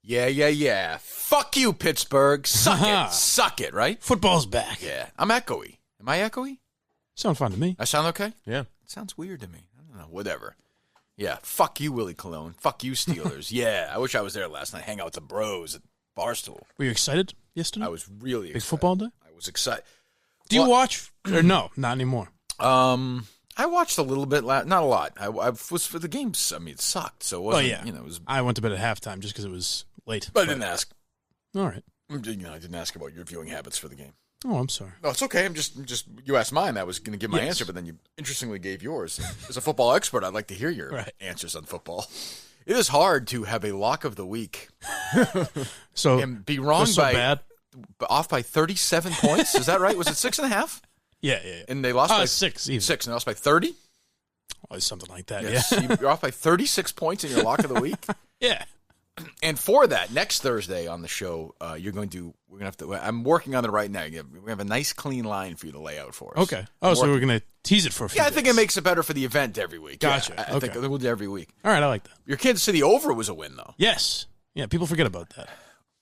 Yeah. Fuck you, Pittsburgh. Suck it, right? Football's back. Yeah. I'm echoey. Am I echoey? Sound fine to me. I sound okay? Yeah. It sounds weird to me. I don't know. Whatever. Yeah. Fuck you, Willie Colon. Fuck you, Steelers. Yeah. I wish I was there last night. Hang out with the bros at Barstool. Were you excited yesterday? I was really Big excited. football day? I was excited. Do you watch? Or no, not anymore. I watched a little bit, not a lot. I was for the games. I mean, it sucked. So it wasn't, it was. I went to bed at halftime just because it was late. But I didn't ask. All right. I didn't ask about your viewing habits for the game. Oh, I'm sorry. No, it's okay. I'm just. You asked mine. I was going to give my answer, but then you interestingly gave yours. As a football expert, I'd like to hear your answers on football. It is hard to have a lock of the week. So and be wrong off by 37 points. Is that right? Was it 6.5? Yeah. And they lost by 6. Even. 6, and they lost by 30? Oh, something like that, yes. yeah. You're off by 36 points in your lock of the week? Yeah. And for that, next Thursday on the show, we're going to have to, I'm working on it right now. We have a nice clean line for you to lay out for us. Okay. Oh, so we're going to tease it for a few days. I think it makes it better for the event every week. Gotcha. Yeah, I think we'll do every week. All right, I like that. Your Kansas City over was a win, though. Yes. Yeah, people forget about that.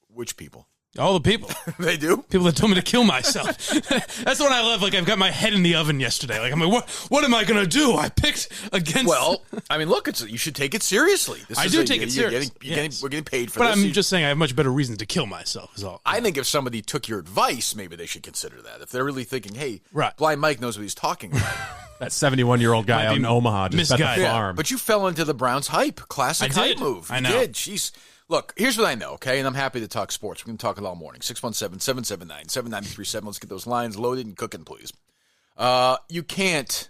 Which people? All the people. They do? People that told me to kill myself. That's the one I love. Like, I've got my head in the oven yesterday. Like, I'm like, what am I going to do? I picked against... Well, I mean, look, you should take it seriously. I do take it seriously. We're getting paid for this. But I'm just saying I have much better reason to kill myself is all. I think if somebody took your advice, maybe they should consider that. If they're really thinking, hey, right. Blind Mike knows what he's talking about. That 71-year-old guy out in Omaha just bet the farm. Yeah, but you fell into the Browns hype. Classic hype move. I know. You did. Jeez. Look, here's what I know, okay? And I'm happy to talk sports. We can talk it all morning. 617-779-7937. Let's get those lines loaded and cooking, please. You can't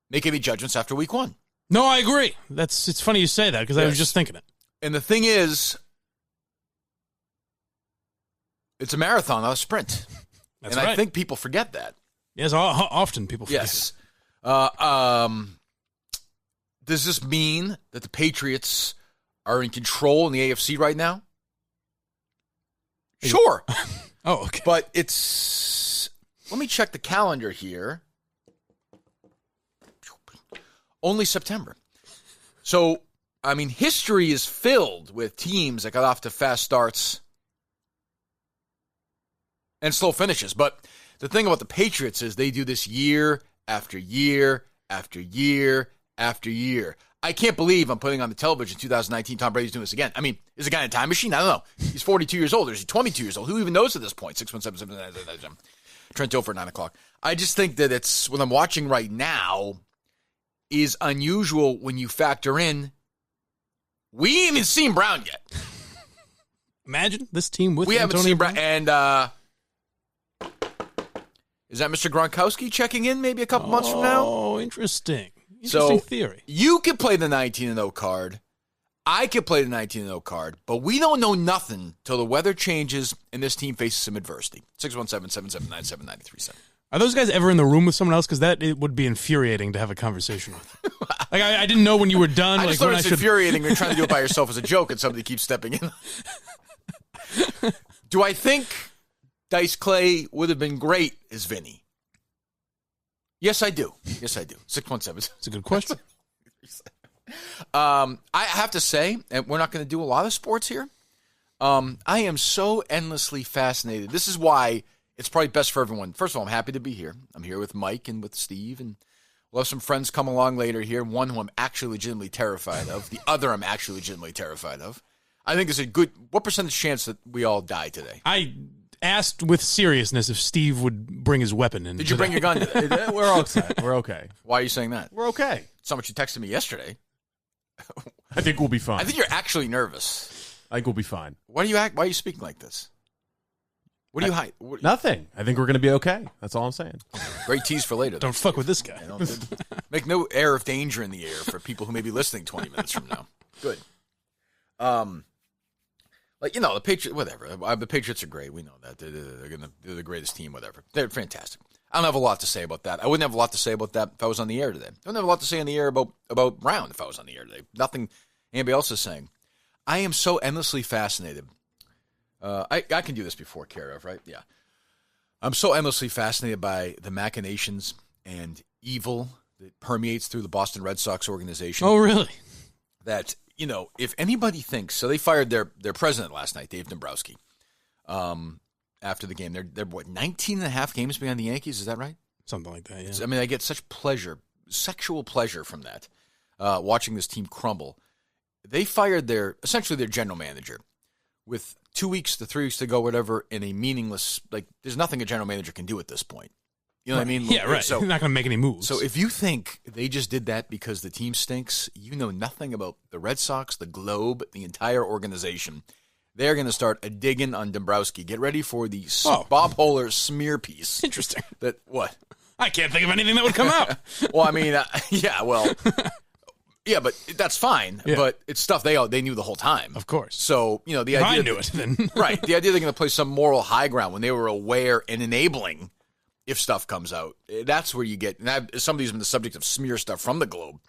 make any judgments after week 1. No, I agree. It's funny you say that because I was just thinking it. And the thing is, it's a marathon, not a sprint. That's and right. I think people forget that. Yes, often people forget Yes. Does this mean that the Patriots are in control in the AFC right now? Sure. Oh, okay. But it's... Let me check the calendar here. Only September. So, I mean, history is filled with teams that got off to fast starts and slow finishes. But the thing about the Patriots is they do this year after year after year after year. I can't believe I'm putting on the television 2019 Tom Brady's doing this again. I mean, is the guy in a time machine? I don't know. He's 42 years old or is he 22 years old? Who even knows at this point? 617-779-7937. Trent over at 9 o'clock. I just think that it's what I'm watching right now is unusual when you factor in we ain't even seen Brown yet. Imagine this team with we Antonio haven't seen Brown. And is that Mr. Gronkowski checking in maybe a couple months from now? Oh, interesting. Interesting theory. You could play the 19-0 card. I could play the 19-0 card, but we don't know nothing till the weather changes and this team faces some adversity. 617-779-7937. Are those guys ever in the room with someone else? Because it would be infuriating to have a conversation with. Like I didn't know when you were done. I just like, thought it's infuriating when you're trying to do it by yourself as a joke and somebody keeps stepping in. Do I think Dice Clay would have been great as Vinny? Yes, I do. 617. It's a good question. I have to say, and we're not going to do a lot of sports here, I am so endlessly fascinated. This is why it's probably best for everyone. First of all, I'm happy to be here. I'm here with Mike and with Steve, and we'll have some friends come along later here. One who I'm actually legitimately terrified of. The other I'm actually legitimately terrified of. I think there's a good, what percentage chance that we all die today? I asked with seriousness if Steve would bring his weapon in. Did you bring your gun today? We're okay. We're okay. Why are you saying that? We're okay. It's not what you texted me yesterday. I think we'll be fine. I think you're actually nervous. I think we'll be fine. Why are you speaking like this? What do you hide? Nothing. I think we're going to be okay. That's all I'm saying. Great tease for later. Don't fuck with this guy. Make no air of danger in the air for people who may be listening 20 minutes from now. Good. Like, the Patriots, whatever. The Patriots are great. We know that. They're the greatest team, whatever. They're fantastic. I don't have a lot to say about that. I wouldn't have a lot to say about that if I was on the air today. I wouldn't have a lot to say on the air about Brown if I was on the air today. Nothing anybody else is saying. I am so endlessly fascinated. I can do this before care of, right? Yeah. I'm so endlessly fascinated by the machinations and evil that permeates through the Boston Red Sox organization. Oh, really? That if anybody thinks, so they fired their president last night, Dave Dombrowski, after the game. They're what, 19 and a half games behind the Yankees? Is that right? Something like that, yeah. I mean, I get such pleasure, sexual pleasure from that, watching this team crumble. They fired essentially their general manager with 2 weeks to 3 weeks to go, whatever, in a meaningless, there's nothing a general manager can do at this point. You know what I mean? Yeah, right. So, He's not going to make any moves. So if you think they just did that because the team stinks, you know nothing about the Red Sox, the Globe, the entire organization. They're going to start a digging on Dombrowski. Get ready for the Bob Hohler smear piece. Interesting. What? I can't think of anything that would come out. Well, I mean, yeah, but that's fine. Yeah. But it's stuff they knew the whole time. Of course. So, the idea... I knew it, then. Right. The idea they're going to play some moral high ground when they were aware and enabling if stuff comes out. That's where you get... And somebody's been the subject of smear stuff from the Globe.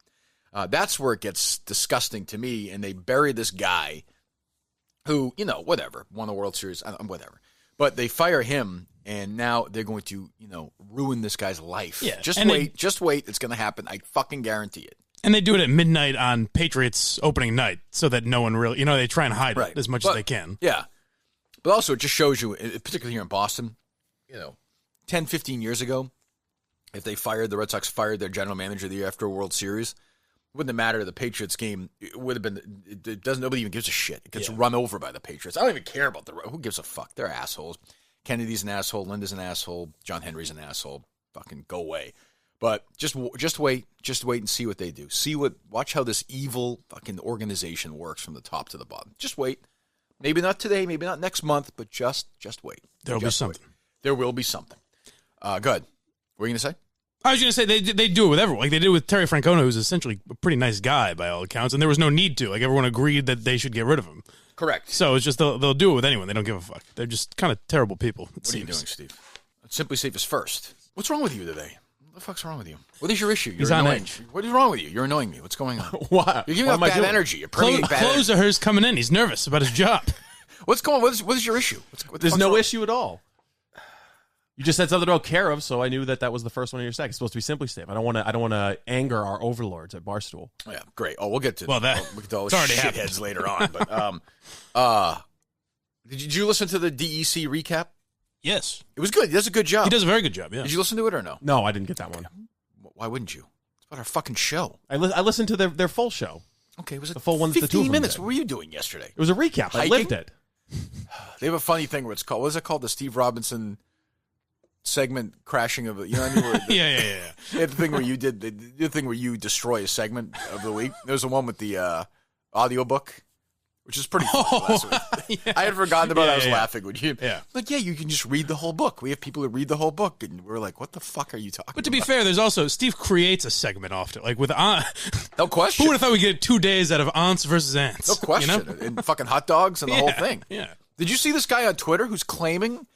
That's where it gets disgusting to me, and they bury this guy who, whatever, won the World Series, whatever. But they fire him, and now they're going to, ruin this guy's life. Yeah. Just wait. It's going to happen. I fucking guarantee it. And they do it at midnight on Patriots opening night so that no one really, they try and hide it as much as they can. Yeah. But also it just shows you, particularly here in Boston, 10, 15 years ago, if the Red Sox fired their general manager the year after a World Series, it wouldn't have mattered. The Patriots game, it would have been, nobody even gives a shit. It gets run over by the Patriots. I don't even care about who gives a fuck? They're assholes. Kennedy's an asshole. Linda's an asshole. John Henry's an asshole. Fucking go away. But just wait and see what they do. Watch how this evil fucking organization works from the top to the bottom. Just wait. Maybe not today, maybe not next month, but just wait. There'll be something. There will be something. Good. What were you going to say? I was going to say they do it with everyone. Like they did with Terry Francona, who's essentially a pretty nice guy by all accounts, and there was no need to. Like everyone agreed that they should get rid of him. Correct. So it's just they'll do it with anyone. They don't give a fuck. They're just kind of terrible people. What are you doing, Steve? Simply Safe is first. What's wrong with you today? What the fuck's wrong with you? What is your issue? He's on annoying. edge. What is wrong with you? You're annoying me. What's going on? What? You're giving off bad energy. You're bringing bad Clothes of hers coming in. He's nervous about his job. What's going on? What is your issue? There's no issue at all. You just said something about care of, so I knew that was the first one in your stack. It's supposed to be Simply Safe. I don't want to anger our overlords at Barstool. Yeah, great. Oh, we'll get to all the shitheads later on. But did you listen to the DEC recap? Yes, it was good. He does a good job. He does a very good job. Yeah. Did you listen to it or no? No, I didn't get that one. Why wouldn't you? It's about our fucking show. I listened to their full show. Okay, was it the full one? 15 minutes. What were you doing yesterday? It was a recap. Hiking? I lived it. They have a funny thing where it's called. What is it called? The Steve Robinson segment crashing of it. You know what I mean? Where yeah. They had the thing where you did the thing where you destroy a segment of the week. There was the one with the audiobook, which is pretty funny last week. Yeah. I had forgotten about it. I was laughing when you you can just read the whole book. We have people who read the whole book, and we're like, what the fuck are you talking about? But to be fair, there's also Steve creates a segment often, like with no question. Who would have thought we'd get 2 days out of aunts versus ants? No question. And fucking hot dogs and the whole thing. Yeah. Did you see this guy on Twitter who's claiming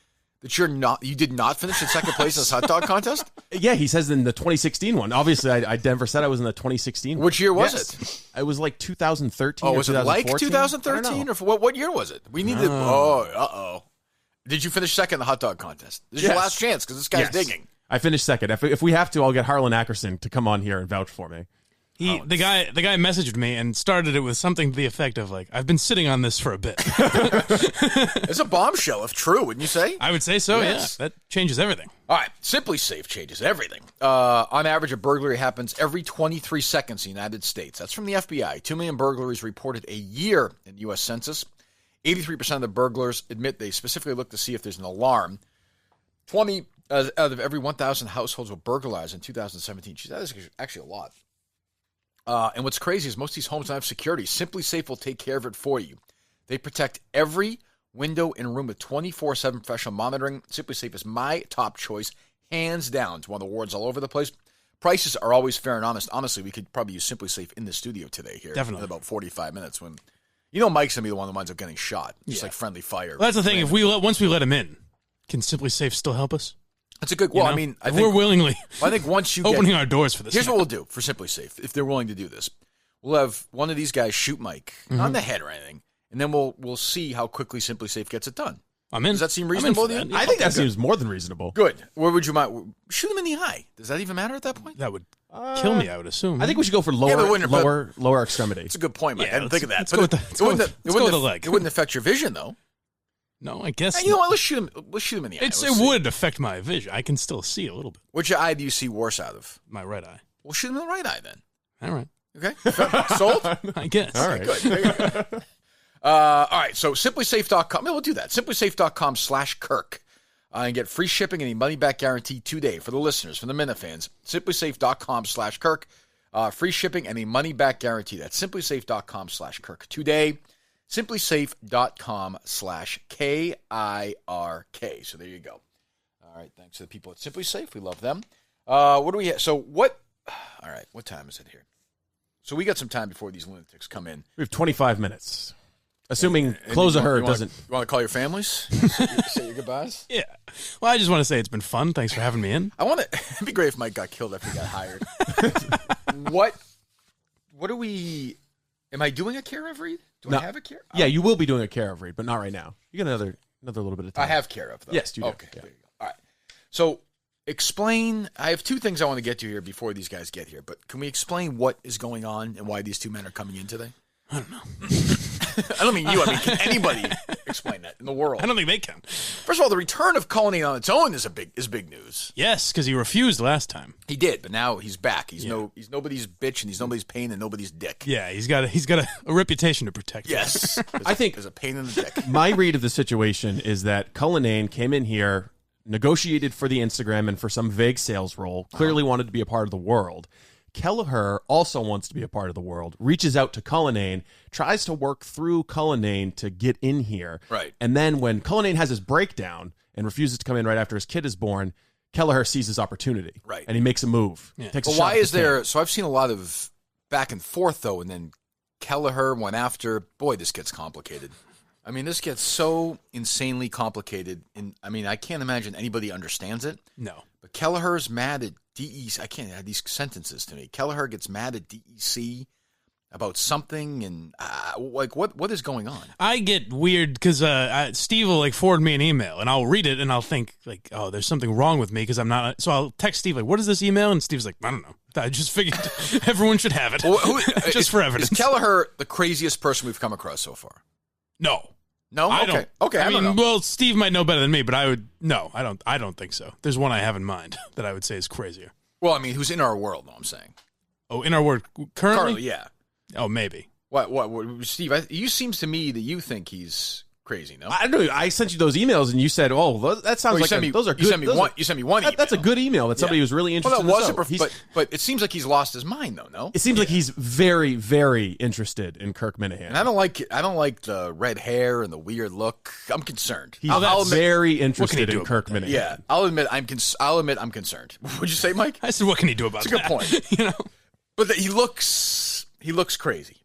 that you did not finish in second place in this hot dog contest? Yeah, he says in the 2016 one. Obviously, I never said I was in the 2016 one. Which year was it? It was like 2013 Oh, or was it like 2013? Or what year was it? We need to... Oh. Did you finish second in the hot dog contest? This is your last chance because this guy's digging. I finished second. If we have to, I'll get Harlan Ackerson to come on here and vouch for me. The guy messaged me and started it with something to the effect of like, I've been sitting on this for a bit. It's a bombshell, if true, wouldn't you say? I would say so, Yes. yeah. That changes everything. All right, Simply Safe changes everything. On average, a burglary happens every 23 seconds in the United States. That's from the FBI. 2 million burglaries reported a year in the U.S. Census. 83% of the burglars admit they specifically look to see if there's an alarm. 20 out of every 1,000 households were burglarized in 2017. Jeez, that is actually a lot. And what's crazy is most of these homes don't have security. Simply Safe will take care of it for you. They protect every window and room with 24/7 professional monitoring. Simply Safe is my top choice, hands down. It's won awards all over the place. Prices are always fair and honest. Honestly, we could probably use Simply Safe in the studio today here. Definitely. In about 45 minutes when, Mike's going to be the one that winds up getting shot. Just like friendly fire. Well, that's the thing. If once we let him in, can Simply Safe still help us? That's a good. Well, I think we're willingly. I think once you opening our doors for this. Here's what we'll do for Simply Safe if they're willing to do this. We'll have one of these guys shoot Mike, not in the head or anything, and then we'll see how quickly Simply Safe gets it done. I'm in. Does that seem I'm in reasonable for to you? that. I think that seems more than reasonable. Good. Where would you mind? Shoot him in the eye. Does that even matter at that point? That would kill me, I would assume. I think we should go for but wouldn't it- lower extremity. It's a good point, Mike. Yeah, I didn't think of that. let's go with the- let's go with the leg. It wouldn't affect your vision, though. No, I guess And you know what? Let's shoot him. Let's shoot him in the eye. it Let's see. would affect my vision. I can still see a little bit. Which eye do you see worse out of? My right eye. We'll shoot him in the right eye then. All right. Okay. Sold? I guess. All right. Good. There you go. All right. So simplysafe.com. Yeah, we'll do that. Simplysafe.com/Kirk. And get free shipping and a money-back guarantee today for the listeners, for the Minifans. Simplysafe.com/Kirk. Free shipping and a money-back guarantee. That's simplysafe.com/Kirk today. Simplysafe.com/KIRK. So there you go. All right. Thanks to the people at Simply Safe. We love them. What do we have? So what? All right. What time is it here? So we got some time before these lunatics come in. We have 25 minutes. Assuming And close of you her wanna- doesn't. You want to call your families? Say your goodbyes? Yeah. Well, I just want to say it's been fun. Thanks for having me in. I want to. It'd be great if Mike got killed after he got hired. What are we? Am I doing a care of read? Do No. I have a care? Yeah, you will be doing a care of read, but not right now. You got another little bit of time. I have care of though. Yes, you do. Okay, Yeah. there you go. All right. So explain. I have two things I want to get to here before these guys get here. But can we explain what is going on and why these two men are coming in today? I don't know. I don't mean you. I mean, can anybody explain that in the world? I don't think they can. First of all, the return of Cullinane on its own is big news. Yes, because he refused last time. He did, but now he's back. He's nobody's bitch and he's nobody's pain and nobody's dick. Yeah, he's got a reputation to protect. Yes, I think- there's a pain in the dick. My read of the situation is that Cullinane came in here, negotiated for the Instagram and for some vague sales role, clearly wanted to be a part of the world. Kelleher also wants to be a part of the world, reaches out to Cullinane, tries to work through Cullinane to get in here. Right. And then when Cullinane has his breakdown and refuses to come in right after his kid is born, Kelleher sees his opportunity. Right. And he makes a move. Yeah. Takes a But shot why at is the kid. there? So I've seen a lot of back and forth though, and then Kelleher went after. Boy, this gets complicated. I mean, this gets so insanely complicated. And I mean, I can't imagine anybody understands it. No. But Kelleher's mad at DEC. I can't add these sentences to me. Kelleher gets mad at DEC about something, and like what is going on? I get weird because Steve will like forward me an email and I'll read it and I'll think like, oh, there's something wrong with me because I'm not. So I'll text Steve like, what is this email? And Steve's like, I don't know. I just figured everyone should have it just for evidence. Is Kelleher the craziest person we've come across so far? No. No. I Okay. don't. Okay. I mean, don't know. well, Steve might know better than me, but I would. No, I don't. I don't think so. There's one I have in mind that I would say is crazier. Well, I mean, who's in our world? No, I'm saying. Oh, in our word currently? Carly, yeah. Oh, maybe. What Steve? You seems to me that you think he's crazy. No, I don't know. I sent you those emails and you said, "Oh, that sounds you like sent me, those are good." You sent me those one. are- You sent me one. that's a email. good email that somebody was really interested. Well, that in. was but it seems like he's lost his mind though. No, It seems like he's very, very interested in Kirk Minihane. and I don't like the red hair and the weird look. I'm concerned. He's I'll admit, very interested do in Kirk about Minihane. yeah, I'll admit I'm concerned. Would you say, Mike? I said, what can he do about That's a good that? point. You know, But he looks crazy.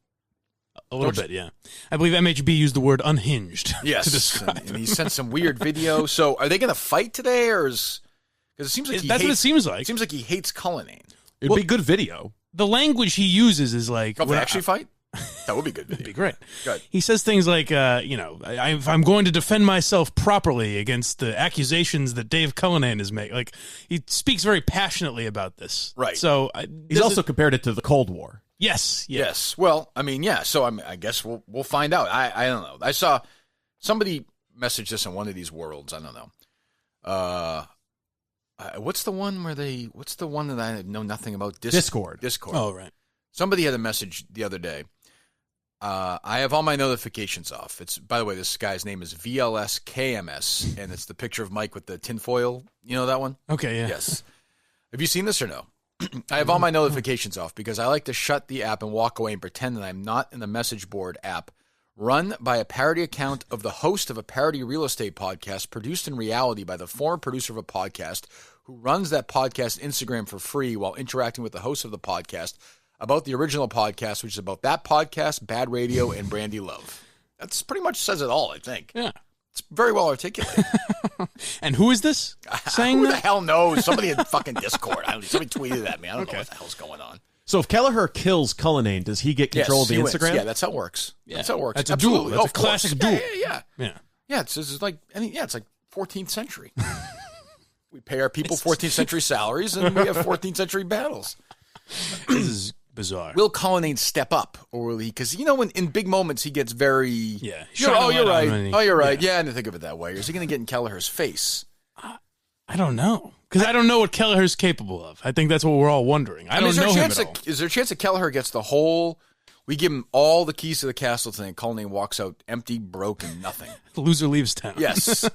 a little bit, yeah. I believe MHB used the word unhinged Yes, to describe and he sent some weird video. So, are they going to fight today, or is because it seems like That's what it seems like. It seems like he hates Cullinane. It'd be good video. The language he uses is like, If they when actually fight, that would be good. It'd be Video. great. Good. He says things like, I'm going to defend myself properly against the accusations that Dave Cullinane is making. Like, he speaks very passionately about this. Right. So He's also compared it to the Cold War. yes. Yeah. Yes. Well, I mean, yeah. So I guess we'll find out. I don't know. I saw somebody message this in one of these worlds. I don't know. What's the one that I know nothing about? Discord. Discord. Oh, right. Somebody had a message the other day. I have all my notifications off. It's, by the way, this guy's name is VLS KMS, and it's the picture of Mike with the tinfoil. You know that one? Okay, yeah. Yes. Have you seen this or no? I have all my notifications off because I like to shut the app and walk away and pretend that I'm not in the message board app run by a parody account of the host of a parody real estate podcast produced in reality by the former producer of a podcast who runs that podcast Instagram for free while interacting with the host of the podcast about the original podcast, which is about that podcast, bad radio, and Brandy Love. That's pretty much says it all, I think. Yeah. It's very well articulated. And who is this saying Who the that? hell knows? Somebody in fucking Discord. Somebody tweeted at me. I don't know what the hell's going on. So if Kelleher kills Cullinane, does he get control of the he wins. Instagram? Yeah, that's how it works. Yeah. That's how it works. That's a duel. Absolutely. That's Oh, a classic of duel. course. Yeah. Yeah. Yeah, it's like 14th century. We pay our people 14th century salaries, and we have 14th century battles. This is bizarre. Will Cullinane step up, or will he? Because when in big moments he gets very You're right. You're right. Yeah, I didn't think of it that way. Or is he going to get in Kelleher's face? I don't know, because I don't know what Kelleher's capable of. I think that's what we're all wondering. I don't know him at all. Is there a chance that Kelleher gets the whole? We give him all the keys to the castle thing. Cullinane walks out empty, broken, nothing. The loser leaves town. Yes.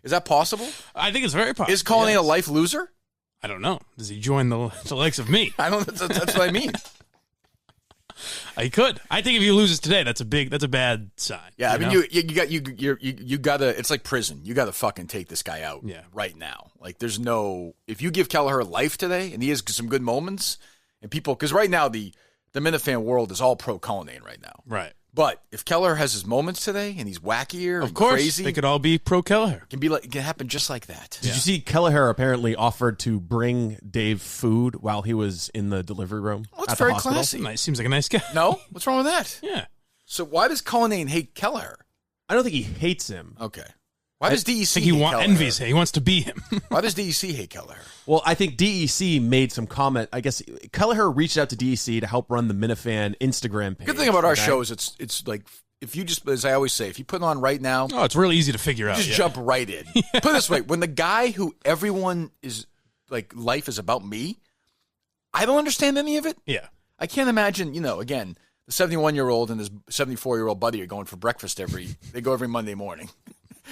Is that possible? I think it's very possible. Is Cullinane a life loser? I don't know. Does he join the likes of me? I don't. That's what I mean. He could. I think if he loses today, that's a bad sign. Yeah, I mean, you gotta. It's like prison. You gotta fucking take this guy out. Yeah. Right now. Like, there's no. If you give Kelleher life today, and he has some good moments, and people, because right now the Minifan world is all pro Cullinane right now. Right. But if Kelleher has his moments today and he's wackier and course, crazy, they could all be pro Kelleher. It can happen just like that. Did you see Kelleher apparently offered to bring Dave food while he was in the delivery room? Well, that's very classy. Nice. Seems like a nice guy. No? What's wrong with that? Yeah. So why does Cullinane hate Kelleher? I don't think he hates him. Okay. Why does DEC hate Kelleher? Envies him. He wants to be him. Why does DEC hate Kelleher? Well, I think DEC made some comment. I guess Kelleher reached out to DEC to help run the Minifan Instagram page. Good thing about our show is it's like, if you just, as I always say, if you put it on right now, it's really easy to figure out. Just jump right in. Put it this way: when the guy who everyone is like, life is about me, I don't understand any of it. Yeah, I can't imagine. Again, the 71-year-old and his 74-year-old buddy are going for breakfast they go every Monday morning.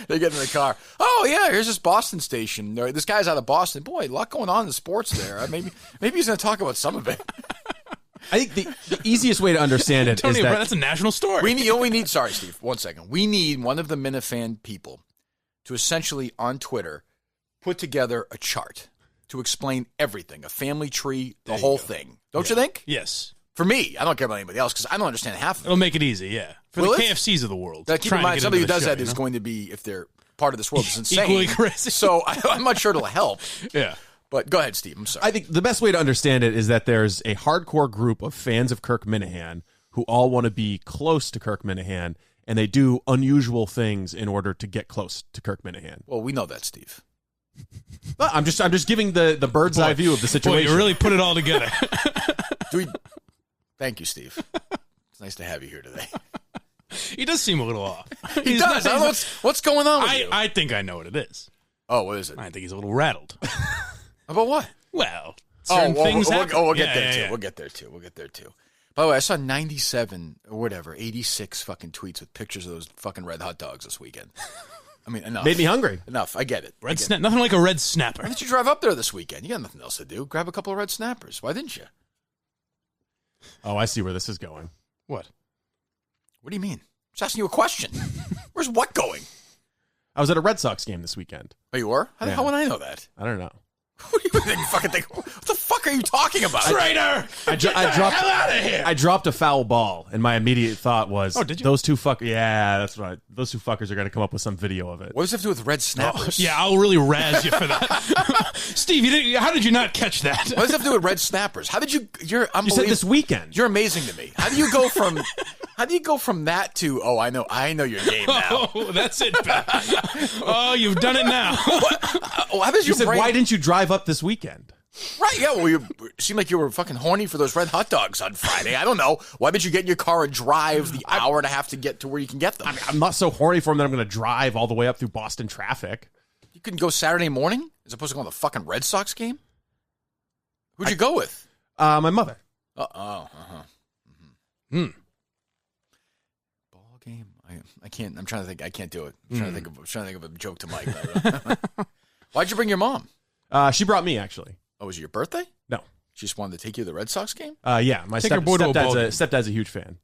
They get in the car. Oh yeah, here's this Boston station. This guy's out of Boston. Boy, a lot going on in the sports there. Maybe he's going to talk about some of it. I think the easiest way to understand it is that that's a national story. We need. Sorry, Steve. 1 second. We need one of the Minifan people to essentially on Twitter put together a chart to explain everything, a family tree, the whole thing. Don't you think? Yes. For me, I don't care about anybody else because I don't understand half of it. It'll make it easy. Yeah. For the KFCs of the world. Keep in mind, somebody who does that is going to be, if they're part of this world, is insane. Equally crazy. So I'm not sure it'll help. Yeah. But go ahead, Steve. I'm sorry. I think the best way to understand it is that there's a hardcore group of fans of Kirk Minihane who all want to be close to Kirk Minihane, and they do unusual things in order to get close to Kirk Minihane. Well, we know that, Steve. But I'm just giving the bird's eye view of the situation. Boy, you really put it all together. Thank you, Steve. It's nice to have you here today. He does seem a little off. He does. I don't know what's going on with you. I think I know what it is. Oh, what is it? I think he's a little rattled. About what? Well, certain things happen. We'll get there too. We'll get there too. By the way, I saw 97 or whatever, 86 fucking tweets with pictures of those fucking red hot dogs this weekend. I mean, enough. Made me hungry. Enough. I get it. Nothing like a red snapper. Why didn't you drive up there this weekend? You got nothing else to do. Grab a couple of red snappers. Why didn't you? Oh, I see where this is going. What? What do you mean? Just asking you a question. Where's what going? I was at a Red Sox game this weekend. Oh, you were? How would I know that? I don't know. What do you think? What the fuck are you talking about? Traitor! Get the hell out of here! I dropped a foul ball, and my immediate thought was, did you? Those two fuckers. Yeah, that's right. Those two fuckers are going to come up with some video of it. What does it have to do with red snappers? Yeah, I'll really razz you for that. Steve, how did you not catch that? What does it have to do with red snappers? How did you? You said this weekend. You're amazing to me. How do you go from that to? Oh, I know your game now. Oh, that's it. Oh, you've done it now. How does you said, why didn't you drive up this weekend? Right, yeah. Well, you seemed like you were fucking horny for those red hot dogs on Friday. I don't know. Why did you get in your car and drive the hour and a half to get to where you can get them? I mean, I'm not so horny for them that I'm going to drive all the way up through Boston traffic. You couldn't go Saturday morning as opposed to going to the fucking Red Sox game? Who'd you go with? My mother. Ball game? I can't. I'm trying to think. I can't do it. I'm trying to think of a joke to Mike. Why'd you bring your mom? She brought me, actually. Oh, was it your birthday? No. She just wanted to take you to the Red Sox game? Yeah. My stepdad's a huge fan.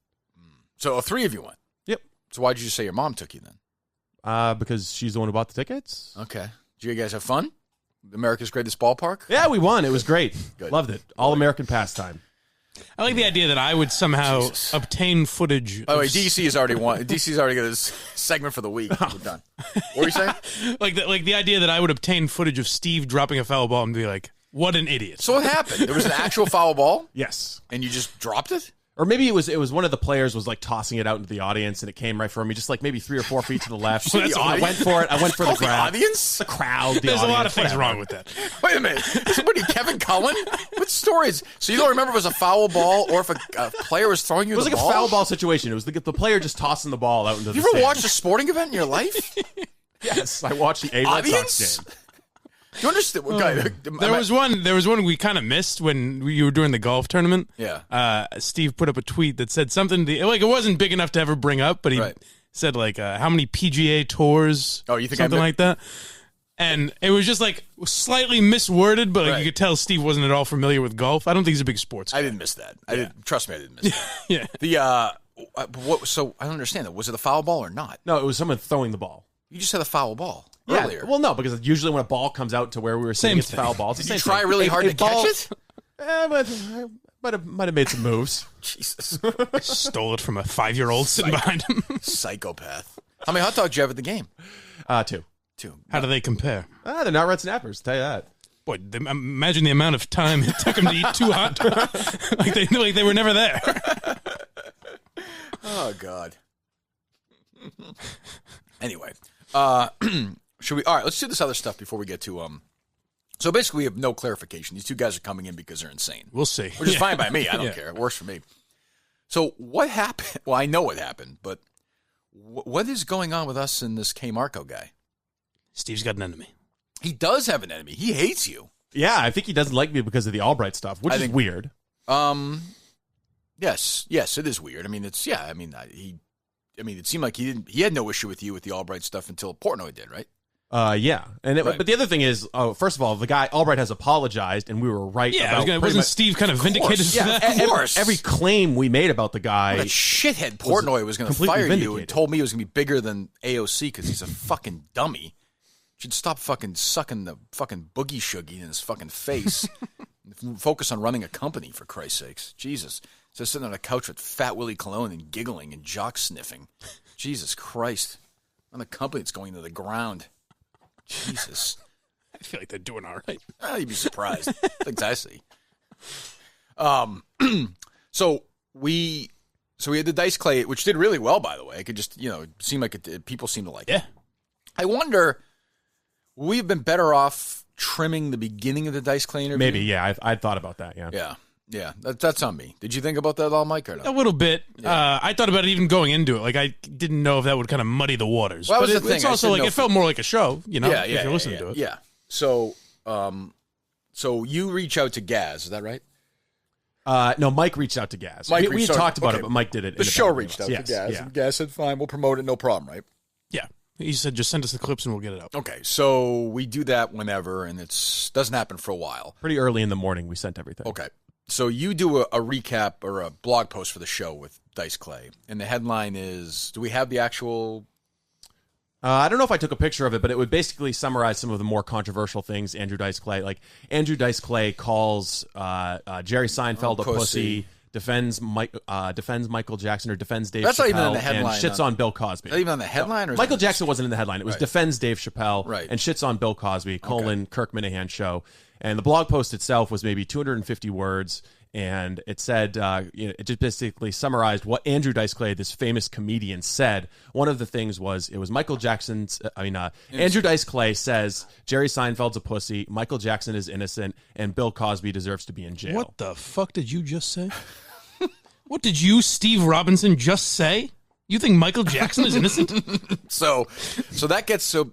So 3 of you went? Yep. So why'd you say your mom took you then? Because she's the one who bought the tickets. Okay. Did you guys have fun? America's greatest ballpark? Yeah, we won. It was great. Good. Loved it. All-American pastime. I like the idea that I would somehow obtain footage. By the way, DC has already won. DC's already got his segment for the week. We're done. What were you saying? Like the idea that I would obtain footage of Steve dropping a foul ball and be like, "What an idiot!" So what happened? There was an actual foul ball, Yes. and you just dropped it. Or maybe it was one of the players was like tossing it out into the audience, and it came right for me, just like maybe 3 or 4 feet to the left. The I went for it. I went for the grab. The audience? The crowd. There's audience, a lot of things whatever. wrong with that. Wait a minute. Is somebody Kevin Cullen? What stories? So you don't remember if it was a foul ball or if a player was throwing you It was the like ball? a foul ball situation. It was the player just tossing the ball out into the You ever stands. watched a sporting event in your life? Yes, I watched the Red Audience? Sox game. Do you understand? There was one we kind of missed when you were doing the golf tournament. Yeah. Steve put up a tweet that said something like it wasn't big enough to ever bring up, but he Right. said like how many PGA tours? Oh, you think something like that? And it was just like slightly misworded, but like, Right. you could tell Steve wasn't at all familiar with golf. I don't think he's a big sports guy. I didn't miss that. I didn't. Trust me, I didn't miss that. Yeah. So I don't understand that. Was it a foul ball or not? No, it was someone throwing the ball. You just said a foul ball Yeah, earlier. well, no, because usually when a ball comes out to where we were sitting, Same it's thing. foul balls. Did you try really hard to catch it? But I might have made some moves. Jesus. Stole it from a 5-year-old sitting behind him. Psychopath. How many hot dogs did you have at the game? 2. 2. How do they compare? They're not red snappers. Tell you that. Boy, imagine the amount of time it took him to eat 2 hot dogs. like they were never there. Oh, God. Anyway, should we? All right, let's do this other stuff before we get to So basically, we have no clarification. These 2 guys are coming in because they're insane, We'll see. which is fine by me. I don't Yeah. care. It works for me. So what happened? Well, I know what happened, but what is going on with us and this K Marco guy? Steve's got an enemy. He does have an enemy. He hates you. Yeah, I think he doesn't like me because of the Albright stuff, which is weird. Yes, it is weird. I mean, it seemed like he had no issue with you with the Albright stuff until Portnoy did, right? Yeah, and Right. but the other thing is, first of all, the guy Albright has apologized, and we were right. Yeah, about wasn't Steve kind of vindicated for Yeah, that? of course. every claim we made about the guy. That shithead Portnoy was going to completely fire you and vindicated. told me he was going to be bigger than AOC because he's a fucking dummy. Should stop fucking sucking the fucking boogie shuggy in his fucking face. Focus on running a company, for Christ's sakes. Jesus. So sitting on a couch with Fat Willie Cologne and giggling and jock sniffing. Jesus Christ. On a company that's going to the ground. Jesus. I feel like they're doing all right. You'd be surprised. Things I see. So we had the Dice Clay, which did really well, by the way. It could just, seem like people seem to like it. Yeah. I wonder, we've been better off trimming the beginning of the Dice Clay interview. Maybe, yeah, I thought about that. Yeah. Yeah. That's on me. Did you think about that at all, Mike, or no? A little bit. I thought about it even going into it. Like, I didn't know if that would kind of muddy the waters. Well, that but was the thing. it's I also didn't like, know it felt more like a show, if you're listening to it. Yeah. So you reach out to Gaz, is that right? No, Mike reached out to Gaz. Mike we reached had out- talked about okay. it, but Mike did it. The show independently reached of out us. to Gaz, Yes, and Gaz said, fine, we'll promote it, no problem, right? Yeah. He said, just send us the clips and we'll get it out. Okay, so we do that whenever, and it doesn't happen for a while. Pretty early in the morning, we sent everything. Okay, so you do a recap or a blog post for the show with Dice Clay, and the headline is, do we have the actual... I don't know if I took a picture of it, but it would basically summarize some of the more controversial things Andrew Dice Clay. Like, Andrew Dice Clay calls Jerry Seinfeld a pussy, defends Michael Jackson, or defends Dave That's Chappelle, not even in the headline, and shits huh? on Bill Cosby. Is that even on the headline? Or is Michael that- Jackson wasn't in the headline. It was Right. defends Dave Chappelle Right. and shits on Bill Cosby, Kirk Minihane Show. And the blog post itself was maybe 250 words, and it said, it just basically summarized what Andrew Dice Clay, this famous comedian, said. One of the things was, it was Michael Jackson's, Andrew Dice Clay says, Jerry Seinfeld's a pussy, Michael Jackson is innocent, and Bill Cosby deserves to be in jail. What the fuck did you just say? What did you, Steve Robinson, just say? You think Michael Jackson is innocent? So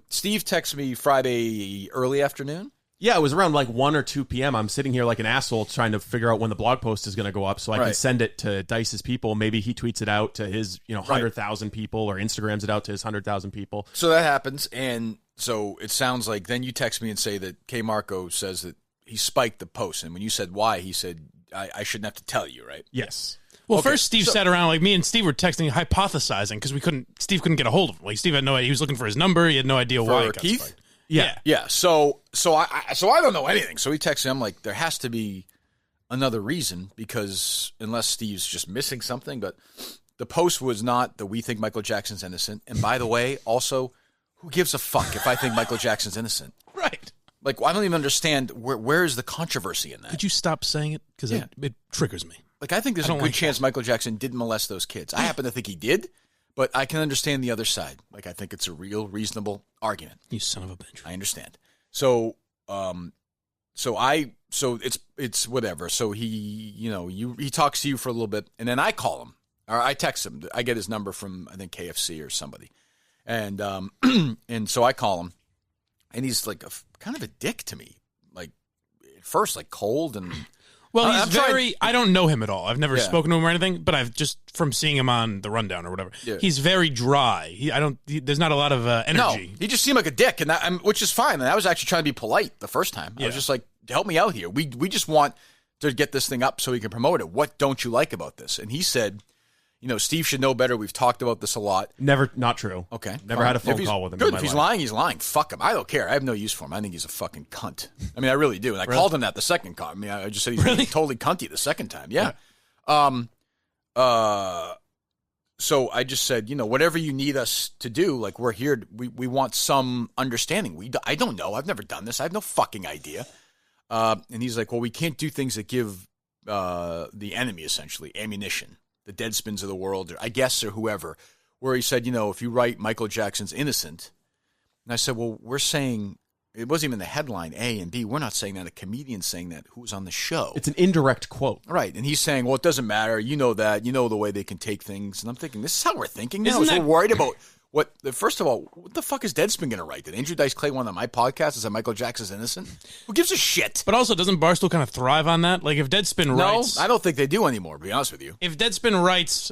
Steve texts me Friday early afternoon. Yeah, it was around like 1 or 2 p.m. I'm sitting here like an asshole trying to figure out when the blog post is going to go up so I can Right. send it to Dice's people. Maybe he tweets it out to his 100,000 people, or Instagrams it out to his 100,000 people. So that happens, and so it sounds like then you text me and say that K. Marco says that he spiked the post, and when you said why, he said, I shouldn't have to tell you, right? Yes. Well, first Steve sat around, like me and Steve were texting, hypothesizing, because Steve couldn't get a hold of him. Like, Steve had no idea. He was looking for his number. He had no idea why it got Keith? spiked. Yeah. Yeah, so I don't know anything. So he texted me. I'm like, there has to be another reason, because unless Steve's just missing something. But the post was not that we think Michael Jackson's innocent. And by the way, also, who gives a fuck if I think Michael Jackson's innocent? Right. Like, I don't even understand where is the controversy in that. Could you stop saying it? Because it triggers me. I think there's a good chance Michael Jackson didn't molest those kids. I happen to think he did, but I can understand the other side. Like, I think it's a real, reasonable argument. You son of a bitch. I understand. So it's whatever. So he talks to you for a little bit, and then I call him, or I text him. I get his number from, I think, KFC or somebody. And and so I call him, and he's like kind of a dick to me. Like, at first, like cold and... Well, I don't know him at all. I've never spoken to him or anything, but I've just, from seeing him on the Rundown or whatever, he's very dry. There's not a lot of energy. No, he just seemed like a dick, which is fine. And I was actually trying to be polite the first time. I was just like, help me out here. We just want to get this thing up so we can promote it. What don't you like about this? And he said, Steve should know better. We've talked about this a lot. Never, not true. Okay. Never had a phone call with him. Good. If he's lying, he's lying. Fuck him. I don't care. I have no use for him. I think he's a fucking cunt. I mean, I really do. And I called him that the second call. I mean, I just said he's totally cunty the second time. Yeah. So I just said, whatever you need us to do, like, we're here. We want some understanding. I don't know. I've never done this. I have no fucking idea. And he's like, well, we can't do things that give the enemy, essentially, ammunition. The Deadspins of the world, or I guess, or whoever, where he said, if you write Michael Jackson's innocent, and I said, well, we're saying, it wasn't even the headline, A and B, we're not saying that, a comedian's saying that, who's on the show. It's an indirect quote. Right, and he's saying, well, it doesn't matter, that, the way they can take things, and I'm thinking, this is how we're thinking now, we're worried about... First of all, what the fuck is Deadspin going to write? Did Andrew Dice Clay one on my podcast? Is that Michael Jackson's innocent? Who gives a shit? But also, doesn't Barstool kind of thrive on that? Like, if Deadspin writes... No, I don't think they do anymore, to be honest with you. If Deadspin writes,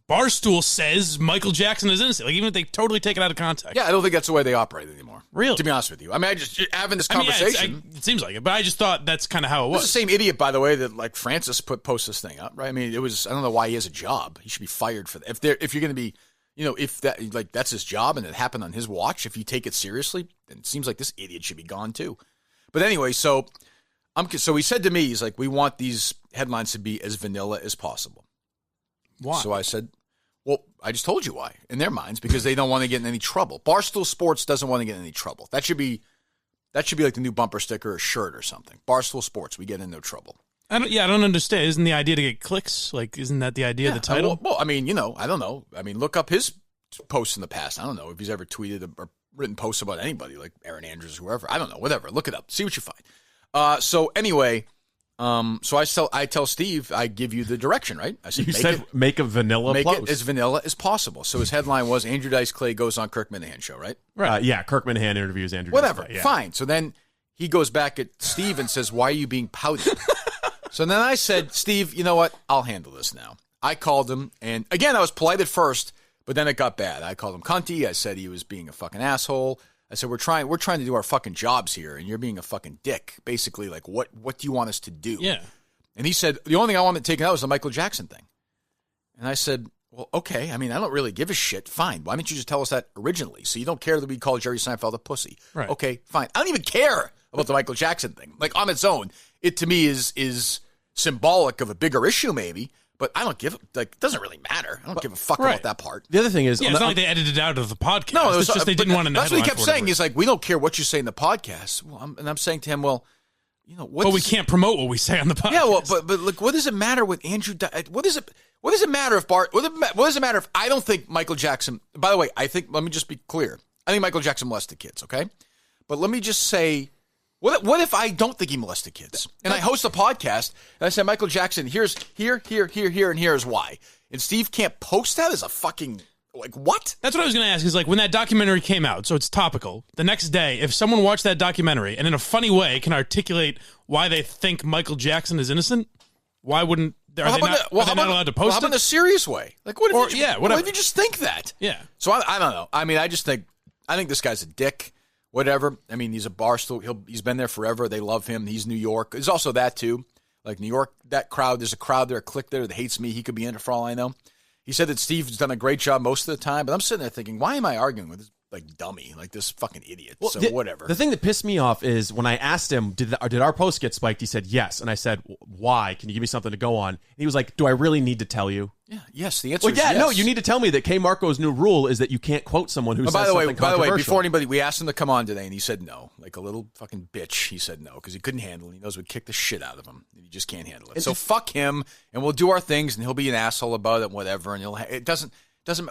Barstool says Michael Jackson is innocent. Like, even if they totally take it out of context. Yeah, I don't think that's the way they operate anymore. Really? To be honest with you. I mean, I just having this conversation... It seems like it, but I just thought that's kind of how it was. It's the same idiot, by the way, that, like, Francis post this thing up, right? I mean, I don't know why he has a job. He should be fired for that. If you're going to be... if that's his job and it happened on his watch, if you take it seriously, then it seems like this idiot should be gone too. But anyway, so he said to me, he's like, we want these headlines to be as vanilla as possible. Why? So I said, well, I just told you why. In their minds, because they don't want to get in any trouble. Barstool Sports doesn't want to get in any trouble. That should be like the new bumper sticker or shirt or something. Barstool Sports, we get in no trouble. I don't understand. Isn't the idea to get clicks? Like, isn't that the idea of the title? Well, I mean, I don't know. I mean, look up his posts in the past. I don't know if he's ever tweeted or written posts about anybody, like Aaron Andrews or whoever. I don't know. Whatever. Look it up. See what you find. So anyway, so I tell Steve, I give you the direction, right? I said, make a vanilla post. Make it as vanilla as possible. So his headline was Andrew Dice Clay goes on Kirk Minihane Show, right? Right. Kirk Minihane interviews Andrew Whatever. Dice Clay. Yeah. Fine. So then he goes back at Steve and says, why are you being pouty? So then I said, Steve, you know what? I'll handle this now. I called him, and again, I was polite at first, but then it got bad. I called him cunty. I said he was being a fucking asshole. I said, we're trying to do our fucking jobs here, and you're being a fucking dick. Basically, like, what do you want us to do? Yeah. And he said, the only thing I wanted taken out was the Michael Jackson thing. And I said, well, okay. I mean, I don't really give a shit. Fine. Why didn't you just tell us that originally? So you don't care that we call Jerry Seinfeld a pussy. Right. Okay, fine. I don't even care about the Michael Jackson thing. Like, on its own, it to me is symbolic of a bigger issue, maybe. But I don't give it doesn't really matter. I don't give a fuck about that part. The other thing is, it's not like they edited it out of the podcast. No, it's just they didn't want to. That's what he kept saying. He's like, we don't care what you say in the podcast. Well, I'm saying to him, well, but we can't promote what we say on the podcast. Yeah, well, but look, what does it matter with Andrew? What does it matter if Bart? What does it matter if I don't think Michael Jackson? By the way, let me just be clear. I think Michael Jackson molested kids. Okay, but let me just say. What if I don't think he molested kids? And I host a podcast, and I say, Michael Jackson, here, and here's why. And Steve can't post that as a fucking, like, what? That's what I was going to ask, is like, when that documentary came out, so it's topical, the next day, if someone watched that documentary and in a funny way can articulate why they think Michael Jackson is innocent, why wouldn't, are they not allowed to post it? How about in a serious way? Like, what if you just think that? Yeah. So I don't know. I mean, I think this guy's a dick. Whatever. I mean, he's a Barstool. He's been there forever. They love him. He's New York. There's also that, too. Like, New York, that crowd, there's a crowd there, a clique there that hates me. He could be in it for all I know. He said that Steve's done a great job most of the time, but I'm sitting there thinking, why am I arguing with dummy, like this fucking idiot. Well, so whatever. The thing that pissed me off is when I asked him, did our post get spiked? He said yes, and I said, why? Can you give me something to go on? And he was like, do I really need to tell you? Yeah. Yes. The answer. Well, is yeah. yes. No, you need to tell me that K. Marco's new rule is that you can't quote someone who says something controversial. By the way, before anybody, we asked him to come on today, and he said no, like a little fucking bitch. He said no because he couldn't handle it. He knows we'd kick the shit out of him. And he just can't handle it. So fuck him, and we'll do our things, and he'll be an asshole about it, and whatever. And it doesn't.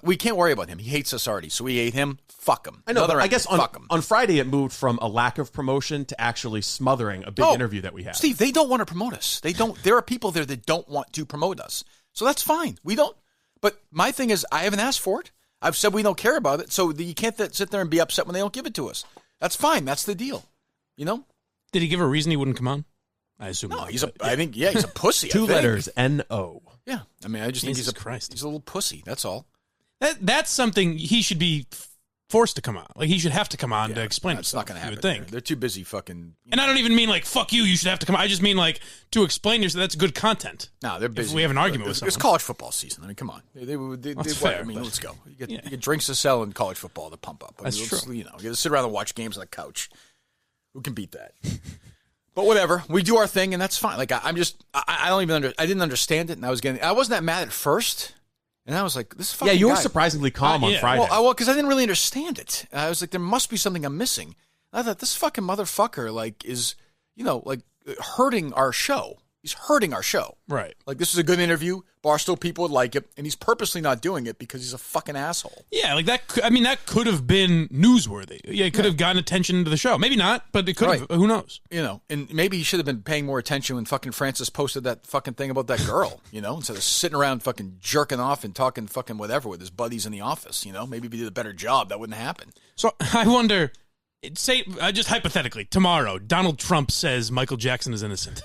We can't worry about him. He hates us already, so we hate him. Fuck him. I know, but I guess fuck him. On Friday it moved from a lack of promotion to actually smothering a big interview that we had. Steve, they don't want to promote us. They don't. There are people there that don't want to promote us, so that's fine. We don't. But my thing is, I haven't asked for it. I've said we don't care about it, so you can't sit there and be upset when they don't give it to us. That's fine. That's the deal. You know? Did he give a reason he wouldn't come on? I assume no. not, He's a pussy. Two letters, N-O. Yeah, I mean, I just think he's a little pussy. That's all. That's something he should be forced to come on. Like, he should have to come on to explain It's himself. not going to happen. You would think. They're too busy fucking. And I don't even mean like, fuck you should have to come on. I just mean like, to explain yourself, that's good content. No, they're busy. If we have an argument with someone. It's college football season. I mean, come on. That's fair, I mean, but- let's go. You get drinks to sell in college football to pump up. That's true. You know, you got to sit around and watch games on the couch. Who can beat that? But whatever, we do our thing, and that's fine. Like I didn't understand it, and I wasn't that mad at first. And I was like, this fucking you were guy. surprisingly calm on Friday. Well, because I didn't really understand it. And I was like, there must be something I'm missing. And I thought, this fucking motherfucker, like, is, hurting our show. He's hurting our show. Right. Like, this is a good interview. Barstool people would like it. And he's purposely not doing it because he's a fucking asshole. Yeah, like that. That could have been newsworthy. Yeah, it could have gotten attention to the show. Maybe not, but it could have. Who knows? And maybe he should have been paying more attention when fucking Francis posted that fucking thing about that girl, instead of sitting around fucking jerking off and talking fucking whatever with his buddies in the office, Maybe if he did a better job, that wouldn't happen. So I wonder, say, just hypothetically, tomorrow, Donald Trump says Michael Jackson is innocent.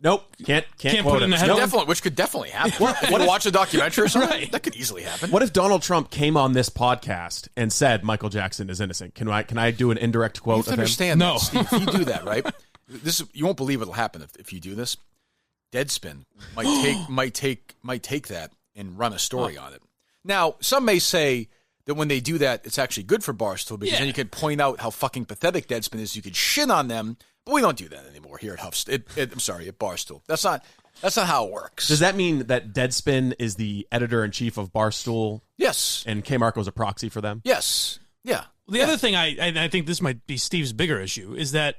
Nope, can't put quote it in him. the headline. Which could definitely happen. What if you watch a documentary or something? Right. That could easily happen. What if Donald Trump came on this podcast and said Michael Jackson is innocent? Can I do an indirect quote You have to of him? understand No. that, Steve. If you do that, right? You won't believe what'll happen if you do this. Deadspin might take that and run a story on it. Now, some may say that when they do that, it's actually good for Barstool because then you can point out how fucking pathetic Deadspin is. You could shit on them, but we don't do that anymore here at at Barstool. That's not how it works. Does that mean that Deadspin is the editor-in-chief of Barstool? Yes. And K. Marco's a proxy for them? Yes. Yeah. The other thing I think this might be Steve's bigger issue is that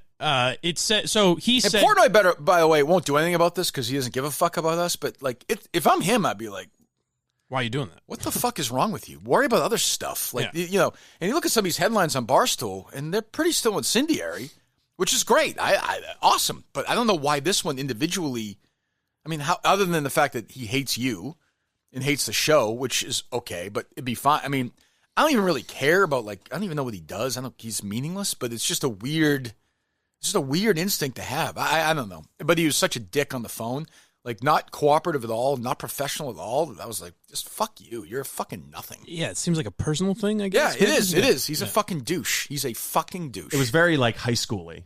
it said so he said Portnoy by the way, won't do anything about this because he doesn't give a fuck about us. But like, if I'm him, I'd be like, why are you doing that? what the fuck is wrong with you? Worry about other stuff. Like, and you look at some of these headlines on Barstool, and they're pretty still incendiary, which is great. Awesome. But I don't know why this one individually, I mean, how, other than the fact that he hates you and hates the show, which is okay, but it'd be fine. I mean, I don't even really care about, like, I don't even know what he does. He's meaningless, but it's just a weird instinct to have. I don't know. But he was such a dick on the phone. Like, not cooperative at all, not professional at all. I was like, just fuck you. You're a fucking nothing. Yeah, it seems like a personal thing, I guess. Yeah, it is. It is. He's a fucking douche. He's a fucking douche. It was very, like, high school-y.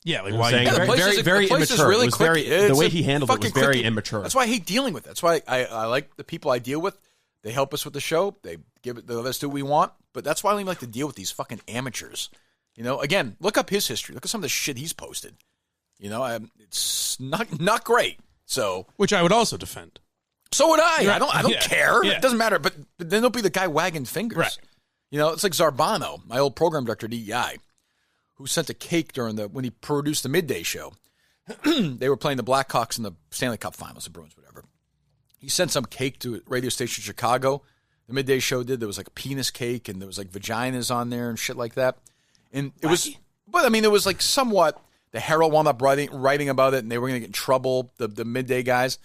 Yeah, like You know why? what I'm saying? the place very, is- very the place is immature. really It was clicky. very, It's the way a he handled it was fucking very clicky. immature. That's why I hate dealing with it. That's why I like the people I deal with. They help us with the show. They let us do what we want. But that's why I don't even like to deal with these fucking amateurs. Again, look up his history. Look at some of the shit he's posted. It's not great. So Which I would also defend. would I. Right. I don't Yeah. care. Yeah. It doesn't matter. But then don't be the guy wagging fingers. Right. It's like Zarbano, my old program director at EEI, who sent a cake when he produced the midday show. They were playing the Blackhawks in the Stanley Cup Finals, the Bruins, whatever. He sent some cake to a radio station in Chicago. The midday show did. There was like a penis cake, and there was like vaginas on there and shit like that. And it was, but I mean, it was like somewhat. The Herald wound up writing about it, and they were going to get in trouble. The midday guys,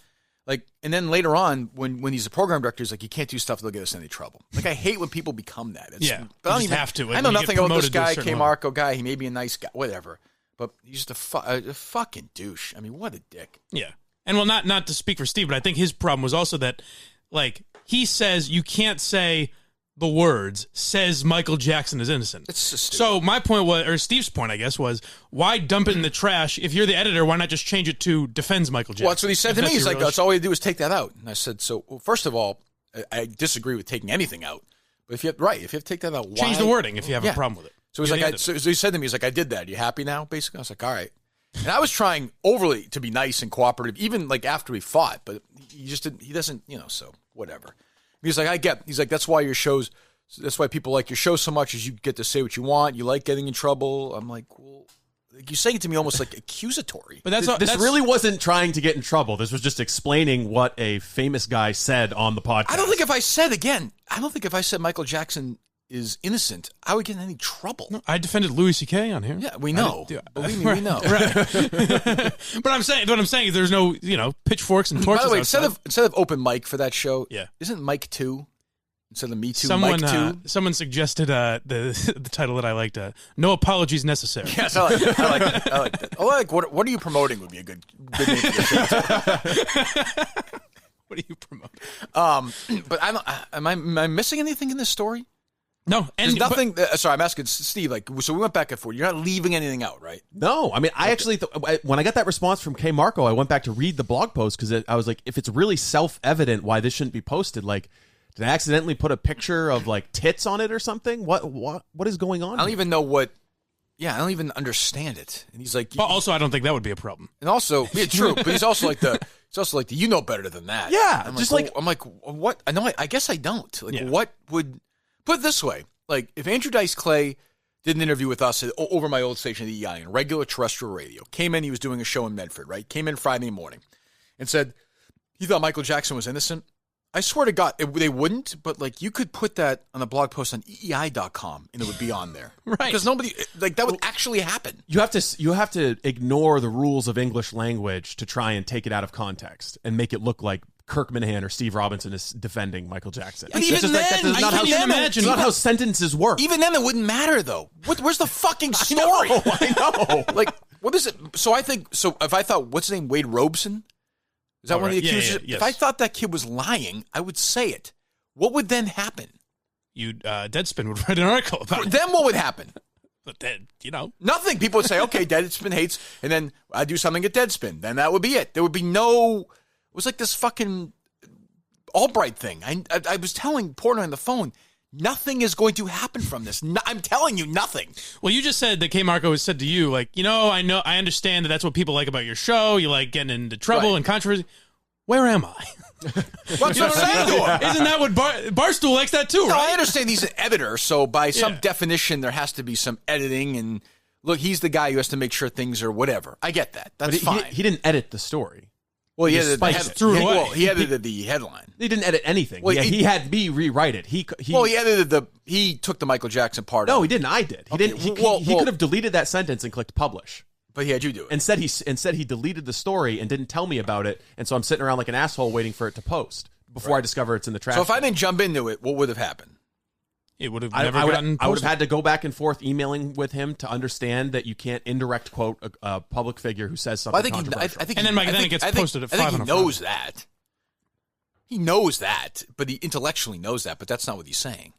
like, and then later on, when he's a program director, he's like, you can't do stuff that'll get us in any trouble. Like, I hate when people become that. But I don't even have to. I know When you nothing get about this promoted to a guy, certain K. level. Marco guy. He may be a nice guy, whatever. But he's just a fucking douche. I mean, what a dick. Yeah. And well, not to speak for Steve, but I think his problem was also that, like, he says you can't say the words, says Michael Jackson is innocent. It's so stupid. So my point was, or Steve's point, I guess, was why dump it in the trash? If you're the editor, why not just change it to defends Michael Jackson? Well, that's what he said If to me. that's He's your like, real that's all we do is take that out. And I said, well, first of all, I disagree with taking anything out. If you have to take that out, why? Change the wording if you have a problem with it. So he's like, so he said to me, he's like, I did that. You happy now? Basically, I was like, all right. And I was trying overly to be nice and cooperative, even like after we fought, but he just didn't. He doesn't, so whatever. He's like, He's like, that's why people like your show so much, is you get to say what you want. You like getting in trouble. I'm like, well, you're saying it to me almost like accusatory. But this really wasn't trying to get in trouble. This was just explaining what a famous guy said on the podcast. I don't think if I said Michael Jackson is innocent, I would get in any trouble. No, I defended Louis C.K. on here. Yeah, we know. Believe me, we know. Right. But what I'm saying is there's no, pitchforks and torches. By the way, outside. instead of open mic for that show, yeah, isn't Mike 2 instead of Me Too? Someone, Mike 2. Someone suggested the title that I liked. No apologies necessary. Yes, I like that. I like what are you promoting would be a good name for the show. What are you promoting? But am I missing anything in this story? No, there's nothing. Sorry, I'm asking Steve. So we went back and forth. You're not leaving anything out, right? No, I mean, I actually when I got that response from K Marco, I went back to read the blog post because I was like, if it's really self-evident why this shouldn't be posted, like, did I accidentally put a picture of like tits on it or something? What is going on? I don't even know what. Yeah, I don't even understand it. And he's like, but also, I don't think that would be a problem. And also, yeah, true. But he's also like the you know better than that. Yeah, I'm just I'm like, what? I know. I guess I don't. Like, what would? Put it this way, like, if Andrew Dice Clay did an interview with us over my old station, the EI, on regular terrestrial radio, came in, he was doing a show in Medford, right? Came in Friday morning and said he thought Michael Jackson was innocent. I swear to God, they wouldn't, but, like, you could put that on a blog post on EEI.com and it would be on there. Right. Because nobody, like, that would actually happen. You have to ignore the rules of English language to try and take it out of context and make it look like Kirk Minihane or Steve Robinson is defending Michael Jackson. But even then, that's not how sentences work. Even then, it wouldn't matter, though. Where's the fucking story? I know. Like, what is it? So if I thought, what's his name, Wade Robeson? Is that one of the accusers? Yes. If I thought that kid was lying, I would say it. What would then happen? Deadspin would write an article about it. Then what would happen? But then, Nothing. People would say, okay, Deadspin hates, and then I do something at Deadspin. Then that would be it. There would be no... It was like this fucking Albright thing. I was telling Porter on the phone, nothing is going to happen from this. I'm telling you, nothing. Well, you just said that K. Marco has said to you, like, I understand that that's what people like about your show. You like getting into trouble and controversy. Where am I? What's what I'm saying to him? Isn't that what Barstool likes that too, right? I understand he's an editor, so by some definition, there has to be some editing. And look, he's the guy who has to make sure things are whatever. I get that. That's fine. He didn't edit the story. Well, he edited the headline. He didn't edit anything. Well, he had me rewrite it. He took the Michael Jackson part. No, he didn't. I did. He didn't. He could have deleted that sentence and clicked publish. But he had you do it. Instead, he deleted the story and didn't tell me about it. And so I'm sitting around like an asshole waiting for it to post before I discover it's in the trash. So if I didn't jump into it, what would have happened? It would have never gotten posted. I would have had to go back and forth emailing with him to understand that you can't indirect quote a public figure who says something controversial. Then it gets posted at 5 I think he knows that. He knows that, but he intellectually knows that, but that's not what he's saying.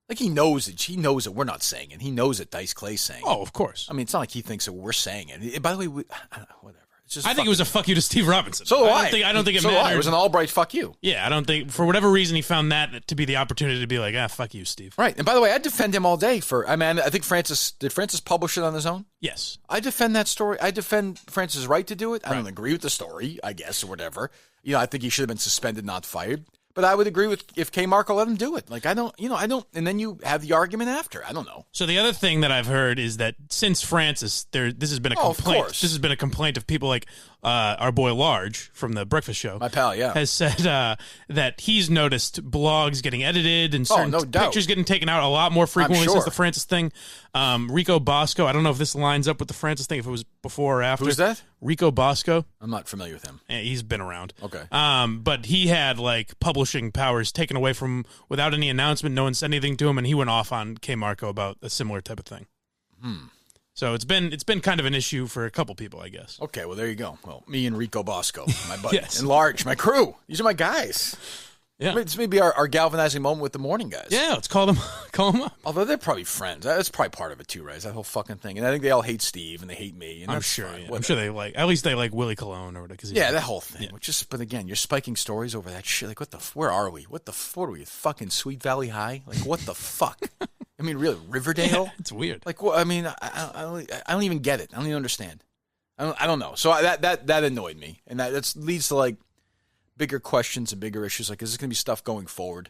Like, he knows it. He knows that we're not saying it. He knows that Dice Clay's saying it. Oh, of course. I mean, it's not like he thinks that we're saying it. By the way, whatever. I think it was a fuck you to Steve Robinson. So do I. I don't think it mattered. mattered. It was an Albright fuck you. Yeah, I don't think, for whatever reason, he found that to be the opportunity to be like, fuck you, Steve. Right. And by the way, I defend him all day I think Francis publish it on his own? Yes. I defend that story. I defend Francis' right to do it. I don't agree with the story, I guess, or whatever. I think he should have been suspended, not fired. But I would agree with if K. Marco let him do it. Like, I don't, and then you have the argument after. I don't know. So the other thing that I've heard is that since Francis, this has been a complaint. Of course. This has been a complaint of people like our boy Large from the Breakfast Show. My pal, yeah. Has said that he's noticed blogs getting edited and certain pictures getting taken out a lot more frequently since the Francis thing. Rico Bosco, I don't know if this lines up with the Francis thing, if it was before or after. Who's that? Rico Bosco. I'm not familiar with him. Yeah, he's been around. Okay. But he had like publishing powers taken away from without any announcement. No one said anything to him, and he went off on K. Marco about a similar type of thing. So it's been kind of an issue for a couple people, I guess. Okay, well, there you go. Well, me and Rico Bosco, my buddy, Yes. and Large, my crew. These are my guys. Yeah. I mean, it's maybe our galvanizing moment with the morning guys. Yeah, let's call them up. Although they're probably friends. That's probably part of it too, right? It's that whole fucking thing. And I think they all hate Steve and they hate me. And I'm that's sure. fine. Yeah. I'm sure they at least they like Willie Colon or whatever. Yeah, that whole thing. But again, you're spiking stories over that shit. Like, where are we? What are we? Fucking Sweet Valley High? Like, what the fuck? I mean, really, Riverdale? Yeah, it's weird. Like, I mean, I don't even get it. I don't even understand. I don't know. So that annoyed me. And that leads to, like, bigger questions and bigger issues. Like, is this going to be stuff going forward?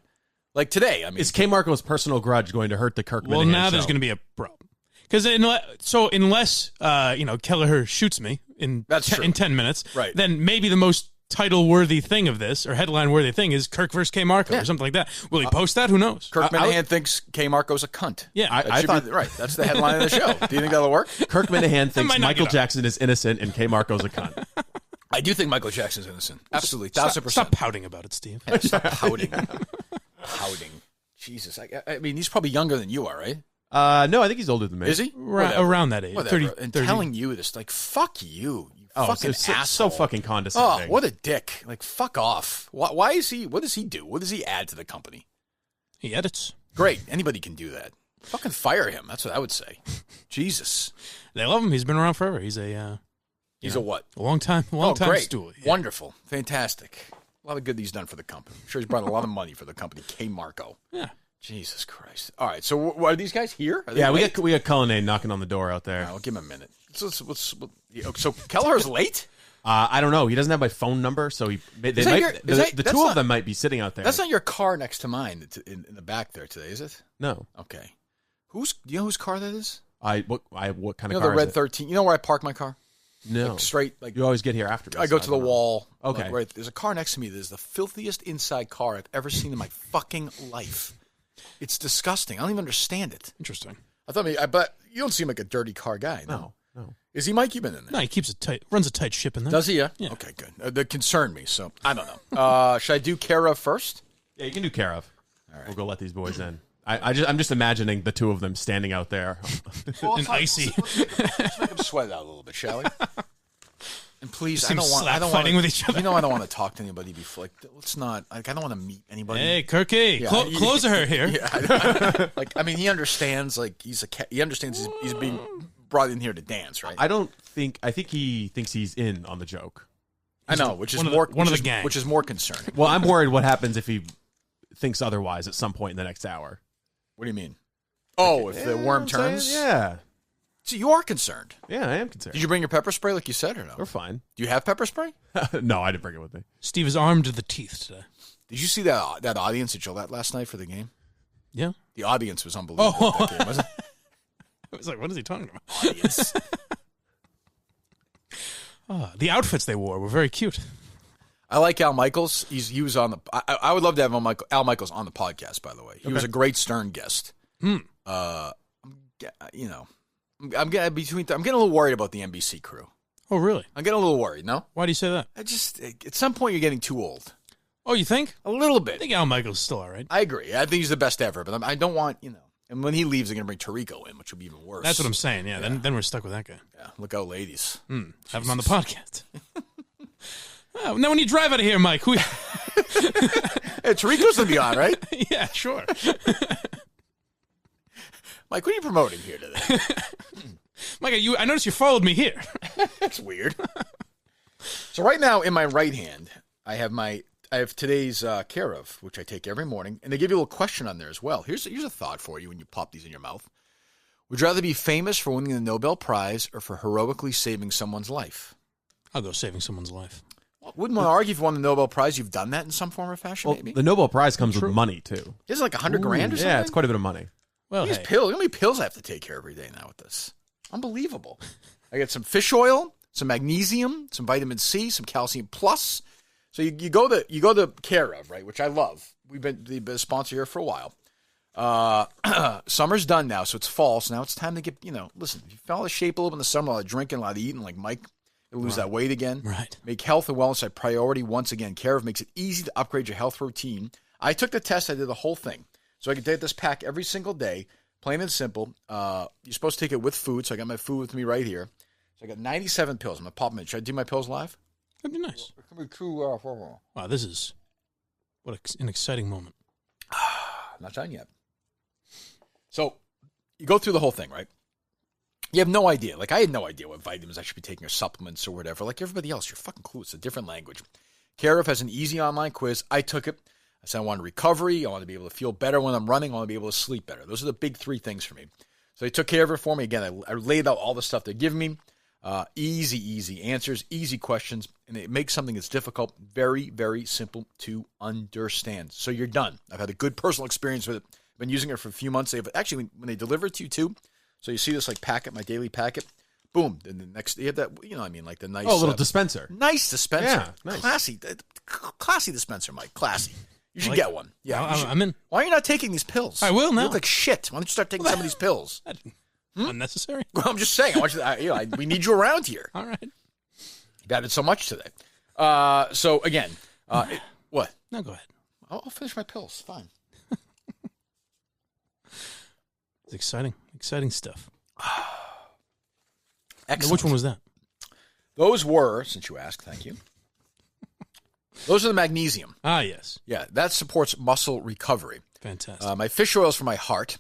Like today, I mean. Is K. Marco's personal grudge going to hurt the Kirk Minihane Well, now show? there's going to be a problem. Because unless Kelleher shoots me in 10 minutes, right, then maybe the most title-worthy thing of this, or headline-worthy thing, is Kirk versus K. Marco or something like that. Will he post that? Who knows? Kirk Minihane thinks K. Marco's a cunt. Yeah. I thought, right. That's the headline of the show. Do you think that'll work? Kirk Minihane thinks might Michael get Jackson is innocent and K. Marco's a cunt. I do think Michael Jackson's innocent. Absolutely. 1000%. Stop pouting about it, Steve. Stop pouting. Pouting. Jesus. I mean, he's probably younger than you are, right? No, I think he's older than me. Is he? Around that age. Whatever. 30, and 30. telling you this, like, fuck you fucking so asshole. fucking condescending. Oh, what a dick. Like, fuck off. Why is he, what does he do? What does he add to the company? He edits. Great. Anybody can do that. Fucking fire him. That's what I would say. Jesus. They love him. He's been around forever. He's a what? A long time Great. stool. Yeah. Wonderful. Fantastic. A lot of good he's done for the company. I'm sure he's brought a lot of money for the company. K. Marco. Yeah. Jesus Christ. All right. So are these guys here? Yeah, we got Cullinane knocking on the door out there. I'll give him a minute. So Kelleher's late? I don't know. He doesn't have my phone number, so the two of them might be sitting out there. That's not your car next to mine in the back there today, is it? No. Okay. Do you know whose car that is? What kind of car? You know the red 13. You know where I park my car? No. Like straight. Like you always get here after me. I go to the wall. Okay. Like, right. There's a car next to me that is the filthiest inside car I've ever seen in my fucking life. It's disgusting. I don't even understand it. Interesting. But you don't seem like a dirty car guy. No. Is he, Mike? You been in there? No, he keeps runs a tight ship in there. Does he? Yeah. Okay, good. That concerned me, so I don't know. Should I do care of first? Yeah, you can do care of. All right. We'll go let these boys in. I'm just imagining the two of them standing out there. And icy. Let's make them sweat it out a little bit, shall we? And please, I don't want fighting with each other. You know, I don't want to talk to anybody before. Like, let's not. Like, I don't want to meet anybody. Hey, Kirky, closer her here. Yeah, I mean, he understands. Like, he understands he's being brought in here to dance, right? I think he thinks he's in on the joke. I know, which is one of the gang, which is more concerning. Well, I'm worried what happens if he thinks otherwise at some point in the next hour. What do you mean? Oh, if the worm turns? Yeah. So you are concerned. Yeah, I am concerned. Did you bring your pepper spray like you said or no? We're fine. Do you have pepper spray? No, I didn't bring it with me. Steve is armed to the teeth today. Did you see that audience at Gillette last night for the game? Yeah. The audience was unbelievable at that game, wasn't it? I was like, what is he talking about? Audience. The outfits they wore were very cute. I like Al Michaels. He was on the. I would love to have Al Michaels on the podcast. By the way, he was a great Stern guest. I'm getting a little worried about the NBC crew. Oh, really? I'm getting a little worried. No, why do you say that? At some point you're getting too old. Oh, you think? A little bit. I think Al Michaels is still all right. I agree. I think he's the best ever, but I don't want And when he leaves, they're going to bring Tirico in, which will be even worse. That's what I'm saying. Yeah. Then we're stuck with that guy. Yeah. Look out, ladies. Have him on the podcast. Now, when you drive out of here, Mike, Hey, Tirico's going to be on, right? Yeah, sure. Mike, what are you promoting here today? Mike, I noticed you followed me here. That's weird. So right now, in my right hand, I have today's care of, which I take every morning, and they give you a little question on there as well. Here's a thought for you when you pop these in your mouth. Would you rather be famous for winning the Nobel Prize or for heroically saving someone's life? I'll go saving someone's life. Wouldn't want to argue if you won the Nobel Prize, you've done that in some form or fashion, maybe? The Nobel Prize comes with money, too. Isn't it like $100,000 or something? Yeah, it's quite a bit of money. Well, These pills, how many pills I have to take care every day now with this? Unbelievable. I get some fish oil, some magnesium, some vitamin C, some calcium plus. So you go to Care of, right, which I love. They've been a sponsor here for a while. Summer's done now, so it's fall. So now it's time to get, listen, if you fell out of shape a little bit in the summer, a lot of drinking, a lot of eating, like Mike, you'll lose that weight again. Right. Make health and wellness a priority once again. Care of makes it easy to upgrade your health routine. I took the test. I did the whole thing. So I can take this pack every single day, plain and simple. You're supposed to take it with food, so I got my food with me right here. So I got 97 pills. I'm going to pop them in. Should I do my pills live? That'd be nice. Wow, Wow, this is What an exciting moment. Not done yet. So you go through the whole thing, right? You have no idea. Like, I had no idea what vitamins I should be taking or supplements or whatever. Like everybody else, you're fucking clueless. It's a different language. Care of has an easy online quiz. I took it. I said I wanted recovery. I want to be able to feel better when I'm running. I want to be able to sleep better. Those are the big 3 things for me. So they took care of it for me. Again, I laid out all the stuff they're giving me. Easy answers, easy questions, and it makes something that's difficult very, very simple to understand. So you're done. I've had a good personal experience with it. I've been using it for a few months. Actually, when they deliver it to you too, so you see this like packet, my daily packet, boom. Then the next, you have that, you know what I mean, like the nice... Oh, a little dispenser. Nice dispenser. Yeah, nice. Classy dispenser, Mike. Classy. You should get one. Yeah, I'm in. Why are you not taking these pills? I will now. You look like shit. Why don't you start taking some of these pills? Unnecessary. Well, I'm just saying. I want you we need you around here. All right. You've added so much today. So again, what? No, go ahead. I'll finish my pills. Fine. It's exciting. Exciting stuff. Excellent. Which one was that? Those were, since you asked, thank you. Those are the magnesium. Ah, yes. Yeah, that supports muscle recovery. Fantastic. My fish oil is for my heart.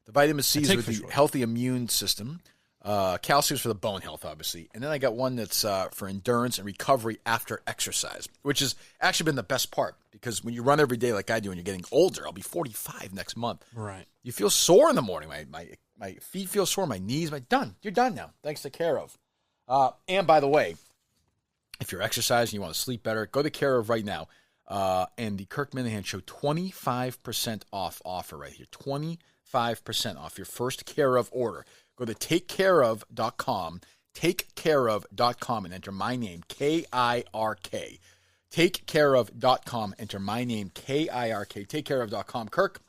The vitamin C is take with fish the oil. healthy immune system. Calcium is for the bone health, obviously. And then I got one that's for endurance and recovery after exercise, which has actually been the best part because when you run every day like I do and you're getting older, I'll be 45 next month. Right. You You feel sore in the morning. My feet feel sore, my knees. You're done now. Thanks to Care of. And by the way, if you're exercising, you want to sleep better, go to Care of right now. And the Kirk Minihane Show 25% off offer right here. 25% off your first Care of order. Go to takecareof.com, takecareof.com, and enter my name, K-I-R-K. Takecareof.com, enter my name, K-I-R-K. Takecareof.com, Kirk,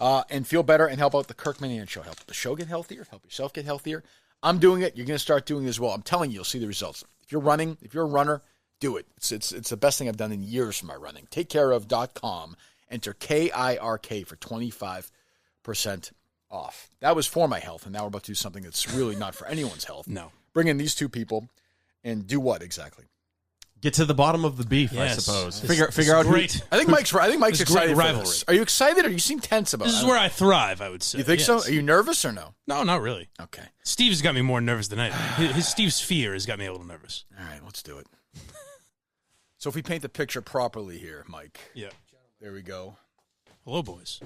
and feel better and help out the Kirk Minihane Show. Help the show get healthier, help yourself get healthier. I'm doing it. You're going to start doing it as well. I'm telling you, you'll see the results. If you're running, if you're a runner, do it. It's the best thing I've done in years for my running. Takecareof.com, enter K-I-R-K for 25% off. That was for my health, and now we're about to do something that's really not for anyone's health. No. Bring in these two people and do what exactly? Get to the bottom of the beef, Yes. I suppose. This Figure out great. who. I think Mike's This excited great for rivalry. this. Are you excited or you seem tense about it? This is where I thrive, I would say. You think Yes. so? Are you nervous or no? No, not really. Okay. Steve's got me more nervous than I do. Steve's fear has got me a little nervous. All right, let's do it. So if we paint the picture properly here, Mike. Yeah. There we go. Hello, boys.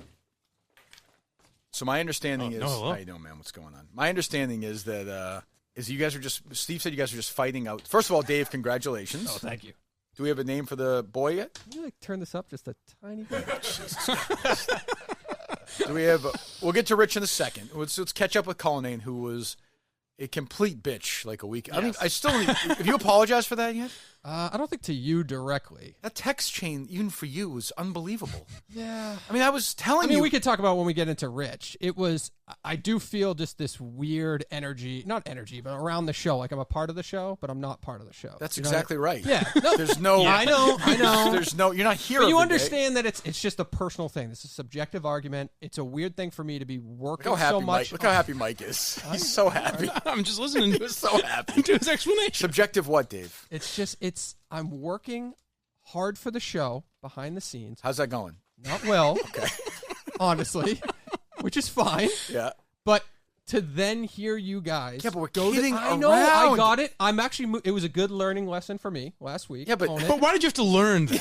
So my understanding is, hello. how you doing, man? What's going on? My understanding is that you guys are just. Steve said you guys are just fighting out. First of all, Dave, congratulations. Oh, thank you. Do we have a name for the boy yet? Can you like turn this up just a tiny bit? Do we have? We'll get to Rich in a second. Let's catch up with Cullinane, who was a complete bitch like a week. I mean, I still. Have you apologized for that yet? I don't think to you directly. That text chain, even for you, was unbelievable. Yeah. I mean, I was telling I mean, you. we could talk about when we get into Rich. It was, I do feel just this weird energy, not energy, but around the show. Like I'm a part of the show, but I'm not part of the show. That's You know exactly right. Yeah. No, There's no. I know. There's no. You're not here. But you every day. understand that it's just a personal thing. This is a subjective argument. It's a weird thing for me to be Look working how happy so much. Mike. Look how happy Mike is. He's so happy. I'm just listening He was so happy. to his explanation. Subjective what, Dave? It's just, I'm working hard for the show behind the scenes. How's that going? Not well, honestly, which is fine. Yeah. But to then hear you guys, Yeah, but we're go kidding I know, I around. got it. I'm actually. It was a good learning lesson for me last week. Yeah, but- Own it. But why did you have to learn this?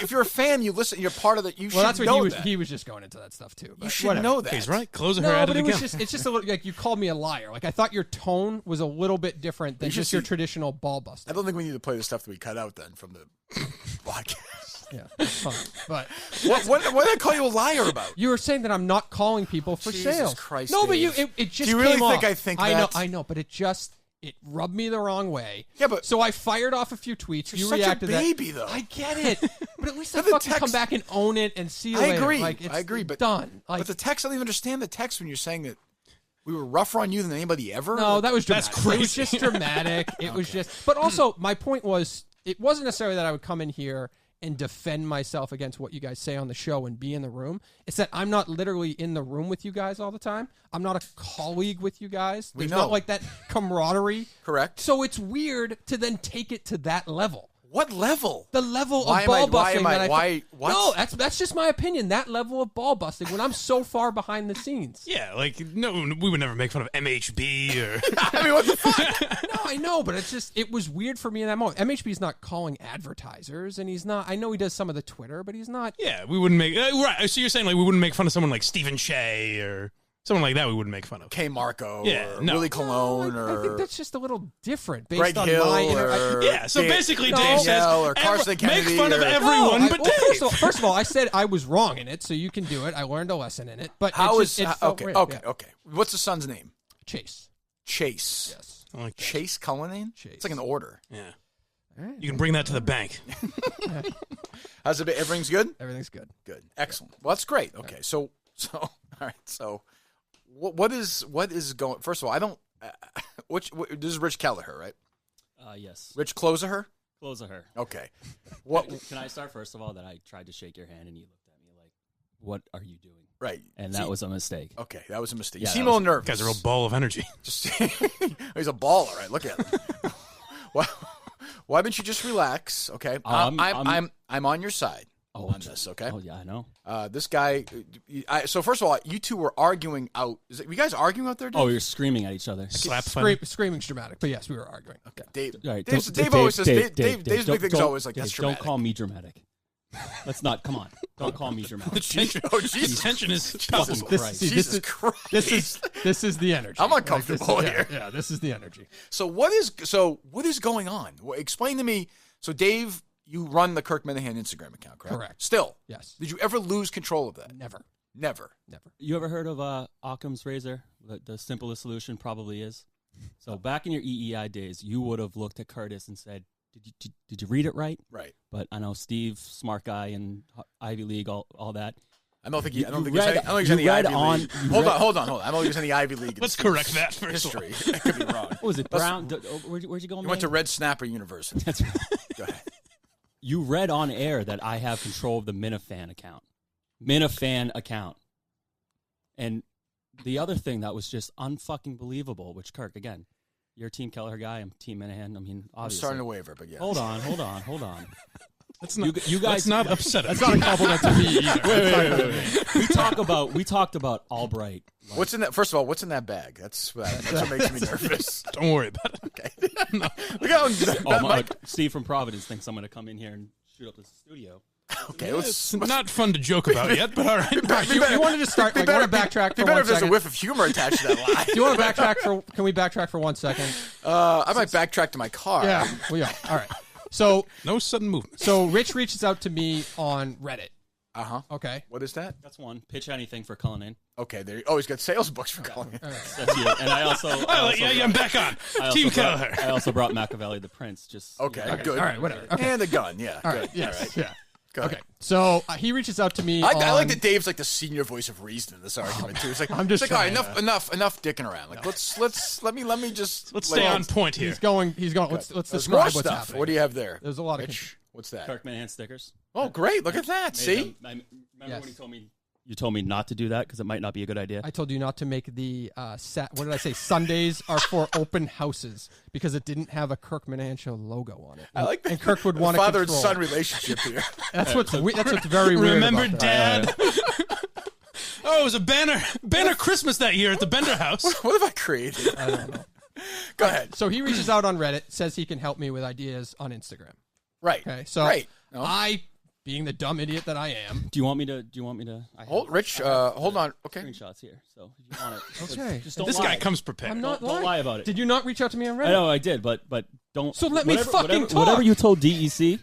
If you're a fan, you listen. You're part of it. You well, that's should what know he was. that. He was just going into that stuff too. But You should whatever. know that. He's right. Close her No, at but it it was again. just. It's just a little like you called me a liar. Like I thought your tone was a little bit different than You should just your see- traditional ball buster. I don't think we need to play the stuff that we cut out then from the podcast. Yeah, that's fine. But What did I call you a liar about? you were saying that I'm not calling people for Jesus sales. Christ, no, but Dave. it just Do you really came think off. I think I that? know, but it rubbed me the wrong way. Yeah, but- so I fired off a few tweets. You're You such a reacted baby, that. though. I get it, but at least I But the fucking come text- back and own it and see you I later. agree. Like, it's I agree, but done. Like, but the text, I don't even understand the text when you're saying that we were rougher on you than anybody ever. no, that was That's dramatic. It was crazy. just dramatic. It was just. But also, my point was, it wasn't necessarily that I would come in here and defend myself against what you guys say on the show and be in the room. It's that I'm not literally in the room with you guys all the time. I'm not a colleague with you guys. There's know. not like that camaraderie. Correct. So it's weird to then take it to that level. What level? The level Why of ball why busting. am I? that I Why? What? No, that's just my opinion. That level of ball busting when I'm so far behind the scenes. Yeah, like no, we would never make fun of MHB or. I mean, what the fuck? No, I know, but it was weird for me in that moment. MHB's not calling advertisers, and he's not. I know he does some of the Twitter, but he's not. Yeah, we wouldn't make right. So you're saying like we wouldn't make fun of someone like Stephen Shea or someone like that. We wouldn't make fun of. K. Marco Yeah, or no. Willie Colon I or think that's just a little different based Greg on Hill my or Yeah, so Dan- basically No. Dave says Danielle or Carson Kennedy make fun of or- everyone, No, but well, Dave. first of all, I said I was wrong in it, so you can do it. I learned a lesson in it. But How it is just, it felt okay? weird. Okay, Yeah. okay. What's the son's name? Chase. Chase. Yes. I like that. Chase Cullinane? Chase. It's like an order. Yeah, All right. you can bring that to the bank. How's it been? Everything's good? Everything's good. Good. Excellent. Well, that's great. Okay. So all right. So what is going first of all, I don't this is Rich Kelleher, right? Yes. Rich Closer? Close of her. Okay. What Can I start first of all that I tried to shake your hand and you looked at me like, "What are you doing?" right. And See- that was a mistake. okay, that was a mistake. Yeah, You seem a that little was- nervous. Guy's a real ball of energy. Just he's a baller, right? Look at him. Why don't you just relax? Okay, I'm on your side on this. Okay, Oh yeah, I know. this guy. So first of all, you two were arguing out. Were you guys arguing out there? Dave? Oh, you're screaming at each other. Slap funny. Screaming's dramatic, but yes, we were arguing. okay. Dave. All right, Dave always says. Dave's big thing is don't- always like Dave, that's don't dramatic. call me dramatic. Let's not. Come on. Don't call me dramatic. Oh The Jesus! tension is Jesus palpable. Christ. Jesus Christ! This is the energy. I'm uncomfortable Like, here. Yeah, this is the energy. So what is going on? Explain to me. So Dave, you run the Kirk Minihane Instagram account, correct? Correct. Still, Yes. did you ever lose control of that? Never. Never. You ever heard of Occam's razor? The simplest solution probably is. So back in your EEI days, you would have looked at Curtis and said, "Did you read it right?" Right. But I know Steve, smart guy and Ivy League, all that. I don't think You I don't think read- there's any, I don't think you there's any read Ivy on- League. you Hold read- on. I don't think there's any Ivy League. Let's correct that first of all. history. I could be wrong. What was it? Brown? Where'd you go? You went to Red Snapper University. That's right. Go ahead. You read on air that I have control of the Minifan account. Minifan account. And the other thing that was just unfucking believable, which Kirk, again, you're a Team Kelleher guy, I'm Team Minihane. I mean, obviously. I'm starting to waver, but yeah. Hold on. Let's not, You guys- let's not upset him. That's not a compliment to me either. wait. We talked about Albright. Like, What's in that? First of all, what's in that bag? That's what makes me nervous. Don't worry about it. Okay. Look how Steve from Providence thinks I'm going to come in here and shoot up the studio. Okay, It's not fun to joke about yet, but all right. You wanted to start. Be Like, better, want to backtrack be for better 1 if there's a second? whiff of humor attached to that lie. Do you want to backtrack for? Can we backtrack for 1 second? I might backtrack to my car. Yeah, we are. All right. So No sudden movement. Rich reaches out to me on Reddit. Uh-huh. Okay. What is that? That's one. Pitch anything for Cullinane. Okay, there. Oh, he's got sales books for calling. That's you. And I also. I'm back on. Team Kelleher. I also brought Machiavelli the Prince. Just Okay, good. All right. Whatever. Okay. And a gun, yeah. All good. right. Yes. All right. Yeah. Go ahead. Okay. So he reaches out to me. I like on- that Dave's like the senior voice of reason in this argument too. It's like I'm just it's like, all right, trying enough dicking around. Like let me just Let's lay stay out- on point here. He's going. Let's There's describe more what's stuff. happening. What do you have there? There's a lot of. Rich, what's that? Kirk Minihane stickers. Oh, great! Look at that. See, Remember Yes. when you told me not to do that because it might not be a good idea. I told you not to make the what did I say? Sundays are for open houses because it didn't have a Kirk Minihane Show logo on it. I like that. And Kirk would want to father and control. son relationship here. That's what's very weird. Remember about that. Dad? Oh, it was a banner Christmas that year at the Bender house. What have I created? I don't know. Go ahead. So he reaches out on Reddit, says he can help me with ideas on Instagram. Right. Okay. So Right. No. I, being the dumb idiot that I am, Do you want me to? I have Rich, hold on. Okay. screenshots here. So if you want it, Okay. just don't This lie. guy comes prepared. I'm not Don't lying. lie about it. Did you not reach out to me on Reddit? I know I did, but don't. So let me fucking talk. Whatever you told DEC,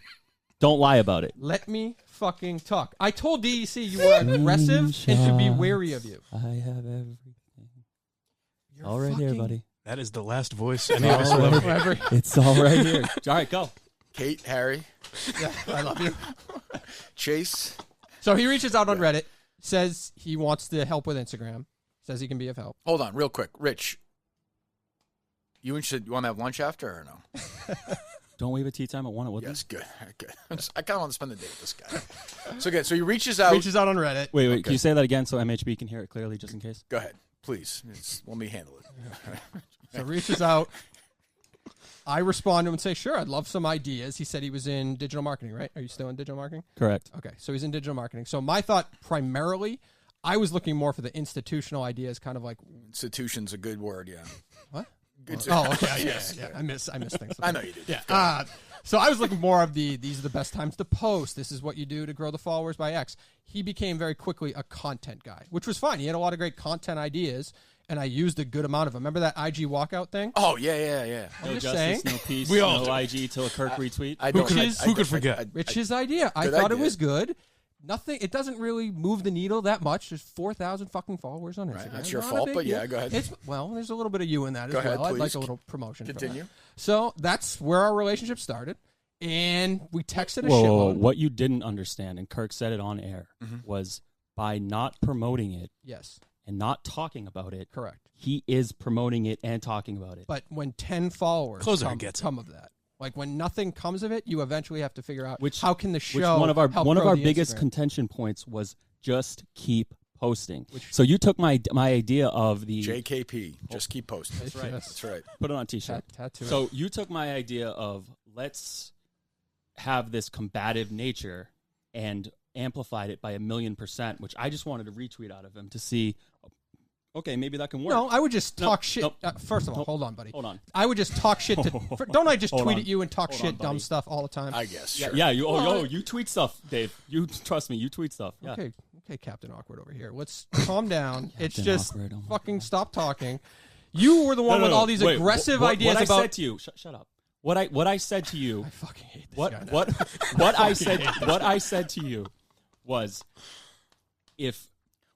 don't lie about it. Let me fucking talk. I told DEC you were aggressive and should be wary of you. I have everything. You're All right here, fucking- buddy. That is the last voice any of us will ever hear. Whatever. It's all right here. All right, go. Kate, Harry, Yeah, I love you. Chase. So he reaches out on Reddit, says he wants to help with Instagram, says he can be of help. Hold on, real quick. Rich, you want to have lunch after or no? Don't we have a tea time at 1 at Woodland? Yes, good. All right, good. I kind of want to spend the day with this guy. So good. So he reaches out. Reaches out on Reddit. Wait. Can you say that again so MHB can hear it clearly, just in case? Go ahead, please. Let me handle it. So reaches out I respond to him and say, sure, I'd love some ideas. He said he was in digital marketing, right? Are you still in digital marketing? Correct. Okay, so he's in digital marketing. So my thought primarily, I was looking more for the institutional ideas, kind of like Institution's a good word, yeah. what? It's- Oh, okay, yeah. I miss things. I know you did. Yeah. So I was looking more of these are the best times to post. This is what you do to grow the followers by X. He became very quickly a content guy, which was fine. He had a lot of great content ideas, and I used a good amount of them. Remember that IG walkout thing? Oh, yeah. I'm No just saying. justice, no peace, We all no do. IG till a Kirk retweet. Who could forget? Rich's idea. I Good thought idea. it was good. Nothing. It doesn't really move the needle that much. There's 4,000 fucking followers on Instagram. Right, that's your Not a fault, big but deal. yeah, go ahead. There's a little bit of you in that Go as ahead, well. I'd like please. a little promotion. for that. Continue. So that's where our relationship started, and we texted a Whoa, shitload. what you didn't understand, and Kirk said it on air, was by not promoting it Yes, and not talking about it, correct. he is promoting it and talking about it. But when 10 followers Closer come, gets it. come of that, like when nothing comes of it, you eventually have to figure out Which- how can the Which show one of our help grow the biggest Instagram? contention points was just keep posting. So you took my idea of the JKP. Just keep posting. That's right. That's right. put it on a t-shirt. Tattoo. So you took my idea of let's have this combative nature and amplified it by 1,000,000%, which I just wanted to retweet out of him to see, okay, maybe that can work. no, I would just No, talk shit. no. First of all, hold on, buddy. Hold on. I would just talk shit to. Don't I just Hold tweet on. at you and talk Hold shit, on, dumb buddy. stuff all the time? I guess. Yeah, Sure. yeah, you tweet stuff, Dave. You trust me, you tweet stuff. Yeah. Okay, Captain Awkward over here. Let's calm down. It's Captain just Awkward, oh my fucking stop talking. You were the one with all these Wait, aggressive what ideas I about. said to you. Shut up. What I said to you. I fucking hate this What guy now. what I said to you was if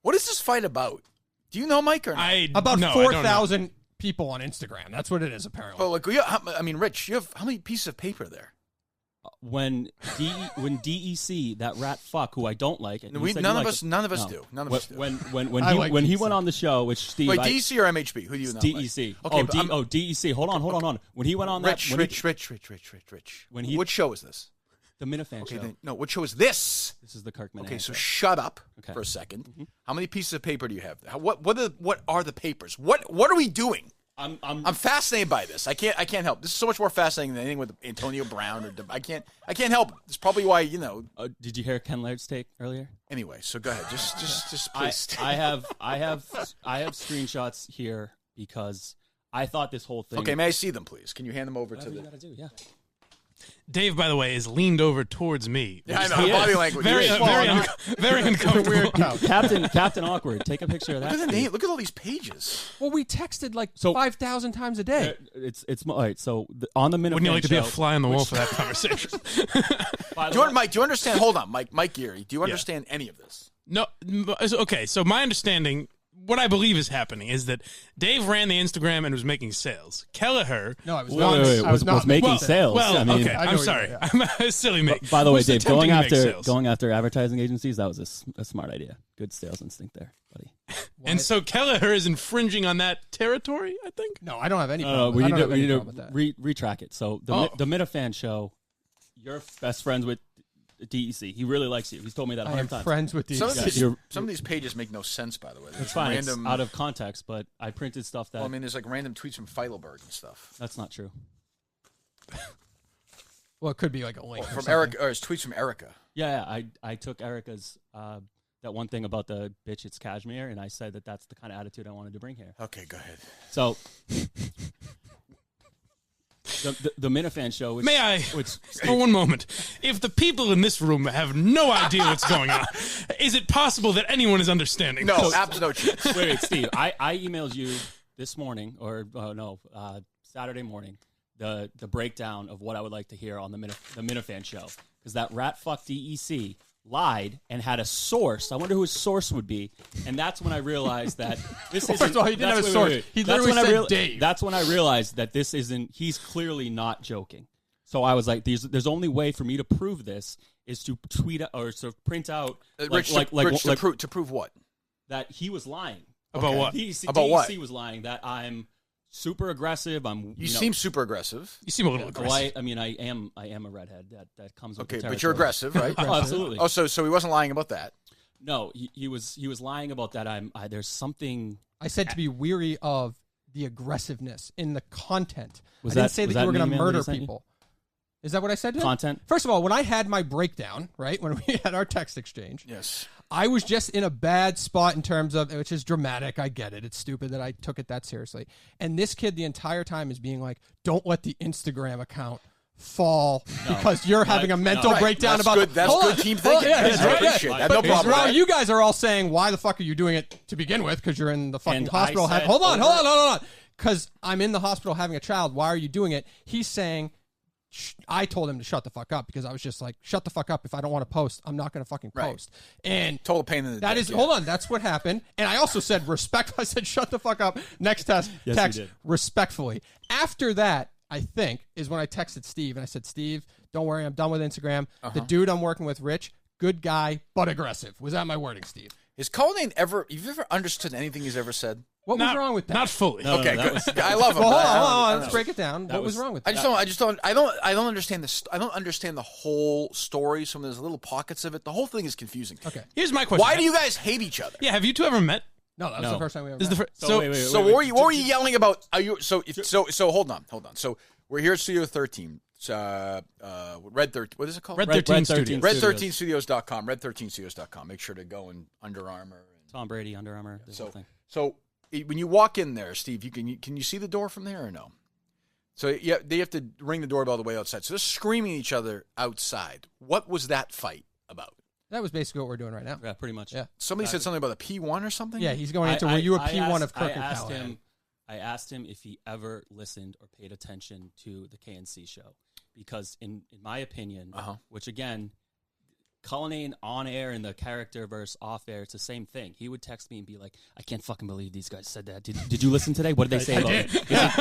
What is this fight about? Do you know, Mike, or not? About no, I don't know. 4,000 people on Instagram. That's what it is, apparently. Oh, like, I mean, Rich, you have how many pieces of paper there? when DEC, that rat fuck who I don't like, and you said you None of like us him. None of us No. do. None of us do. When I like he DEC. went on the show, which Steve Wait, I- DC or MHB? Who do you know? DEC. Mike? Okay, DEC. Hold on. When he went on that, Rich. When he- What show is this? the Minifan Okay, show. then, no. What show is this? This is the Kirk Minihane Okay, so show. shut up Okay. for a second. How many pieces of paper do you have? What are the papers? What are we doing? I'm fascinated by this. I can't help. This is so much more fascinating than anything with Antonio Brown or I can't help. It's probably why Did you hear Ken Laird's take earlier? Anyway, so go ahead. Just please. I have screenshots here because I thought this whole thing. Okay, may I see them, please? Can you hand them over Whatever to you the? gotta do, yeah. Dave, by the way, is leaned over towards me. Yeah, I know. He Body is. language. Very, He is. very uncomfortable. Weird couch. Captain Awkward, take a picture of that. Look at the Steve. name. Look at all these pages. Well, we texted like So- 5,000 times a day. It's all right. So on the Minifan Wouldn't you like to be a show, fly on the wall for that conversation? by the Do you, way- Mike? Do you understand? Hold on, Mike Geary. Do you understand any of this? No. Okay, so my understanding, what I believe is happening is that Dave ran the Instagram and was making sales. Kelleher. No, I was Wait, not. wait, wait, I was not making well, sales. Well, I mean, okay, I know I'm what sorry. you're- I'm a silly mate. By the way, Was Dave, attempting to make sales. going after advertising agencies, that was a smart idea. Good sales instinct there, buddy. And so Kelleher is infringing on that territory, I think. No, I don't have any No, problem. we I need don't to have any we need problem to with that. retrack it. So the Oh. the Minifan show, you're best friends with DEC. He really likes you. He's told me that I 100 am times. friends with these Some of guys. these, You're- some of these pages make no sense. By the way, It's There's fine. Random, It's out of context, but I printed stuff that well, I mean, there's like random tweets from Feidelberg and stuff. that's not true. Well, it could be like a link or From something. Erica, or it's tweets from Erica. Yeah, I took Erica's that one thing about the bitch it's cashmere, and I said that that's the kind of attitude I wanted to bring here. Okay, go ahead. So the Minifan show, which, May I, which for one moment, if the people in this room have no idea what's going on, is it possible that anyone is understanding? No, this? absolute chance. wait, Steve, I emailed you this morning, or Saturday morning, the breakdown of what I would like to hear on the Minifan show, because that rat fuck DEC lied and had a source. I wonder who his source would be, and that's when I realized that this isn't. First of all, he didn't have a source. He That's literally when I said Dave. That's when I realized that this isn't. He's clearly not joking. So I was like, "There's only way for me to prove this is to tweet or sort of print out Rich, to prove what? that he was lying About what? About what? DEC was lying that I'm super aggressive. You seem super aggressive. You seem a little well, aggressive. I mean, I am a redhead. That comes with Okay, the but you're territory. aggressive, right? Oh, absolutely. Oh, so he wasn't lying about that. No, he was lying about that. There's something. I said to be weary of the aggressiveness in the content. Was I didn't that- say was that that you were an going to email that murder he sent you? people. Is that what I said to him? Content? First of all, when I had my breakdown, right, when we had our text exchange, Yes. I was just in a bad spot in terms of, which is dramatic. I get it. It's stupid that I took it that seriously. And this kid the entire time is being like, don't let the Instagram account fall because you're having a mental breakdown That's about good. That's Hold good on. team Hold on, thinking. yeah, That's right, I appreciate yeah. that. But No problem with Ron, that. you guys are all saying, why the fuck are you doing it to begin with? Because you're in the fucking And I hospital. said Hold on. Because I'm in the hospital having a child. Why are you doing it? He's saying, I told him to shut the fuck up because I was just like, shut the fuck up. If I don't want to post, I'm not going to fucking Right. post. And Total pain in the that dick, is, yeah. hold on, that's what happened. And I also said respect. I said, shut the fuck up. Next text, Yes, text you did. respectfully. After that, I think, is when I texted Steve and I said, Steve, don't worry, I'm done with Instagram. The dude I'm working with, Rich, good guy, but aggressive. Was that my wording, Steve? Is Cullinane ever? You've ever understood anything he's ever said? What was wrong with that? Not fully. No, Okay, that good. was- I love him. Well, but hold I on, don't let's know. break it down. What was wrong with that? I don't understand this. I don't understand the whole story. Some of those little pockets of it. The whole thing is confusing. Okay. Here's my question. Why do you guys hate each other? Yeah, have you two ever met? No, that was No. the first time we ever This is the met. fir- So, wait, wait, wait, So wait, what were you yelling about? Are you so hold on. So we're here at Studio 13. Red 13. What is it called? Red Red 13 13 Studios. Red13studios.com. Red13studios.com. Make sure to go in Under Armour. Tom Brady, Under Armour. This whole thing. So when you walk in there, Steve, can you see the door from there or no? So yeah, they have to ring the doorbell the way outside. So they're screaming at each other outside. What was that fight about? That was basically what we're doing right now. Yeah, pretty much. Yeah. Somebody said something about a P1 or something? Yeah, he's going into, were you a P1 of Kirk and I asked Callahan? him. I asked him if he ever listened or paid attention to the KNC show because, in my opinion, which again, Cullinane on air and the character versus off air, it's the same thing. He would text me and be like, "I can't fucking believe these guys said that. Did you listen today? What did they say about it?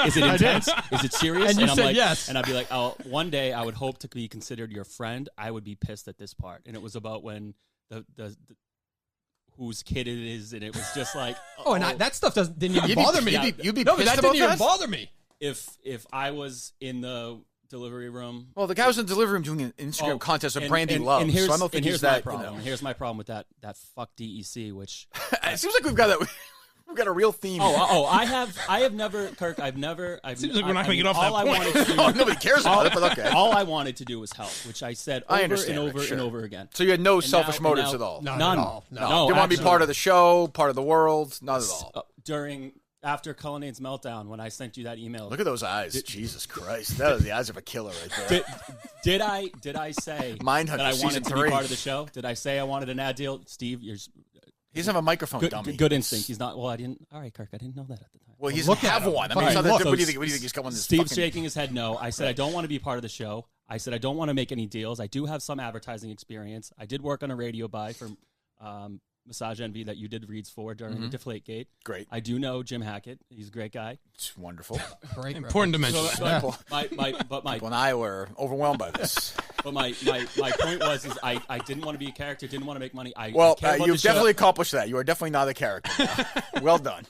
Is it intense? Is it serious?" And you I'm said like, yes. And I'd be like, "Oh, one day I would hope to be considered your friend. I would be pissed at this part." And it was about when the whose kid it is, and it was just like, Oh, and that stuff didn't even You'd be- bother me. you'd be no, but pissed that about didn't even that? bother me. if I was in the delivery room. Well, the guy was in the delivery room doing an Instagram contest of Brandy Love. And here's, so I don't think and he's here's my that. problem. And here's my problem with that fuck DEC, which It seems like we've got that. We've got a real theme. here. I have never, Kirk. I've Seems like we're not gonna get off all that I point. wanted to do, Oh, nobody cares about it, but okay. all I wanted to do was help, which I said I over understand and that, over sure. and over again. So you had no And selfish now- motives now- at all. None None. at all. No. No, Didn't want to be absolutely. part of the show, part of the world. Not at all. After Cullinane's meltdown, when I sent you that email, Look at those eyes. Jesus Christ. That is the eyes of a killer right there. did I say Mindhunter, that I season wanted to 3. be part of the show? Did I say I wanted an ad deal? Steve, you're He doesn't have a microphone, good, dummy. good instinct. He's not. Well, I didn't. All right, Kirk, I didn't know that at the time. Well, he Look doesn't at have him. one. I Fine, mean, it's not look. that, what do you think he's coming this Steve's fucking... shaking his head no. I said I don't want to be part of the show. I said I don't want to make any deals. I do have some advertising experience. I did work on a radio buy for Massage Envy that you did reads for during the Deflategate. Great. I do know Jim Hackett. He's a great guy. It's wonderful. Great. Important to mention. People, My people and I were overwhelmed by this. but my point was is I didn't want to be a character. Didn't want to make money. I Well, cared about you've the show. definitely accomplished that. You are definitely not a character. now. Well done.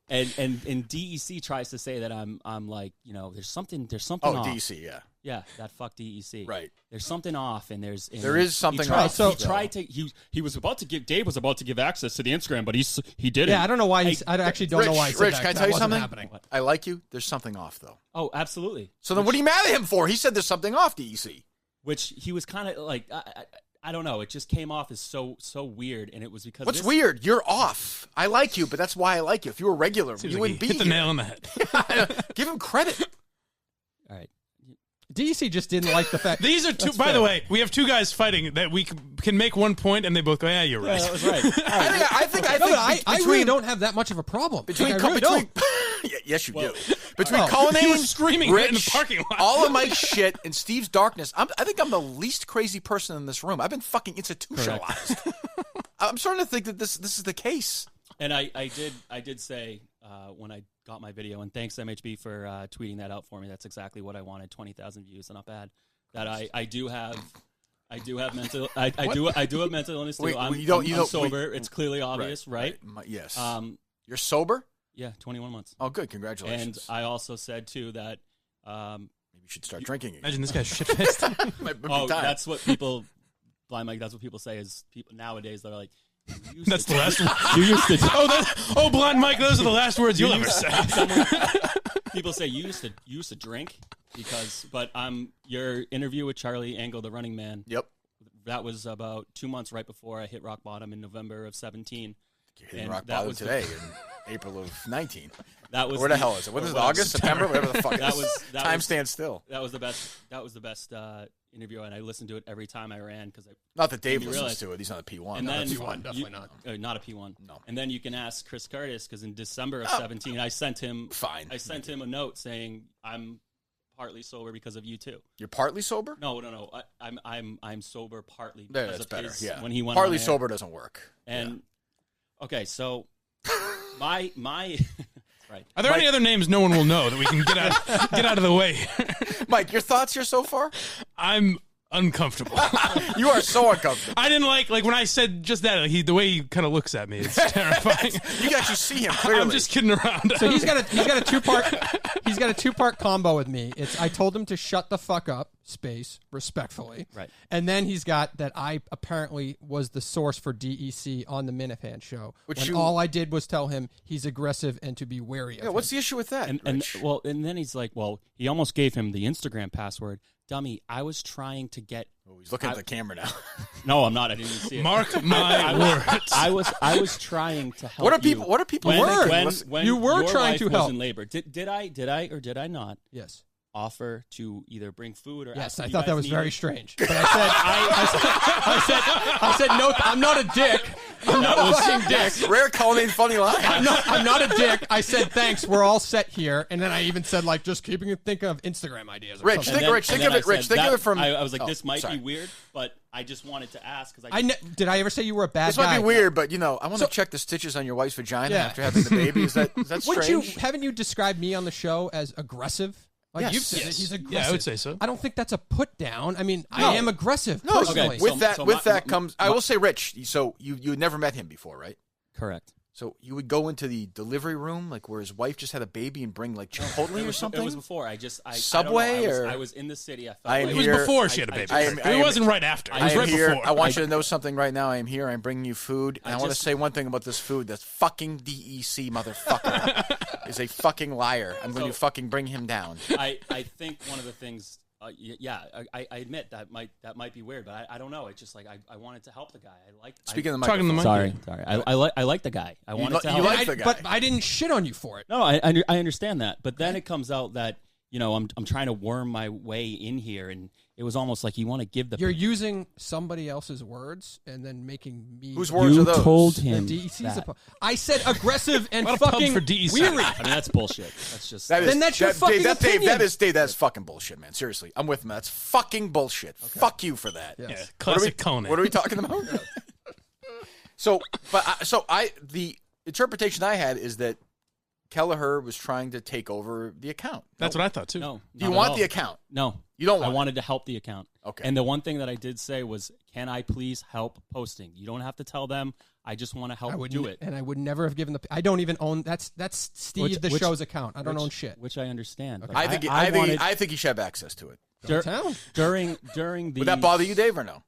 And DEC tries to say that I'm like, you know, there's something Oh, off. DC, yeah. Yeah, that fuck DEC. Right. There's something off, and There is something he tried, off, He though. tried to. He was about to give. Dave was about to give access to the Instagram, but he didn't. Yeah, I don't know why. I actually don't know why. He said Rich, that, can I 'cause tell you that wasn't something? happening. I like you. There's something off, though. Oh, absolutely. So then what are you mad at him for? He said there's something off, DEC. Which he was kind of like. I don't know. It just came off as so weird, and it was because What's this- weird? You're off. I like you, but that's why I like you. If you were regular, Seems you like wouldn't he be hit the here. nail on the head. Give him credit. All right. DEC just didn't like the fact. These are two. That's By fair. the way, we have two guys fighting that we can make one point, and they both go, "Yeah, you're Yeah, right." that was right. I think No, but I between, really don't have that much of a problem. between, Like, I really don't. yes, you do. Between Oh. Cullinane, He was screaming Rich, in the parking lot. all of my shit, and Steve's darkness. I think I'm the least crazy person in this room. I've been fucking institutionalized. I'm starting to think that this is the case. And I did say when I got my video, and thanks MHB for tweeting that out for me. That's exactly what I wanted. 20,000 views, not bad. That I do have mental I do have mental illness too. Wait, I'm, you don't- I'm, you I'm don't- sober. It's clearly obvious, right? Yes. Um, You're sober? yeah, 21 months. Oh, good. And Congratulations. I also said too that Maybe you should start drinking again. Imagine this guy's shit faced. Might be oh, time. that's what people blind Mike. That's what people say is people nowadays they're like That's the last one. You used to. Blind Mike, those are the last words you'll ever say. People say you used to drink but your interview with Charlie Angle, the Running Man. Yep. That was about 2 months right before I hit rock bottom in November of 17. You're hitting rock bottom today in April of 19. That was where the hell is it? What is it? August, September, whatever the fuck. Time stands still. That was the best interview, and I listened to it every time I ran because not that Dave listens to it. He's not a P1. And then P1, definitely not. Not a P1. No. And then you can ask Chris Curtis because in December of 17, I sent him. Fine. I sent him a note saying I'm partly sober because of you too. You're partly sober? No. I'm sober partly There, because that's of better. his, Yeah. when he went partly on air. sober doesn't work. And okay, so my right. Are there any other names no one will know that we can get out of the way? Mike, your thoughts here so far? I'm uncomfortable. You are so uncomfortable. I didn't like when I said just that. The way he kind of looks at me, it's terrifying. You can actually see him clearly. I'm just kidding around. So he's got a two-part combo with me. It's I told him to shut the fuck up, respectfully. Right. And then he's got that I apparently was the source for DEC on the Minifan Show. All I did was tell him he's aggressive and to be wary of him. What's the issue with that? And then he's like, well, he almost gave him the Instagram password. Dummy, I was trying to get. Oh, he's looking at the camera now. No, I'm not. I didn't even see it. Mark my words. I was trying to help. What are people when you were your trying wife to was help in labor? Did I or did I not? Yes. Offer to either bring food or yes, ask I you thought guys that was needed? very strange. But I said no. I'm not a dick. I'm not a fucking dick. Rare Cullinane funny line. I'm not a dick. I said thanks. We're all set here, and then I even said just think of Instagram ideas. Or Rich, something. think of it. Rich, think of it from. I was like, this might sorry. be weird, but I just wanted to ask because did I ever say you were a bad This guy? might be weird, but I want to check the stitches on your wife's vagina after having the baby. Is that strange? Haven't you described me on the show as aggressive? Yes. You've said that he's aggressive. Yeah, I would say so. I don't think that's a put down. I mean, I am aggressive No, personally. with that comes. I will say, Rich. So you had never met him before, right? correct. So you would go into the delivery room, where his wife just had a baby, and bring Chipotle or something. It was before. Subway I was in the city. It was before she had a baby. It wasn't right after. It was right before. I want you to know something right now. I am here. I'm bringing you food, and I want to say one thing about this food. That fucking DEC motherfucker is a fucking liar. I'm going to fucking bring him down. I think one of the things. I admit that might be weird, but I don't know. It's just I wanted to help the guy. Speaking of the microphone. Sorry. I like the guy. I wanted to help. You like the guy, but I didn't shit on you for it. No, I understand that, but then it comes out that I'm trying to worm my way in here, and it was almost like you want to give the. You're using somebody else's words and then making me. Whose words are those? You told him. I said aggressive and fucking fucking for DEC. weary. I mean, that's bullshit. That's just. That's your fucking opinion. Dave, that's fucking bullshit, man. Seriously, I'm with him. That's fucking bullshit. Okay. Fuck you for that. Yes. Yeah, classic Conan. What are we talking about? The interpretation I had is that Kelleher was trying to take over the account. That's what I thought too. No. Do you want the account? No. You don't want I wanted to help the account. Okay. And the one thing that I did say was, can I please help posting? You don't have to tell them. I just want to help do it. And I would never have given I don't even own that's Steve the show's account. I don't own shit. Which I understand. Okay. I think you should have access to it. During the Would that bother you, Dave, or no?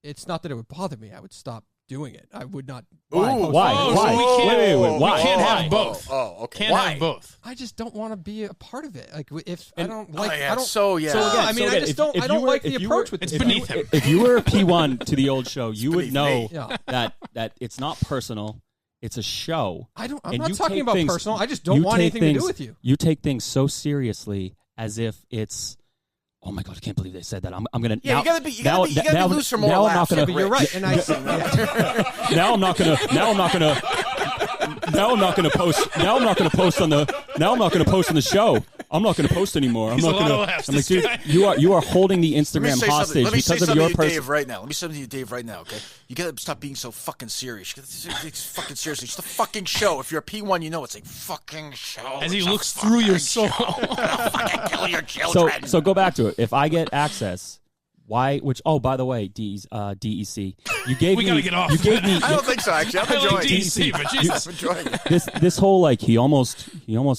It's not that it would bother me. I would stop doing it. I would not. Why? Why? Why? We can't have both. Oh, okay. Can't have both. I just don't want to be a part of it. Like if I don't I just don't. I don't like the approach with it's this. beneath him. If you were a P1 to the old show, you would know me. that it's not personal. It's a show. I'm not talking about personal. I just don't want anything to do with you. You take things so seriously as if it's. Oh my God! I can't believe they said that. I'm gonna. Yeah, you gotta be loose for more laughs. But you're right, and now I'm not gonna post. Now I'm not gonna post on the show. I'm not gonna post anymore. I'm not gonna. I'm like, dude, you are holding the Instagram hostage because of your person. Dave, right now. Let me say something to you, Dave, right now. Okay, you gotta stop being so fucking serious. It's fucking seriously. It's a fucking show. If you're a P1, you know it's a fucking show. As he looks through your soul. I'll fucking kill your children. So go back to it. If I get access. Why? By the way, DEC, you gave me. We gotta get off. You gave me. I don't think so. Actually, I'm enjoying DEC, but Jesus, I'm enjoying it. This whole he almost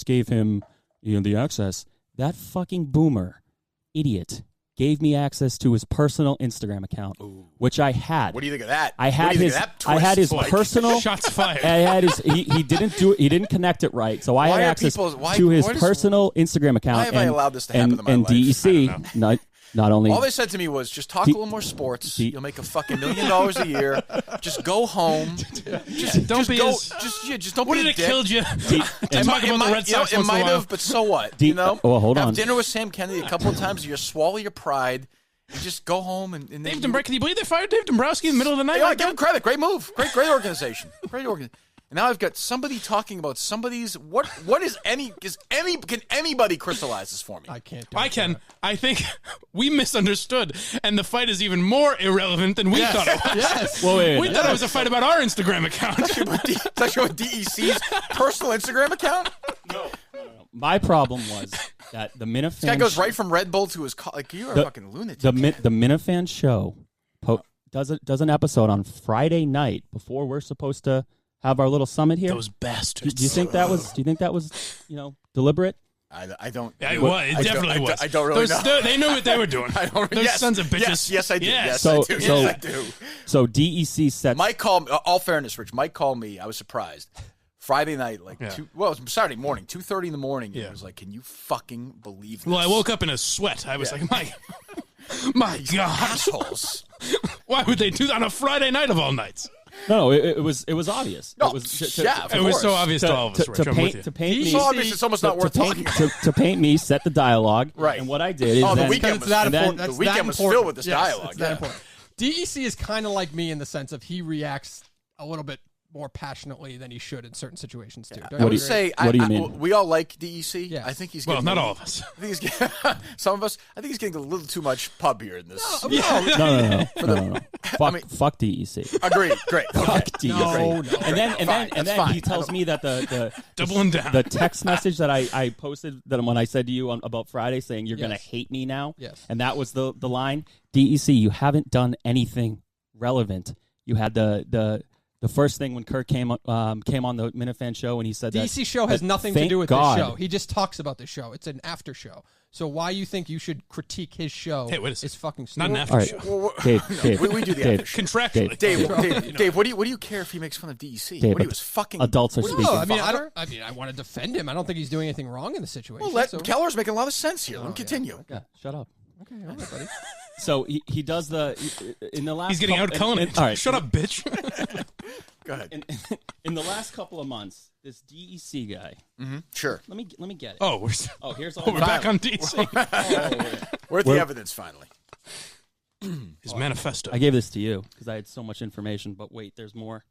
gave him the access. That fucking boomer, idiot, gave me access to his personal Instagram account, which I had. What do you think of that? I had What do you his. think of that I had his twist? personal. Shots fired. I had his. He didn't do. He didn't connect it right, so I Why had are access people- why- to his what is- personal Instagram account. Why have I allowed this to happen in my and life? DEC, not only. All they said to me was, just talk a little more sports. You'll make a fucking $1 million a year. Just go home. Just Don't be go. as- Just don't What be did a it dick. killed you? To It talk might- about the Red Sox it once in a might while. have, but so what? You know? Well, hold Have on. dinner with Sam Kennedy a couple of times. You swallow your pride. You just go home and then Dave Dombrowski, can you believe they fired Dave Dombrowski in the middle of the night? Hey, like give him that? credit. Great move. Great organization. Great organization. And now I've got somebody talking about somebody's what is can anybody crystallize this for me? I can't do I it. can. I think we misunderstood, and the fight is even more irrelevant than we thought it was. Yes. Well, wait, We thought it was a fight about our Instagram account. It's actually with DEC's personal Instagram account. My problem was that the Minifan. This guy goes right from Red Bull to his like you are a fucking lunatic. The Minifan show does an episode on Friday night before we're supposed to have our little summit here. Those bastards. Do you think that was? Do you think that was deliberate? I don't. Yeah, it was. It I definitely don't- was. I don't really know. They knew what they were doing. I don't. Those yes, sons of bitches. Yes, I do. Yes. Yes, So- I do. so- Yes, I do. So DEC sets. Mike called. All fairness, Rich. Mike called me. I was surprised. Friday night, like Yeah. it was Saturday morning, 2:30 in the morning. Yeah. It was like, can you fucking believe this? Well, I woke up in a sweat. I was Yeah. like, my God. assholes. Why would they do that on a Friday night of all nights? No, it was obvious. No, it was yeah, of It was so course. obvious to all of us, Rich. I'm with you. to paint me. So obvious, it's almost not worth talking about. to paint me, set the dialogue. Right. And what I did is Oh, the then, weekend It's was- that and then important. the That's weekend that was important. filled with this Yes, dialogue, It's that yeah. important. DEC is kind of like me in the sense of he reacts a little bit more passionately than he should in certain situations too. Don't I you would agree? say, What do you mean? we all like DEC. Yes. I think he's Well, getting not all of us. I think he's some of us. I think he's getting a little too much pub here in this. no. Fuck, mean- fuck DEC. Agreed. Great. Fuck DEC. No, no. And then That's fine. he tells me that the Doubling down. the text message that I posted that when I said to you about Friday saying you're going to Yes. hate me now. Yes. And that was the line. DEC, you haven't done anything relevant. You had the first thing when Kirk came on the Minifan show and he said that DC show has that nothing to thank do with God. this show. He just talks about the show. It's an after show. So why you think you should critique his show Hey, wait a second. is fucking Not stupid. an after All right. show. Dave, We do the Dave, after show. Contractually. Dave, what do you care if he makes fun of DEC? Dave, What he was fucking adults are what, speaking. No, I mean, father? I want to defend him. I don't think he's doing anything wrong in the situation. Well, let so. Keller's making a lot of sense here. Let him continue. Yeah, shut up. Okay, all right, buddy. So he does in the last He's getting out couple- Cullinane. all right, Shut up, bitch. Go ahead. In the last couple of months, this DEC guy. Sure. Let me get it. Oh, Here's all. we're back on DC. We're at the evidence finally. His manifesto. I gave this to you because I had so much information. But wait, there's more.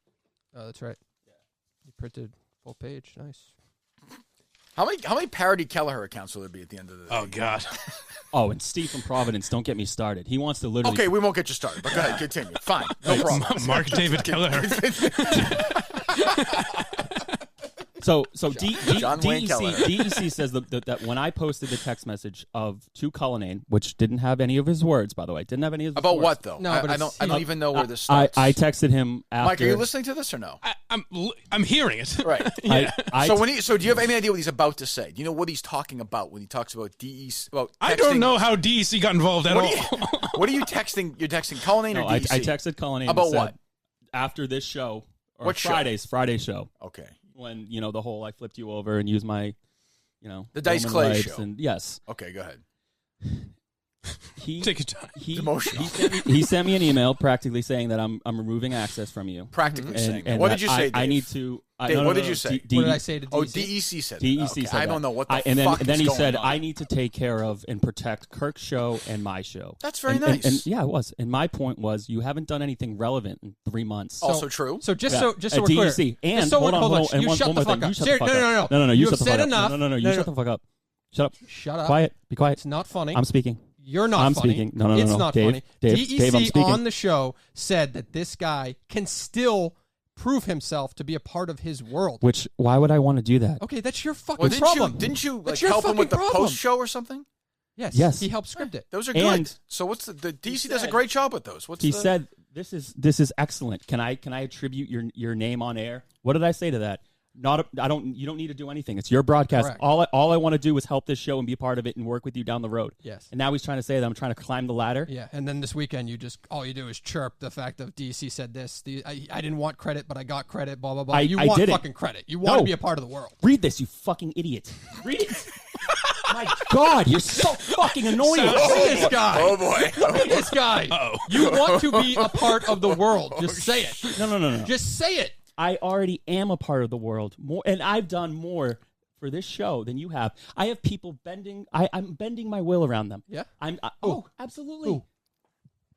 Oh, that's right. You printed full page. Nice. How many parody Kelleher accounts will there be at the end of the day? Oh, God. Oh, and Steve from Providence, don't get me started. He wants to literally. Okay, we won't get you started, but go ahead, continue. Fine, no problem. Mark David Kelleher. So John Wayne Kelleher. DEC says that when I posted the text message to Cullinane, which didn't have any of his words, by the way, didn't have any of his About words. what though? No, but I it's- don't even know where this I starts. texted him after. Mike, are you listening to this or no? I'm hearing it. Right. I So do you have any idea what he's about to say? Do you know what he's talking about when he talks about DEC? About I don't texting- know how DEC got involved at all. What are you texting? You're texting Cullinane no, or DEC? I texted Cullinane About and said, what? after this show or What show? Friday show Okay. when the whole I flipped you over and used my The Dice Roman Clay rights show. and yes Okay, go ahead. he Take your time. Emotional. he sent me an email practically saying that I'm removing access from you. Practically And, saying. and what that did you say, I Dave? need to. Dave, what did you say? What did I say to DC? Oh, DEC said. DEC that. Okay, said I don't that. know what the and fuck then is he going said on. I need to take care of and protect Kirk's show and my show. That's very And- nice. And yeah, it was. And my point was you haven't done anything relevant in 3 months. Also true. So just Yeah. so just so At we're clear. DEC. And just so hold on, hold on. hold on. And You one shut the more fuck thing. up. You shut the Seriously, fuck no, up. No, You you have shut the said fuck up. enough. No, you shut the fuck up. Shut up. Shut up. Quiet. Be quiet. It's not funny. I'm speaking. You're not I'm funny. speaking. No, it's no. not Dave, funny. Dave, DEC I'm speaking. on the show said that this guy can still prove himself to be a part of his world. Why would I want to do that? Okay, that's your fucking Well, problem. didn't you like That's your help him with the fucking problem. post show or something? Yes. He helped script it. Those are And- good. So what's the DC does a great job with those. What's He the, said this is excellent. Can I attribute your name on air? What did I say to that? You don't need to do anything. It's your broadcast. Correct. All I want to do is help this show and be a part of it and work with you down the road. Yes. And now he's trying to say that I'm trying to climb the ladder. Yeah, and then this weekend all you do is chirp the fact of DC said this. I didn't want credit, but I got credit. Blah blah blah. You want didn't. fucking credit. You want to be a part of the world. Read this, you fucking idiot. Read it. My God, you're so fucking annoying. Look at this guy. Oh boy. Look at this guy. Uh-oh. You want to be a part of the world. Just say it. No. Just say it. I already am a part of the world more, and I've done more for this show than you have. I have people bending. I'm bending my will around them. Yeah. Absolutely. Ooh.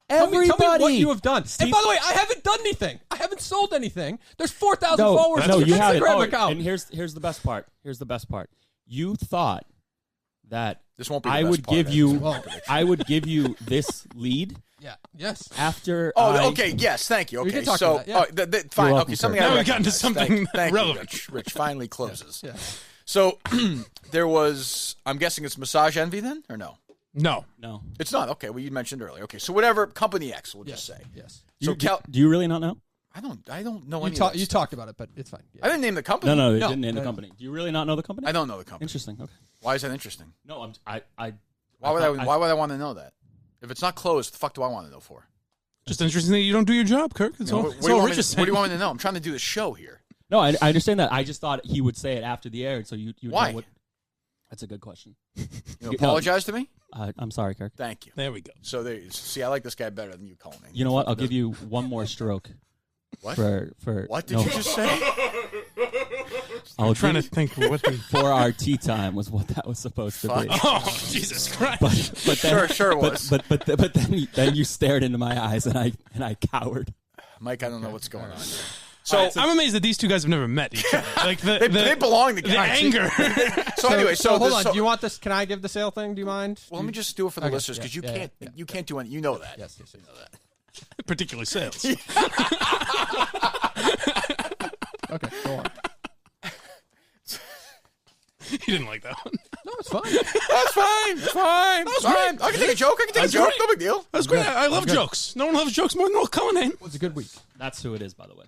Everybody. Tell me what you have done. And by the way, I haven't done anything. I haven't sold anything. There's 4,000 followers on your Instagram account. And here's the best part. You thought that This won't be. I would give you this lead. Yeah. Yes. After. Okay. Yes. Thank you. Okay. did talk So, about that, yeah. fine. welcome, Okay. Something. Now I we've gotten to recognize. something Thank relevant. You, Rich finally closes. Yeah. So there was. I'm guessing it's Massage Envy then, or no? No. It's not. Okay. Well, you mentioned earlier. Okay. So whatever. Company X. We'll just say. Yes. So do you really not know? I don't know any. You talked about it, but it's fine. Yeah. I didn't name the company. No, they didn't name the company. Do you really not know the company? I don't know the company. Interesting. Okay. Why is that interesting? No, Why would I want to know that? If it's not closed, the fuck do I want to know for? Just interesting that you don't do your job, Kirk. That's all. What That's do you all want Rich me is to- what do saying. you want me to know? I'm trying to do the show here. No, I understand that. I just thought he would say it after the air, so you Why? know what. That's a good question. You apologize to me? I'm sorry, Kirk. Thank you. There we go. So there. See, I like this guy better than you, Cullinane. You know what? I'll give you one more stroke. What? For What did you just say? I'm trying to think what the. 4 hour tea time was what that was supposed to be. Oh, Jesus Christ. But then, Sure it was. But then you stared into my eyes and I cowered. Mike, I don't know what's going on here. So I'm amazed that these two guys have never met each other. Like they belong the together. anger. So anyway, so hold on. so- Do you want this? Can I give the sale thing? Do you mind? Well, let me just do it for the Okay, listeners because yeah, you can't do any. You know that. Yes, you know that. Particularly sales. Okay, go on. He didn't like that one. No, it's fine. That's fine. It's fine. It's fine. I can take a joke. great. No big deal. That's great. I love jokes. No one loves jokes more than Will Cullinane. It was a good week. That's who it is, by the way.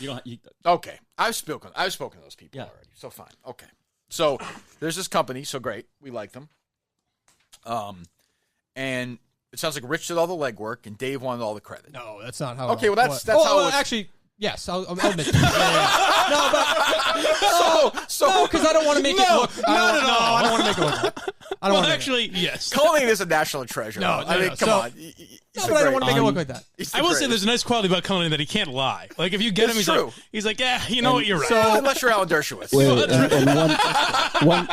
You don't. Okay, I've spoken to those people Yeah. already. So fine. Okay. So there's this company. So great. We like them. And it sounds like Rich did all the legwork and Dave wanted all the credit. No, that's not how. Okay, well, that's how it was. Actually, yes, I'll admit that. No, because I don't want to make it look. I don't want to make it look. I don't Well, want to. actually, yes. Cullinane is a national treasure. No, I mean, no, come so- on. No, but I don't want to make it look like that. I will say there's a nice quality about Cullinane that he can't lie. Like, if you get him, It's he's true. like, yeah, you know what, you're right. So unless you're Alan Dershowitz. And one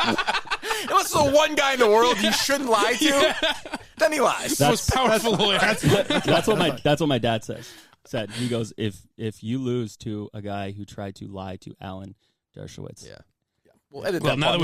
Unless there's the one guy in the world you shouldn't lie to, then he lies. the most powerful lawyer. that's what my dad said. He goes, if you lose to a guy who tried to lie to Alan Dershowitz. Yeah. We'll edit Well, that now part. that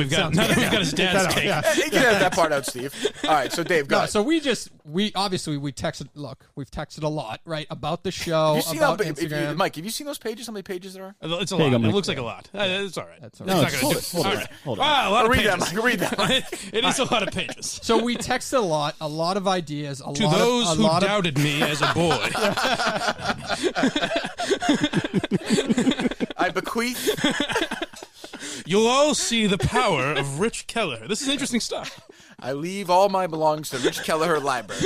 we've got his dad's cake. Yeah, you can edit that part out, Steve. All right, so Dave, go No, ahead. so we texted. Look, we've texted a lot, right, about the show, You see about how, Instagram. Mike, have you seen those pages? How many pages there are? It's a There you lot. go, It Mike. looks like a lot. It's all right. That's all No, right. It's not gonna do- hold all on. right. Hold on. Ah, a lot of Read pages. that, Mike. Read that. It is a lot of pages. So we texted a lot of ideas. To those who doubted me as a boy, I bequeath. you'll all see the power of Rich Kelleher. This is interesting stuff. I leave all my belongings to Rich Kelleher Library.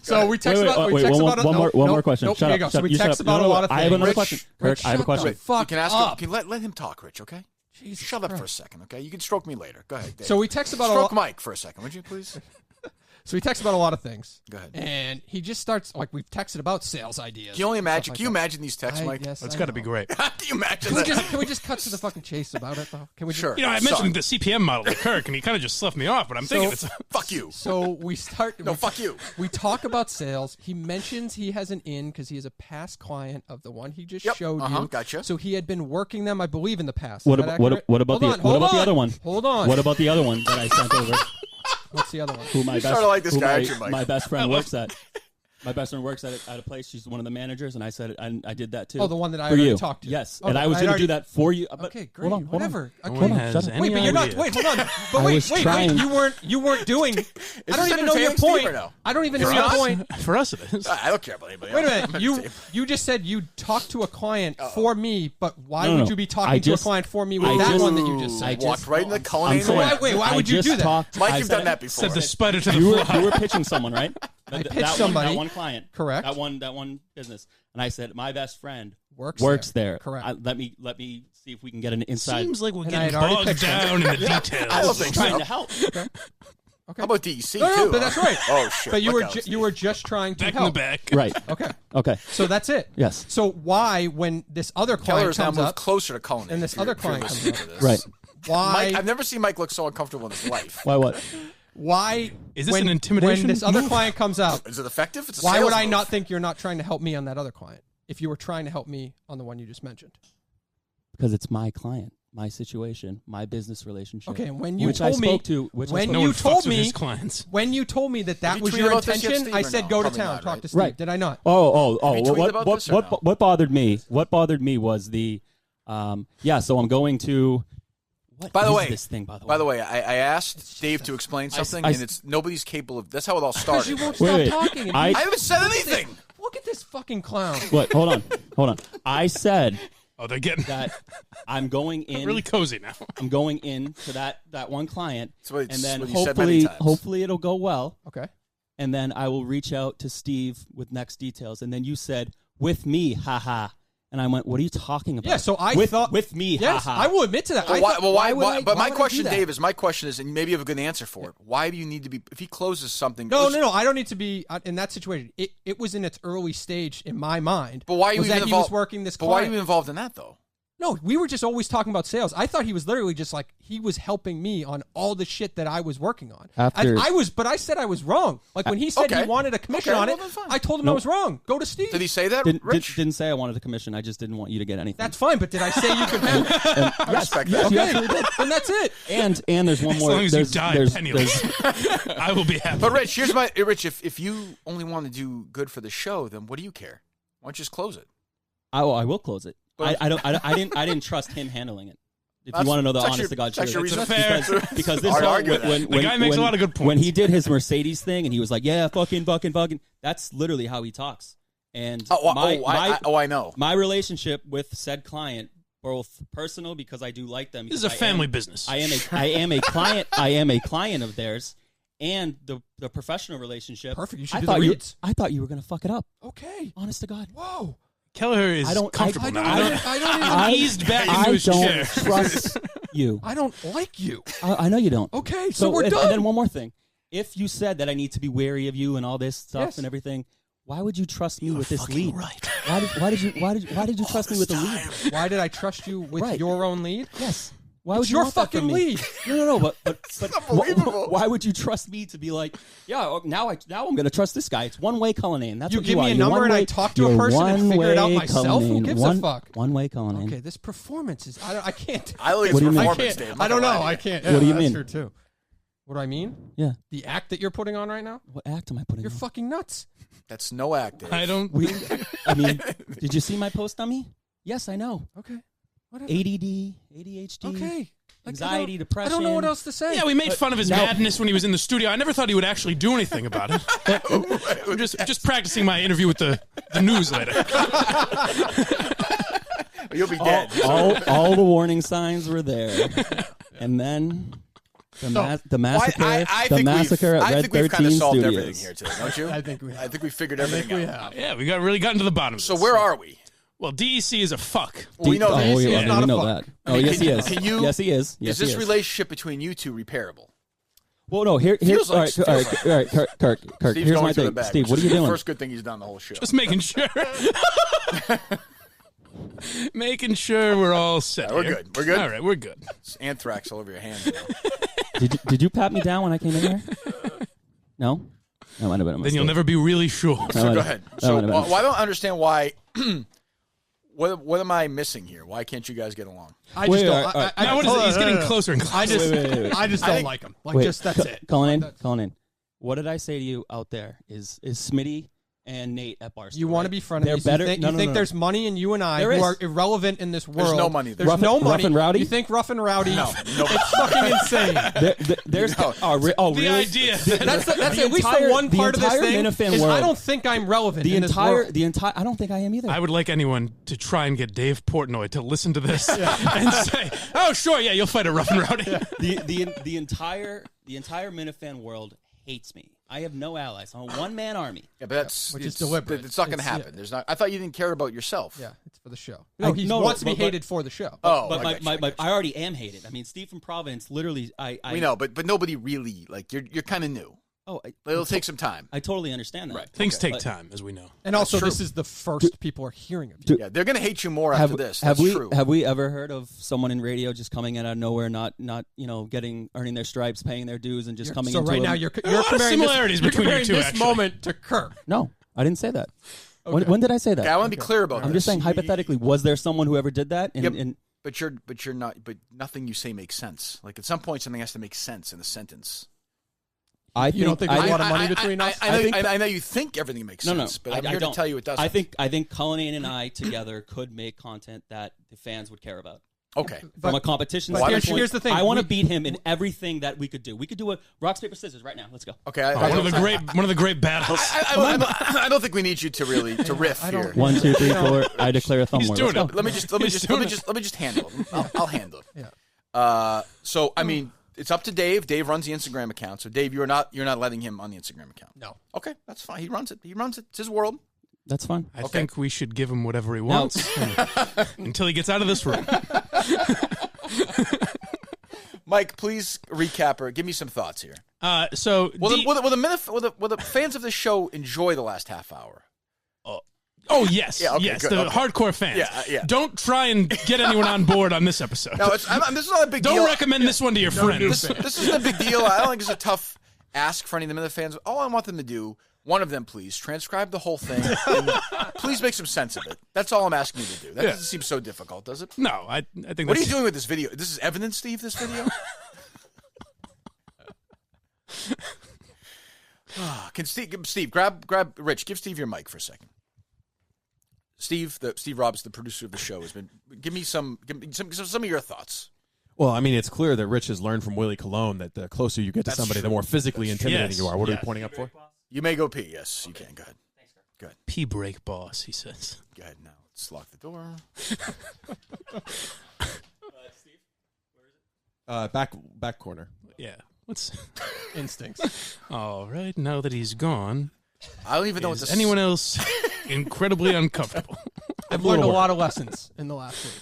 So we text about. We Wait, text about one more question. Nope, Shut here up. you go. Shut So up. we You shut text up. about No, a lot of I things. have another Rich, question. Rich, Kirk, I have a shut the question. fuck You can ask up. him. Let him talk, Rich, okay? Shut up for a second, okay? You can stroke me later. Go ahead, Dave. So we text about a Stroke lot. Mike for a second, would you, please? So we text about a lot of things. Go ahead. And he just starts like we've texted about sales ideas. Can you only imagine? stuff Can you like imagine these texts, that. Mike? Yes, That's I got to be know. great. Can you imagine that? Can we just cut to the fucking chase about it though? Can we? Sure. You know, I Sorry. mentioned the CPM model to Kirk, and he kind of just sloughed me off, but I'm thinking it's... Fuck you. So we start. No, fuck you. We talk about sales. He mentions he has an in because he is a past client of the one he just Yep. showed Uh-huh. you. Gotcha. So he had been working them, I believe, in the past. What Is that about accurate? what about Hold the on. other one? Hold on. What about the other one that I sent over? What's the other one? Who my You best sorta like this who guy, my, aren't you, Mike? my best friend works at. My best friend works at a place. She's one of the managers, and I said I did that too. Oh, the one that I for already you. talked to. Yes, Oh, and I was going to do that for you. But Okay, great. Hold on, Whatever. No Okay. one has any Wait, but you're not. idea. Wait, hold on. I But was wait. trying- You weren't doing. I don't this even know your entertaining, Steve, point. or no? I don't even know For your us? point. For us, it is. I don't care about anybody. Wait a else. minute. You just said you talked to a client for me, but why No, would no. you be I talking to a just- client for me with I that just- one that you just said? Walked right in the Cullinane. I'm saying- Wait, why would I you just do that? talked- Mike, I you've said- done that before. Said the spider to the You fly. were pitching someone, right? I pitched that somebody. That one client. Correct. That one business. And I said, my best friend Works there. there. Correct. Let me see if we can get an inside. Seems like we're And I getting had already bogged picked down in the details. I don't think trying so. to help. Okay. How about DEC No, too? but that's right. Oh shit! But you Look were out, you were just trying to Back in help. the back. Right. Okay. Okay. So that's it. Yes. So why, when this other client Kelleher's now comes moved up, closer to Cullinane. and this if you're- other if you're client listening comes to this. Right. why? Mike, I've never seen Mike look so uncomfortable in his life. Why what? Why Is this when, an intimidation when this other move? client comes up? Is it effective? It's a Why sales would I move. not think you're not trying to help me on that other client if you were trying to help me on the one you just mentioned? Because it's my client, my situation, my business relationship. Okay, and when you which I told me, spoke to, which I when spoke No you one told fucks with me, his clients. when you told me that Have you was tweeted your about this yet, intention, Steve, I or said no? go to Probably town, not, talk right? to Steve. Right. Did I not? Oh! Have you tweeted about this or no? What bothered me? What bothered me was the, So I'm going to. What By the is way, this thing. By the way, I asked Dave to explain something, I- and it's nobody's capable of. That's how it all Because started. you won't Wait, stop wait. talking. and I- you- I haven't said anything. Look at this fucking clown. What? Hold on. I said Oh, they're getting that I'm going in. really cozy now. I'm going in to that one client, That's what and then what you said many times. hopefully it'll go well, Okay. and then I will reach out to Steve with next details. And then you said with me, haha, and I went, what are you talking about? Yeah, so I with, thought with me, Yes, haha. I will admit to that. Well, I why, thought- well, why, would I- but why my would I question, do that? Dave, is, and maybe you have a good answer for it. Why do you need to be? If he closes something, No, I don't need to be in that situation. It was in its early stage in my mind. But why are you was even that involved? he was working this But why are client? you involved in that though? No, we were just always talking about sales. I thought he was literally just like he was helping me on all the shit that I was working on. After- But I said I was wrong. Like when he said Okay. he wanted a commission Okay, on well, it, then fine. I told him I was wrong. Go to Steve. Did he say that, Rich? Didn't say I wanted a commission. I just didn't want you to get anything. That's fine, but did I say you could have? I respect Yes, that. you Okay, absolutely did. then that's it. And there's one As more. long as you there's, die there's, penniless, I will be happy. But Rich, if you only want to do good for the show, then what do you care? Why don't you just close it? I will close it. But- I didn't trust him handling it. If That's- you want to know the that's honest your- to God that's truth, your That's reason. because this Hard to whole, argue with that. The guy makes a lot of good points. When he did his Mercedes thing and he was like, "Yeah, fucking," that's literally how he talks. And I know. my relationship with said client, both personal because I do like them. This is a because family business. I am a client. I am a client of theirs, and the professional relationship. Perfect. You should I do thought the you. reads. I thought you were gonna fuck it up. Okay. Honest to God. Whoa. Kelleher is comfortable now. I- He eased back into I his don't chair. trust you. I don't like you. I know you don't. Okay, so we're and, done. And then one more thing. If you said that I need to be wary of you and all this stuff Yes. and everything, why would you trust me with this fucking lead? right. Why did you trust me with the lead? Why did I trust you with Right. your own lead? Yes. Why It's would you your want that from fucking me? lead. No. But unbelievable. why would you trust me to be like, yeah? Now I'm going to trust this guy. It's one way Cullinane. That's You what give you me are. a You're number and I one-way- talk to a you're person and figure it out one-way myself? Who Cullinane. gives a fuck? One way Cullinane. Okay, this performance is. I can't. I think it's What do you mean? I performance, can't. Dave. I don't know. I can't. What do you that's mean? True too. What do I mean? Yeah. The act that you're putting on right now? What act am I putting You're on? fucking nuts. That's no act, Dave. I don't. I mean, did you see my post on me? Yes, I know. Okay. Whatever. ADD, ADHD, Okay. Like, anxiety, I depression. don't know what else to say. Yeah, we made fun of his now- madness when he was in the studio. I never thought he would actually do anything about it. I'm just practicing my interview with the newsletter. You'll be dead. all the warning signs were there, and then the massacre, I the think massacre I at think Red we've kind of 13 solved Studios. everything here today, don't you? I think we have. I think we figured everything out. Yeah, we got really gotten to the bottom of So this. where are we? Well, DEC is a fuck. Well, we know oh, this. we, is not we a know fuck. that. Oh, yes, he is. Can you- yes, he is. Yes, Is this he is. relationship between you two repairable? Well, no. Here's Feels all like- right. All feels right. All right. Kirk. Steve's Here's going my through the thing. bag, Steve, which what are you is the doing? First good thing he's done the whole show. Just making sure. Making sure we're all set. We're here. good. We're good? All right, we're good. It's anthrax all over your hand. Did you pat me down when I came in here? No. That might have been a Then mistake. you'll never be really sure. So go ahead. So might have been- I don't understand why. What am I missing here? Why can't you guys get along? I Wait, just don't. all right, I- Now, what is hold it? He's on, getting no, no. closer and closer. I just, Wait. I just I don't think- like him. Like, Wait, just that's it. Cullinane. What did I say to you out there? Is Smitty and Nate at Barstool. You want to be frenemies. They're better. You think there's money in you and I There who is. are irrelevant in this world. There's no money there. There's no money. Rough and Rowdy? You think Rough and Rowdy? No. It's fucking insane. There's No. oh The really? idea. That's The at least entire- the one part of this entire thing Minifan is I world. don't think I'm relevant The in this world. entire. I don't think I am either. I would like anyone to try and get Dave Portnoy to listen to this and say, "Oh, sure, yeah, you'll fight a Rough and Rowdy." the entire Minifan world hates me. I have no allies. I'm a one-man army. Yeah, but that's Which is it's- deliberate. It's not going to It's- happen. yeah. There's not. I thought you didn't care about yourself. Yeah, it's for the show. No, he wants to be hated for the show. Oh, But I got you, I got you. I already am hated. I mean, Steve from Providence, literally, We know, but nobody really like you're kind of new. It'll take some time. I totally understand that. Right. Things take But- time, as we know. And also, true. this is the first people are hearing of you. Yeah, they're going to hate you more after this. That's true. Have we ever heard of someone in radio just coming in out of nowhere, not earning their stripes, paying their dues, and just coming So into right a- now you're a lot of comparing similarities this, between you you're comparing two, this actually. moment to Kirk. No, I didn't say that. Okay. When did I say that? Okay, I want to be clear about I'm this. just saying hypothetically, was there someone who ever did that? Yep. And But you're not. But nothing you say makes sense. Like at some point, something has to make sense in a sentence. You don't think there's a lot of money between us? I know you think everything makes sense, but I'm here to tell you it doesn't. I think Cullinane and I together could make content that the fans would care about. Okay. From a competition but standpoint, here's the thing. I want to beat him in everything that we could do. We could do a rock paper scissors right now. Let's go. Okay. One of the great battles. I don't think we need you to really to riff here. 1, 2, 3, 4. I declare a thumb He's war. doing Let's go. it. Let me just handle it. I'll handle it. Yeah. So I mean, it's up to Dave. Dave runs the Instagram account. So Dave, you're not letting him on the Instagram account. No. Okay, that's fine. He runs it. It's his world. That's fine. I think we should give him whatever he wants until he gets out of this room. Mike, please recap or give me some thoughts here. So Will the fans of this show enjoy the last half hour? Oh yes, Yeah, okay, yes, good, the okay. hardcore fans. Yeah. Don't try and get anyone on board on this episode. No, this is not a big deal. Don't recommend this one to your friends. This isn't a big deal. I don't think it's a tough ask for any of the fans. All I want them to do, one of them, please, transcribe the whole thing. And please make some sense of it. That's all I'm asking you to do. That doesn't seem so difficult, does it? No, I think. What are you doing with this video? This is evidence, Steve, this video? Can Steve grab Rich, give Steve your mic for a second. Steve Robbs, the producer of the show, has been give me some of your thoughts. Well, I mean, it's clear that Rich has learned from Willie Colon that the closer you get to That's somebody, true. the more physically intimidating Yes. you are. What are we Yes. pointing up for? You may go pee. Yes, you can. Go ahead. Pee break, boss. He says. Go ahead now. Let's lock the door. Back corner. Yeah. What's Instincts. all right? Now that he's gone, I don't even know what is to anyone else incredibly uncomfortable? I've learned a lot of lessons in the last week.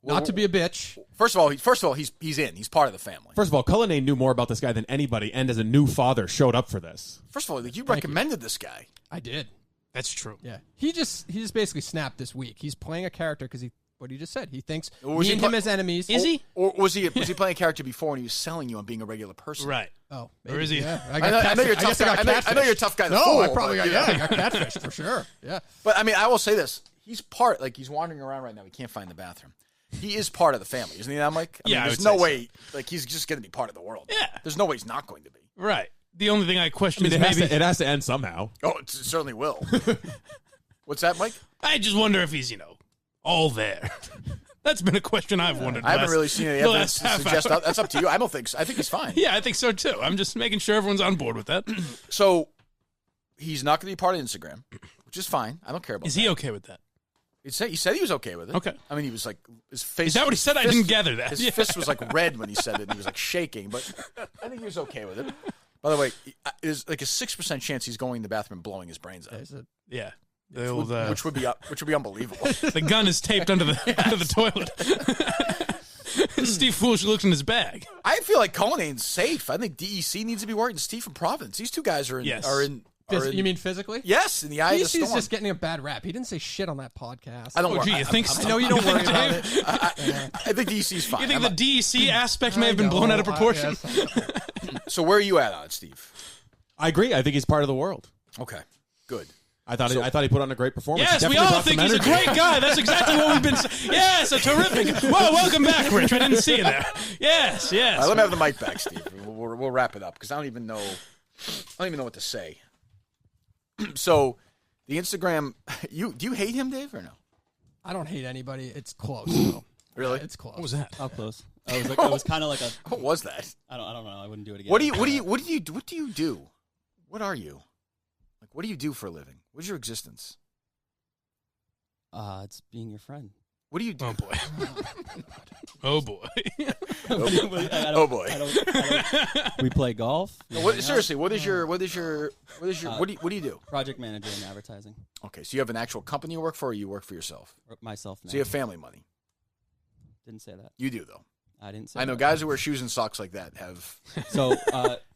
Not to be a bitch. First of all, he's in. He's part of the family. First of all, Cullinane knew more about this guy than anybody, and as a new father, showed up for this. First of all, you recommended this guy. I did. That's true. Yeah. He just basically snapped this week. He's playing a character because what he just said. He thinks Or was me he and pla- him as enemies. Is he? Or was he playing a character before when he was selling you on being a regular person? Right. Oh, Or is he? Yeah. I know you're a tough guy. I know you're a tough guy. To No, fool, I probably but, got, you know. I got catfished for sure. Yeah. But I mean, I will say this: he's he's wandering around right now. He can't find the bathroom. He is part of the family, isn't he? Now, Mike. I mean, I there's would no say so. way. Like he's just going to be part of the world. Yeah. There's no way he's not going to be. Right. The only thing I question is it maybe has to end somehow. Oh, it certainly will. What's that, Mike? I just wonder if he's all there. That's been a question I've wondered. I haven't really seen any the evidence last to half suggest hour. that. That's up to you. I don't think so. I think he's fine. Yeah, I think so too. I'm just making sure everyone's on board with that. So he's not going to be part of Instagram, which is fine. I don't care about. Is he okay with that? He said he was okay with it. Okay. I mean, he was like his face. Is that what he said? I didn't gather that. His Yeah. fist was like red when he said it, and he was like shaking. But I think he was okay with it. By the way, there's like a 6% chance he's going to the bathroom and blowing his brains out, Yeah. The old, which would be unbelievable. the gun is taped under the toilet. Steve foolishly looks in his bag. I feel like Cullinane's safe. I think DEC needs to be worried, and Steve from Providence. These two guys are in. Yes. You mean physically? Yes, in the eye of the DC's storm. just getting a bad rap. He didn't say shit on that podcast. I don't Oh, worry. gee, you think so? I know you don't worry about it. I think DEC's fine. You think I'm the DEC aspect may have I been blown know. out of proportion? so where are you at on it, Steve? I agree. I think he's part of the world. Okay, good. I thought he put on a great performance. Yes, He we definitely all brought some think he's a energy. great guy. That's exactly what we've been saying. Yes, a terrific. Well, welcome back, Rich. I didn't see you there. Yes, yes. All right, let me have the mic back, Steve. We'll wrap it up because I don't even know what to say. So The Instagram, do you hate him, Dave, or no? I don't hate anybody. It's close. Though. Really? It's close. What was that? How close? I was kind of like a. What was that? I don't know. I wouldn't do it again. What do you do? What are you? Like, what do you do for a living? What's your existence? It's being your friend. What do you do? Oh boy. Oh boy. Oh boy. We play golf. Seriously, what do you do? Project manager in advertising. Okay, so you have an actual company you work for, or you work for yourself? Myself. Now. So you have family money. Didn't say that. You do, though. I didn't say. I know that. guys who wear shoes and socks like that have So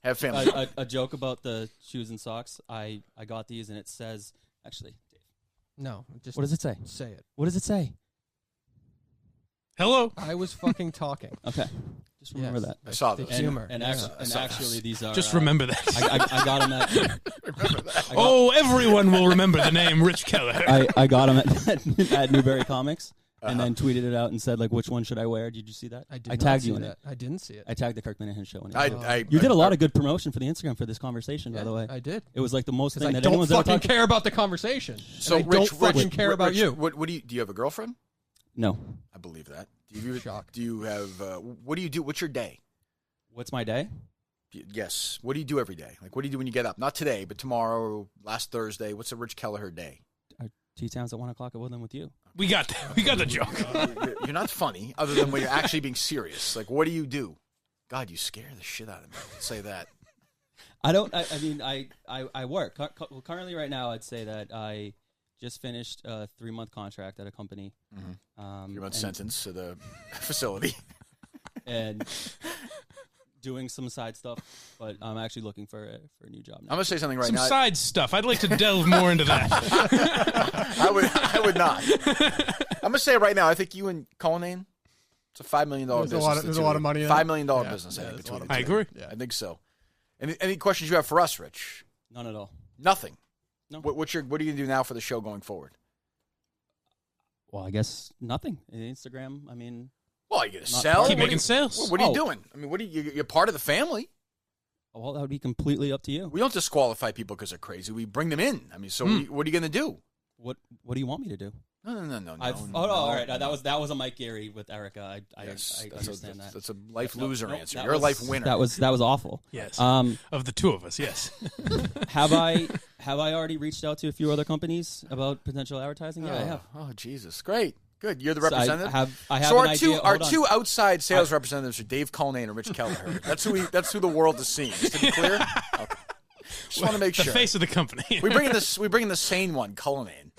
have family. a joke about the shoes and socks. I got these, and it says actually. Dave, No, just what does it say? say it. What does it say? Hello. I was fucking talking. Okay, just remember Yes. that. I saw The those. humor. And yeah. actually, these are Just remember that. I got them at. Remember that? Oh, everyone will remember the name Rich Kelleher. I got them at Newberry Comics, and then tweeted it out and said like, "Which one should I wear?" Did you see that? I did I not tagged see you in that. it. I didn't see it. I tagged the Kirk Minihane Show in it. You You did a lot of good promotion for the Instagram for this conversation, by Yeah, the way. I did. It was like the most Because thing I that don't anyone's ever fucking talked. care about the conversation. So And I Rich, don't fucking care about Rich, you. What do you have a girlfriend? No. I believe that. Do you Shock. Do you have? What do you do? What's your day? What's my day? Yes. What do you do every day? Like, what do you do when you get up? Not today, but tomorrow, last Thursday. What's a Rich Kelleher day? Tea times at 1 o'clock at Woodland with you. We got the joke. You're not funny, other than when you're actually being serious. Like, what do you do? God, you scare the shit out of me. Let's say that. I don't. I mean, I work. Well, currently, right now, I'd say that I just finished a 3-month contract at a company. Mm-hmm. 3-month sentence to the facility. And doing some side stuff, but I'm actually looking for a new job now. I'm gonna say something right Some now. side stuff. I'd like to delve more into that. I would not. I'm gonna say it right now. I think you and Cullinane, it's a $5 million business. There's a lot of money in it. $5 million business. I think there's a between lot the I two. agree. Yeah. I think so. Any questions you have for us, Rich? None at all. Nothing. No. What are you gonna do now for the show going forward? Well, I guess nothing. Instagram. I mean, Well, are you gonna Not sell? Keep What making sales. What are you Oh. doing? I mean, you're part of the family. well, that would be completely up to you. We don't disqualify people because they're crazy. We bring them in. I mean, so what are you gonna do? What do you want me to do? No. All right. That was a Mike Geary with Erica. I Yes, I that's understand that. That's a life No, loser no, answer. that You're a was- life winner. That was awful. Yes. Um, Of the two of us, yes. have I already reached out to a few other companies about potential advertising? Yeah, I have. Oh, Jesus. Great. Good. You're the So representative. I have So an idea. our Hold on. two outside sales representatives are Dave Cullinane and Rich Kelleher. That's who the world is seeing. Just to be clear. Okay. Just want to make The sure. face of the company. We bring in the sane one, Cullinane.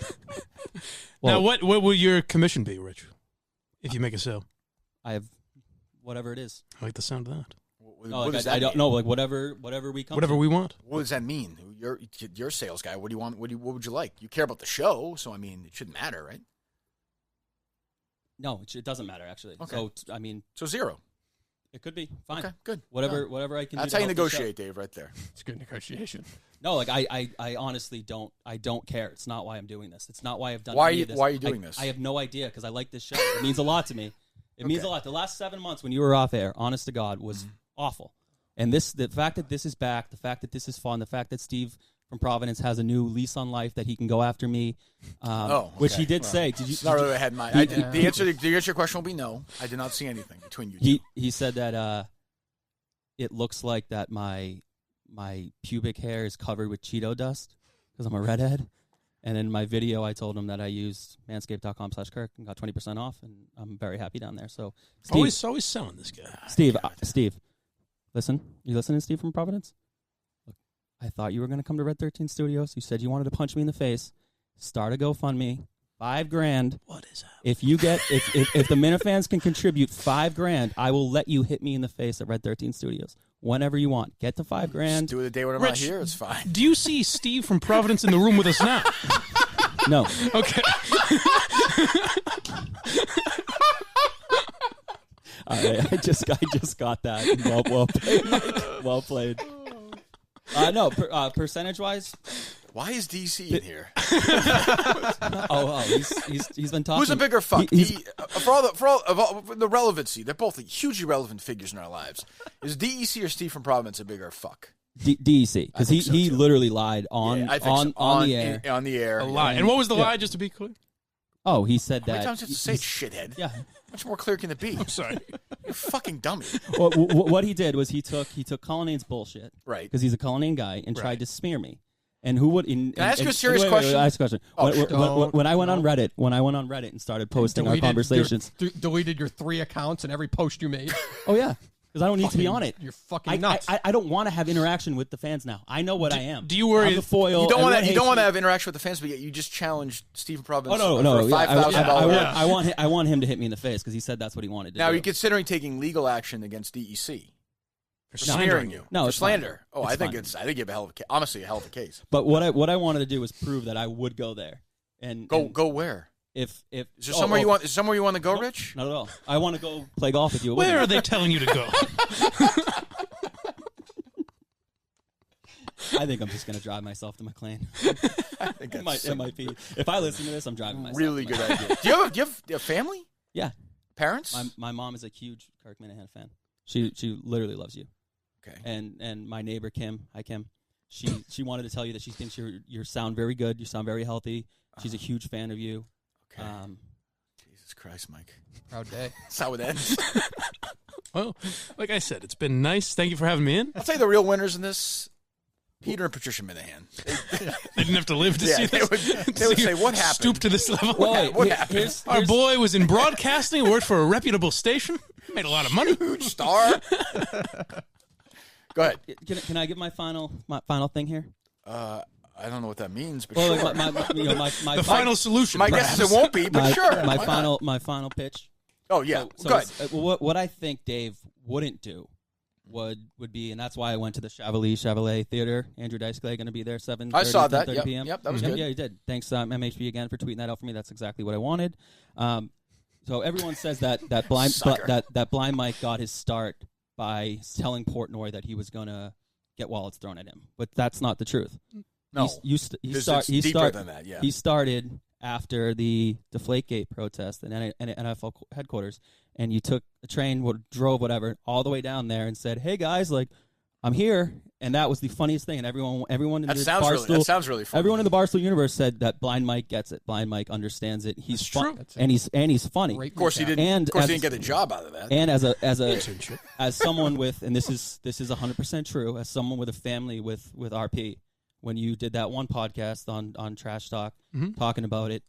Now, Well, what will your commission be, Rich, if you make a sale? I have whatever it is. I like the sound of that. No, What does I that don't mean? know. Like whatever we come. Whatever to. we want. What does that mean? You're a sales guy. What do you want? What would you like? You care about the show, so I mean, it shouldn't matter, right? No, it doesn't matter actually. Okay. So I mean, So 0. it could be fine. Okay, good. Whatever I can. That's do how to you help the show. negotiate, Dave, right there. It's good negotiation. No, like I honestly don't. I don't care. It's not why I'm doing this. It's not why I've done. Why are any you- of this. why are you doing this? I have no idea because I like this show. It means a lot to me. It means Okay. a lot. The last 7 months when you were off air, honest to God, was awful. And the fact that this is back, the fact that this is fun, the fact that Steve from Providence has a new lease on life that he can go after me, which okay. he did Well, say. Did you? It's not really what I had in mind. The answer to your question will be no. I did not see anything between you two. He said that it looks like that my pubic hair is covered with Cheeto dust because I'm a redhead. And in my video, I told him that I used manscaped.com/Kirk and got 20% off, and I'm very happy down there. So, Steve, Always selling this guy. Steve, listen. You listening, Steve from Providence? Look, I thought you were going to come to Red 13 Studios. You said you wanted to punch me in the face. Start a GoFundMe. $5,000. What is that? If you get if the Minifans can contribute $5,000, I will let you hit me in the face at Red 13 Studios whenever you want. Get to $5,000. Just do it the day when I'm not Rich, here. It's fine. Do you see Steve from Providence in the room with us now? No. Okay. All right, I just got that. Well played, Mike. Well played. No, percentage wise. Why is DC in here? He's been talking. Who's a bigger fuck? He's- For all the relevancy, they're both hugely relevant figures in our lives. Is DEC or Steve from Providence a bigger fuck? DEC, because he literally lied on I think on the air. On the air. A lie. And what was the lie, just to be clear? Oh, he said How that. many times do you have to say it, shithead? Yeah. Much more clear can it be? Sorry. You fucking dummy. Well, what he did was he took Cullinane's bullshit, Right. Because he's a Cullinane guy, and tried to smear me. And who would? Can I ask you a serious question? Ask a question. Oh, sure. When I went on Reddit, and started posting our conversations, deleted your 3 accounts and every post you made. oh yeah, because I don't need to be on it. You're fucking nuts. I don't want to have interaction with the fans now. I know what I am. Do you worry? I'm the foil. You don't want Everyone to hates have interaction with the fans, but yet you just challenged Stephen Province Oh no! for a $5,000. I want him to hit me in the face because he said that's what he wanted to do. Now, are you considering taking legal action against DEC? For No. slandering you. No, for it's slander. fine. Oh, It's I think fine. you have a hell of a honestly a hell of a case. But what I wanted to do was prove that I would go there. And Go where? If Is there somewhere you want? Is there somewhere you want to go, Rich? Not at all. I want to go play golf with you. Where are they telling you to go? I think I'm just going to drive myself to McLean. I think It that's might be. If I listen to this, I'm driving myself. really to good McLean. idea. Do you have a family? Yeah. Parents? My mom is a huge Kirk Minihane fan. She literally loves you. Okay. And my neighbor Kim, hi Kim. She wanted to tell you that she thinks you sound very good. You sound very healthy. She's a huge fan of you. Okay. Jesus Christ, Mike. Proud day. That's how it ends. Well, like I said, it's been nice. Thank you for having me in. I'll tell you the real winners in this. Peter and Patricia Minihane. They didn't have to live to see They this. would say, "What happened?" Stoop to this level. Well, What happened? Our boy was in broadcasting, worked for a reputable station, made a lot of money. Huge star. Go ahead. Can I give my final thing here? I don't know what that means, but Well, sure. The final solution. My guess is perhaps. it won't be, but sure. My Why not? final pitch. Oh yeah. So Go ahead. what I think Dave wouldn't do would be, and that's why I went to the Chevalier Theater. Andrew Dice Clay going to be there 7:30 I saw that. 10:30 Yep, p.m. yep, that was good. Yeah, you did. Thanks, MHB again for tweeting that out for me. That's exactly what I wanted. So everyone says that blind Mike got his start by telling Portnoy that he was going to get wallets thrown at him, but that's not the truth. No, It's deeper than that. Yeah. He started after the Deflategate protest in NFL headquarters, and you took a train, drove whatever, all the way down there and said, "Hey guys, like, I'm here," and that was the funniest thing. And everyone in That the sounds really fun. everyone in the Barstool universe said that Blind Mike gets it. Blind Mike understands it. He's true. and he's funny. Great Of course, he recap. didn't. And Of course, he as- didn't get a job out of that. And as someone with, and this is 100% true, as someone with a family with RP, when you did that one podcast on Trash Talk, talking about it,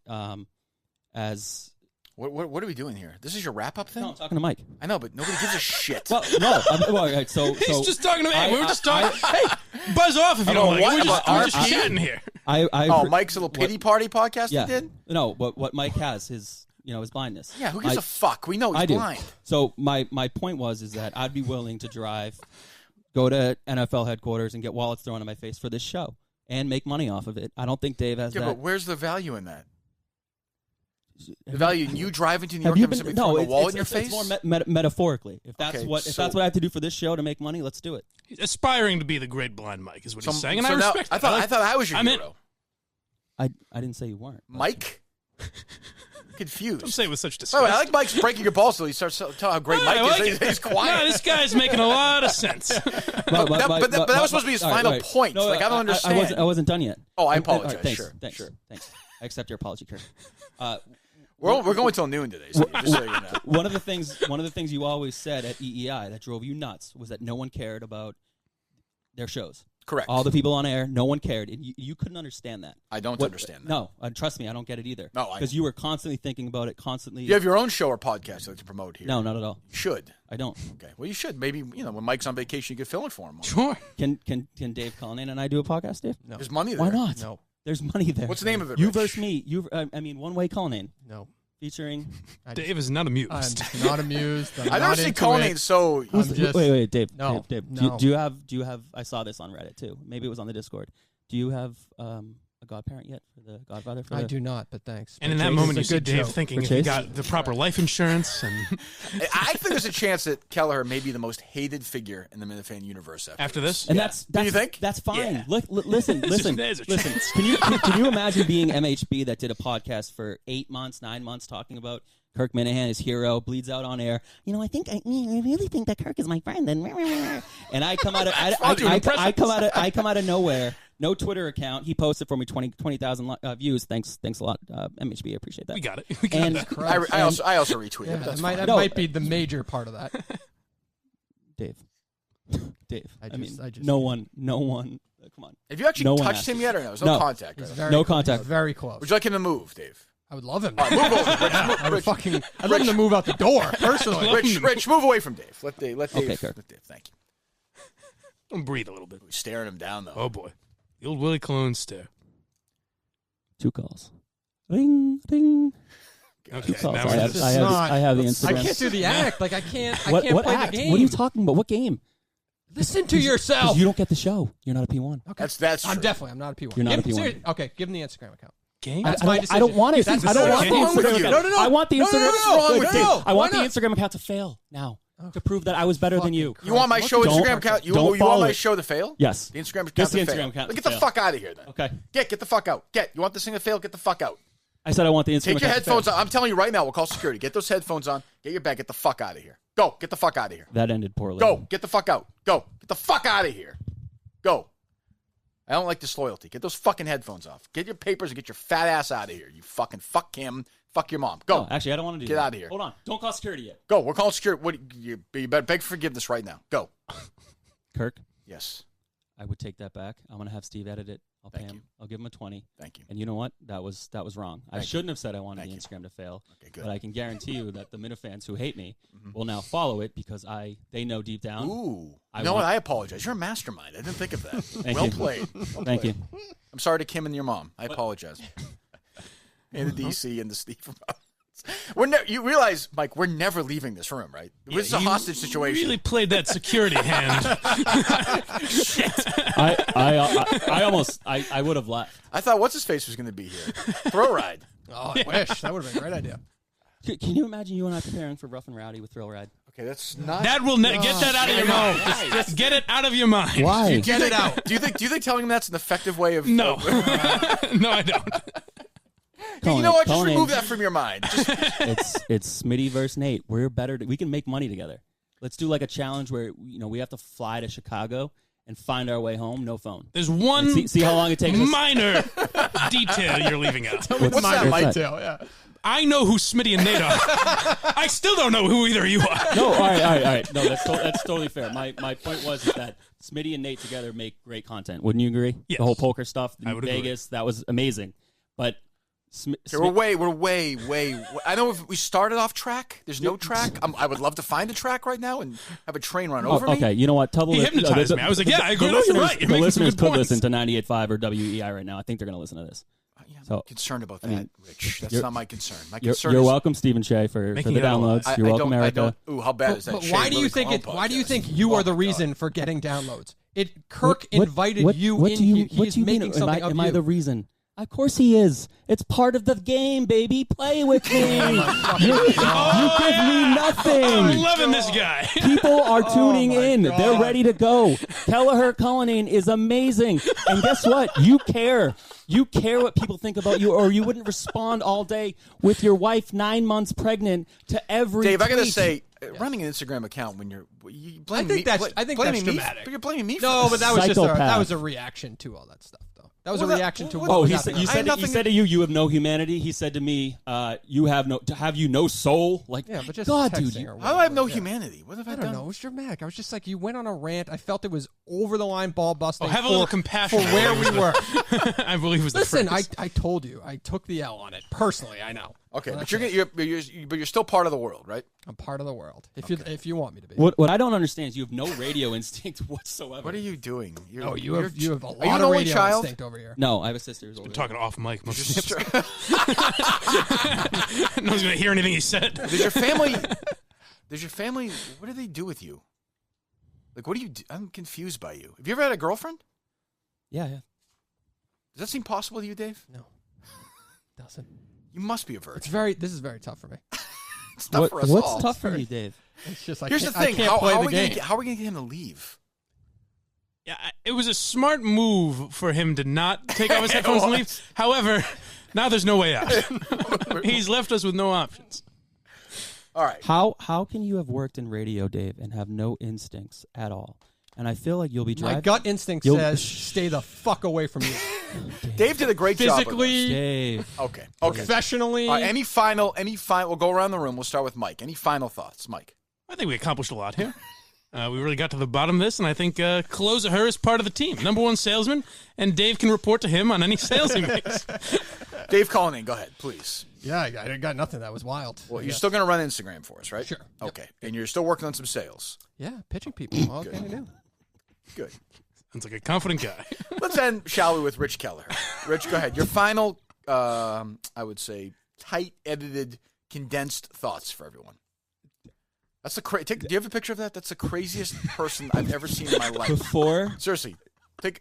as What are we doing here? This is your wrap up thing. no, I'm talking to Mike. I know, but nobody gives a shit. Well, no, all right, so He's just talking to me. I- We were just talking. Hey, buzz off if you About don't like it. what? We're just About RP? chatting here. I Mike's little pity party podcast yeah, he did. no, what Mike has his his blindness. Yeah, who gives a fuck? We know he's I do. blind. So my point is that I'd be willing to go to NFL headquarters and get wallets thrown in my face for this show and make money off of it. I don't think Dave has Yeah, that. but where's the value in that? The value in you driving to New Have York you having been? somebody No, throw a wall in it's your face? more metaphorically. If that's Okay, what I have to do for this show to make money, let's do it. He's aspiring to be the great blind Mike is what he's saying, and so I now- respect I it. thought like I thought I was your I'm in. hero. I didn't say you weren't. Mike? Don't Confused. say it with such By the disgust. way, I like Mike's breaking your balls so he starts to tell how great Mike I like is. it. He's quiet. No, this guy's making a lot of sense. But that was supposed to be his final point. No, Like, I don't understand. I wasn't done yet. Oh, I All apologize. right, thanks, Sure, thanks, sure. thanks. I accept your apology, Kirk. We're going till noon today, so just so you know. One of the things you always said at EEI that drove you nuts was that no one cared about their shows. Correct. All the people on air, no one cared, and you couldn't understand that. I don't understand that. No, trust me, I don't get it either. No, because you were constantly thinking about it, constantly. You have your own show or podcast you like to promote here. No, not at all. You should. I don't. Okay. Well, you should. Maybe, when Mike's on vacation, you could fill it for him. Sure. Can Dave Cullinane and I do a podcast, Dave? No. There's money there. Why not? No. There's money there. What's the name of it, You Rich? versus me. One way Cullinane No. featuring. Dave is not amused. I'm not amused. I'm I not never see into Cullinane it. so... I'm just- Wait, Dave. No, Dave. no. Do you have? I saw this on Reddit too. Maybe it was on the Discord. Do you have a godparent yet for the Godfather? I do not, but thanks. And in But that Chase moment, you is a see good Dave show. thinking For if he Chase? got the proper life insurance and I think there's a chance that Kelleher may be the most hated figure in the Minifan universe after this. And Yeah. that's Do you think? that's fine. Yeah. Listen. There's a Can you imagine being MHB that did a podcast for 8 months, 9 months talking about Kirk Minihane is hero, bleeds out on air. You know, I really think that Kirk is my friend. And I come out of I come out of nowhere. No Twitter account. He posted for me 20,000 views. Thanks a lot, MHB. I appreciate that. We got it. I also retweeted. That might be the major part of that. Dave. I mean, I just no one. Come on. Have you actually touched him yet or no? There's no contact. Right? No contact. He's very close. Would you like him to move, Dave? I would love him. Move over. I'd love him to move out the door, personally. Rich, move away from Dave. Let Dave. Okay, Kirk. Let Dave. Thank you. Don't breathe a little bit. We're staring him down, though. Oh, boy. The old Willie Colon stare. 2 calls. Ring, ring. Okay, 2 calls. now I have the Instagram. I can't do the act. Like, I can't What play act? the game. What are you talking about? What game? Listen to yourself. 'Cause you don't get the show. You're not a P1. Okay. That's I'm true. I'm not a P1. You're not a P1. Seriously, okay, give him the Instagram account. Game? That's my decision. I don't want it. That's I don't want the wrong with Instagram you? account. No. I want the Instagram. What's wrong with you? I want the Why not? Instagram account to fail now to prove that I was better than you. You want my show Don't- Instagram account? You don't want follow my it. show to fail? Yes. The Instagram account Just the to Instagram fail. account Get to the fail. fuck out of here, then. Okay. Get the fuck out. You want this thing to fail? Get the fuck out. I said I want the Instagram Take your account to headphones fail. on. I'm telling you right now, we'll call security. Get those headphones on. Get your bag. Get the fuck out of here. Go. Get the fuck out of here. That ended poorly. Go. Get the fuck out. Go. Get the fuck out of here. Go. I don't like disloyalty. Get those fucking headphones off. Get your papers and get your fat ass out of here. You fucking fuck him. Fuck your mom. Go. No, actually, I don't want to do Get that. out of here. Hold on. Don't call security yet. Go. We're calling security. What? You better beg for forgiveness right now. Go. Kirk, Yes. I would take that back. I'm going to have Steve edit it. I'll pay Thank him. you. I'll give him a 20. Thank you. And you know what? That was wrong. I Thank shouldn't have said I wanted Thank the you. Instagram to fail. Okay, good. But I can guarantee you that the Minifans who hate me will now follow it because they know deep down. Ooh. I You know want- what? I apologize. You're a mastermind. I didn't think of that. Thank well you. played. Well Thank played. you. I'm sorry to Kim and your mom. I apologize. And the DC and the Steve. You realize, Mike, we're never leaving this room, right? This is a you hostage situation. really played that security hand. I would have left. I thought what's his face was going to be here. Throw ride. Oh, I wish. That would have been a great idea. Can you imagine you and I preparing for Rough and Rowdy with Thrill Ride? Okay, that's not. That will get that out of your mind. Just get it out of your mind. Why? Get it out. Do you think telling him that's an effective way of? No. No, I don't. You know what? Just remove that from your mind. It's Smitty versus Nate. We're better. We can make money together. Let's do like a challenge where we have to fly to Chicago and find our way home. No phone. There's one See how long it takes. minor detail you're leaving out. What's that, Mike? that? Tail, yeah. I know who Smitty and Nate are. I still don't know who either of you are. No, all right. No, that's totally fair. My point was that Smitty and Nate together make great content. Wouldn't you agree? Yes. The whole poker stuff I in would Vegas, that was amazing. But We're way. I know if we started off track. There's no track. I would love to find a track right now and have a train run over me. Okay, you know what? Tell the He hypnotized me. I was like, yeah, I agree. You're right. You're the making some listeners good could points. listen to 98.5 or WEI right now. I think they're going to listen to this. Yeah, I'm So, concerned about that, mean, Rich. That's you're- not my concern. My You're concern is welcome, Stephen Shea, for Making the it all downloads. I You're welcome, don't, Erica. Ooh, how bad is that? But Shea why do you Lily think Cologne Why do you podcast? think you Oh are the my reason God. for getting downloads? Kirk invited you what in. Do you, what He's do you making mean? something of Am you. I the reason? Of course he is. It's part of the game, baby. Play with me. you give me I'm nothing. loving this guy. People are tuning my in. God. They're ready to go. Kelleher Cullinane is amazing. And guess what? You care. You care what people think about you, or you wouldn't respond all day with your wife 9 months pregnant to every Dave, I gotta tweet. say, running an Instagram account when you blaming me. I think blaming that's me. dramatic. But you're blaming me. No, for but this. that was Psychopath. a reaction to all that stuff, though. That was Well, a that- reaction to well, what Oh, was he happening. said, he said to you have no humanity. He said to me, you have no soul. Like, Yeah, but just God, texting dude. or How do I have no whatever, yeah. humanity? What have I I done? don't know. It was dramatic. I was just like, you went on a rant. I felt it was over the line, ball busting. Have a little compassion for where we were. I believe was the Listen, phrase. I told you, I took the L on it personally. I know. Okay, Well, but that's you're still part of the world, right? I'm part of the world. If you want me to be. What I don't understand is you have no radio instinct whatsoever. What are you doing? Oh, you have a Are you lot an of only radio child? instinct over here. No, I have a sister who's older. Been talking off mic. Most Your of the sister- episode. No one's going to hear anything he said. Does your family? What do they do with you? Like, what do you do? I'm confused by you. Have you ever had a girlfriend? Yeah. Does that seem possible to you, Dave? No, doesn't. You must be a virgin. This is very tough for me. It's tough for us What's all. tough for you, Dave? It's just Here's the I thing. can't How play are the we game. how are we gonna get him to leave? Yeah, it was a smart move for him to not take off his headphones and leave. However, now there's no way out. He's left us with no options. All right. How can you have worked in radio, Dave, and have no instincts at all? And I feel like you'll be driving. My gut instinct says stay the fuck away from you. Dave did a great job. Physically, Dave. Okay. professionally. Any final, we'll go around the room. We'll start with Mike. Any final thoughts, Mike? I think we accomplished a lot here. We really got to the bottom of this, and I think Kelleher is part of the team. Number one salesman, and Dave can report to him on any sales he makes. Dave Cullinane, go ahead, please. Yeah, I got nothing. That was wild. Well, you're still going to run Instagram for us, right? Sure. Okay. And you're still working on some sales. Yeah, pitching people. All can I do? Good. Sounds like a confident guy. Let's end, shall we, with Rich Kelleher. Rich, go ahead. Your final, I would say, tight, edited, condensed thoughts for everyone. That's the do you have a picture of that? That's the craziest person I've ever seen in my life. Before Seriously, I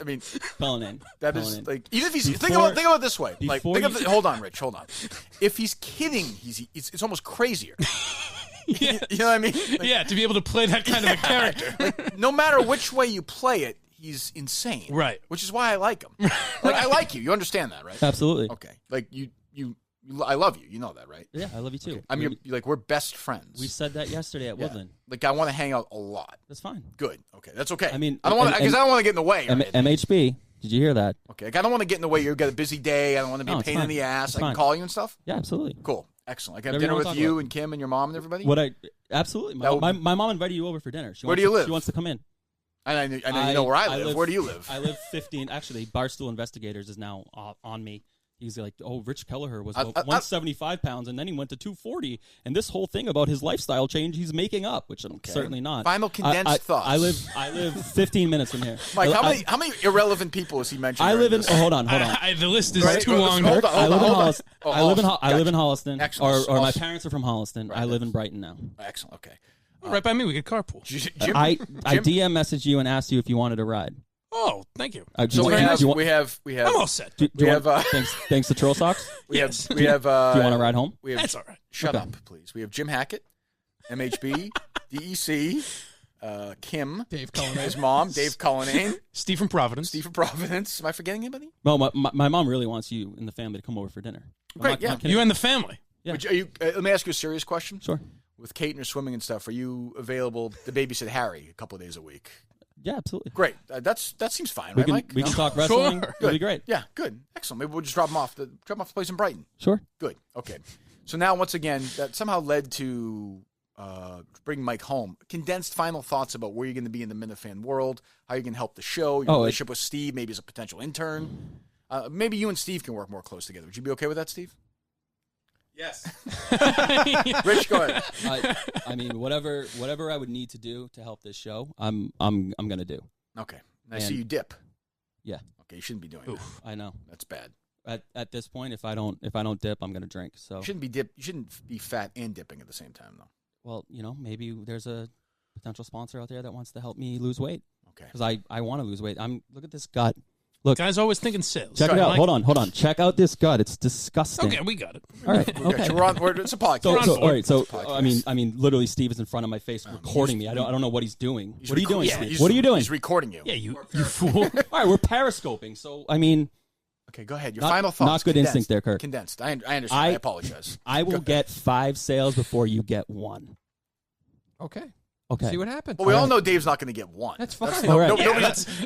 mean, Cullinane. that is Cullinane. like even if he's think Before- about it this way. Like, before think you- of hold on, Rich, hold on. If he's kidding, it's almost crazier. Yeah. You know what I mean? Like, Yeah, to be able to play that kind of a character. no matter which way you play it, he's insane. Right. Which is why I like him. Like I like you. You understand that, right? Absolutely. Okay. Like you I love you. You know that, right? Yeah, I love you too. We're best friends. We said that yesterday at Yeah. Woodland. Like I want to hang out a lot. That's fine. Good. Okay. That's okay. I mean, I don't want because I don't want to get in the way. right? MHB. Did you hear that? Okay. Like, I don't want to get in the way. You've got a busy day. I don't want to be No, a it's pain in fine. the ass. It's I can fine. call you and stuff. Yeah, absolutely. Cool. Excellent. I can have Whatever you dinner wanna with talk you about. and Kim and your mom and everybody. Absolutely. That would- My mom invited you over for dinner. Where do you live? She wants to come in. And I know you know where I live. Where do you live? I live 15. Actually, Barstool Investigators is now on me. He's like, Rich Kelleher was 175 pounds, and then he went to 240. And this whole thing about his lifestyle change, he's making up, which I'm certainly not. Final condensed thoughts. I live 15 minutes from here. Mike, how many irrelevant people has he mentioned? I live in. this? Hold on. The list is Right, too well, long. hold on. I live in Holliston. Oh, I live in gotcha. Holliston. Excellent. Or my Awesome. parents are from Holliston. Right, I live in Brighton now. Excellent. Okay. Right by me, we could carpool. Jim, I Jim? DM messaged you and asked you if you wanted to ride. Oh, thank you. Do So you we want- have, do you want- we have I'm all set. do you we want- have, thanks to Troll Socks. we Yes. have we have Do you want to ride home? we have That's all right. shut Okay. up, please. We have Jim Hackett, MHB, DEC, Kim, Dave Cullinane. his mom, Dave Cullinane, Steve from Providence. Steve from Providence. Am I forgetting anybody? No, my mom really wants you and the family to come over for dinner. I'm Great, not- yeah. not kidding. You and the family. Yeah. Are you, let me ask you a serious question. Sure. With Kate and her swimming and stuff, are you available to babysit Harry a couple of days a week? Yeah, absolutely. Great. That seems fine, We right, can Mike? we No? can talk wrestling. Sure. It'll be great. Yeah, good. Excellent. Maybe we'll just drop him off the place in Brighton. Sure. Good. Okay. So now, once again, that somehow led to bring Mike home. Condensed final thoughts about where you're going to be in the Minifan world, how you're going to help the show, your relationship with Steve, maybe as a potential intern. Maybe you and Steve can work more close together. Would you be okay with that, Steve? Yes. Rich, go ahead. I mean, whatever I would need to do to help this show, I'm gonna do. Okay. I see you dip. Yeah. Okay, you shouldn't be doing that. I know. That's bad. At this point, if I don't dip, I'm gonna drink. So You shouldn't be fat and dipping at the same time, though. well, maybe there's a potential sponsor out there that wants to help me lose weight Okay. because I want to lose weight. Look at this gut. Guy's always thinking sales. Check it out. Like- Hold on. Check out this gut. It's disgusting. Okay, we got it. All right. Okay. Okay. So it's a podcast. So, all right. So, It's a I mean, literally, Steve is in front of my face recording me. I don't know what he's doing. He's What are you doing, yeah, Steve? he's- What are you doing? He's recording you. Yeah, you fool. All right, we're periscoping. So, I mean, Okay, go ahead. Your Not- final thoughts. not good Condensed. instinct there, Kirk. Condensed. I understand. I apologize. I will get 5 sales before you get 1. Okay. Okay. See what happens. Well, we all know Dave's not going to get one. That's fine. All right.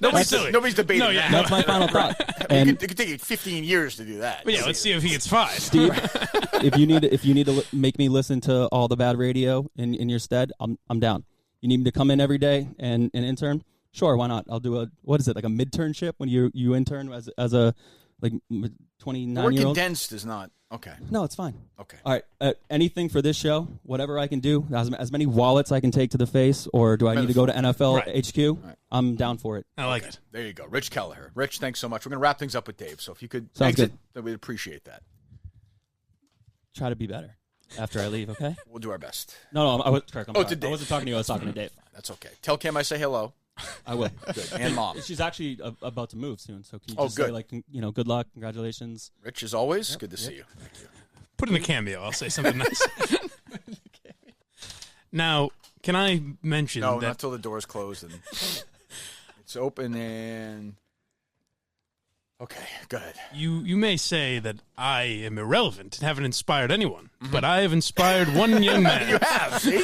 Nobody's debating No, yeah. that. That's my final thought. It And could take you 15 years to do that. But yeah, let's see if he gets 5. Steve, if you need to make me listen to all the bad radio in your stead, I'm down. You need me to come in every day and intern? Sure, why not? I'll do a like a midternship when you intern as a like The word 29-year-old. condensed is not okay. No, it's fine. Okay. All right, anything for this show, whatever I can do, as many wallets I can take to the face, or do I need to go to NFL Right. HQ? I'm down for it. I like it. There you go. Rich Kelleher. Rich, thanks so much. We're going to wrap things up with Dave. So if you could Sounds exit, good. then we'd appreciate that. Try to be better after I leave, okay? We'll do our best. No, I wasn't Kirk. I'm Oh, sorry. to Dave. I wasn't talking to you. I was talking to Dave. That's okay. Tell Kim I say hello. I will. Good. And Mom. She's actually about to move soon, so can you Oh, just say, good. like, good luck, congratulations. Rich, as always, good to see you. Thank you. Put in a cameo. I'll say something nice. Now, can I mention No, that not till the door's closed and it's open and Okay, go ahead. You may say that I am irrelevant and haven't inspired anyone, but I have inspired one young man. You have, see?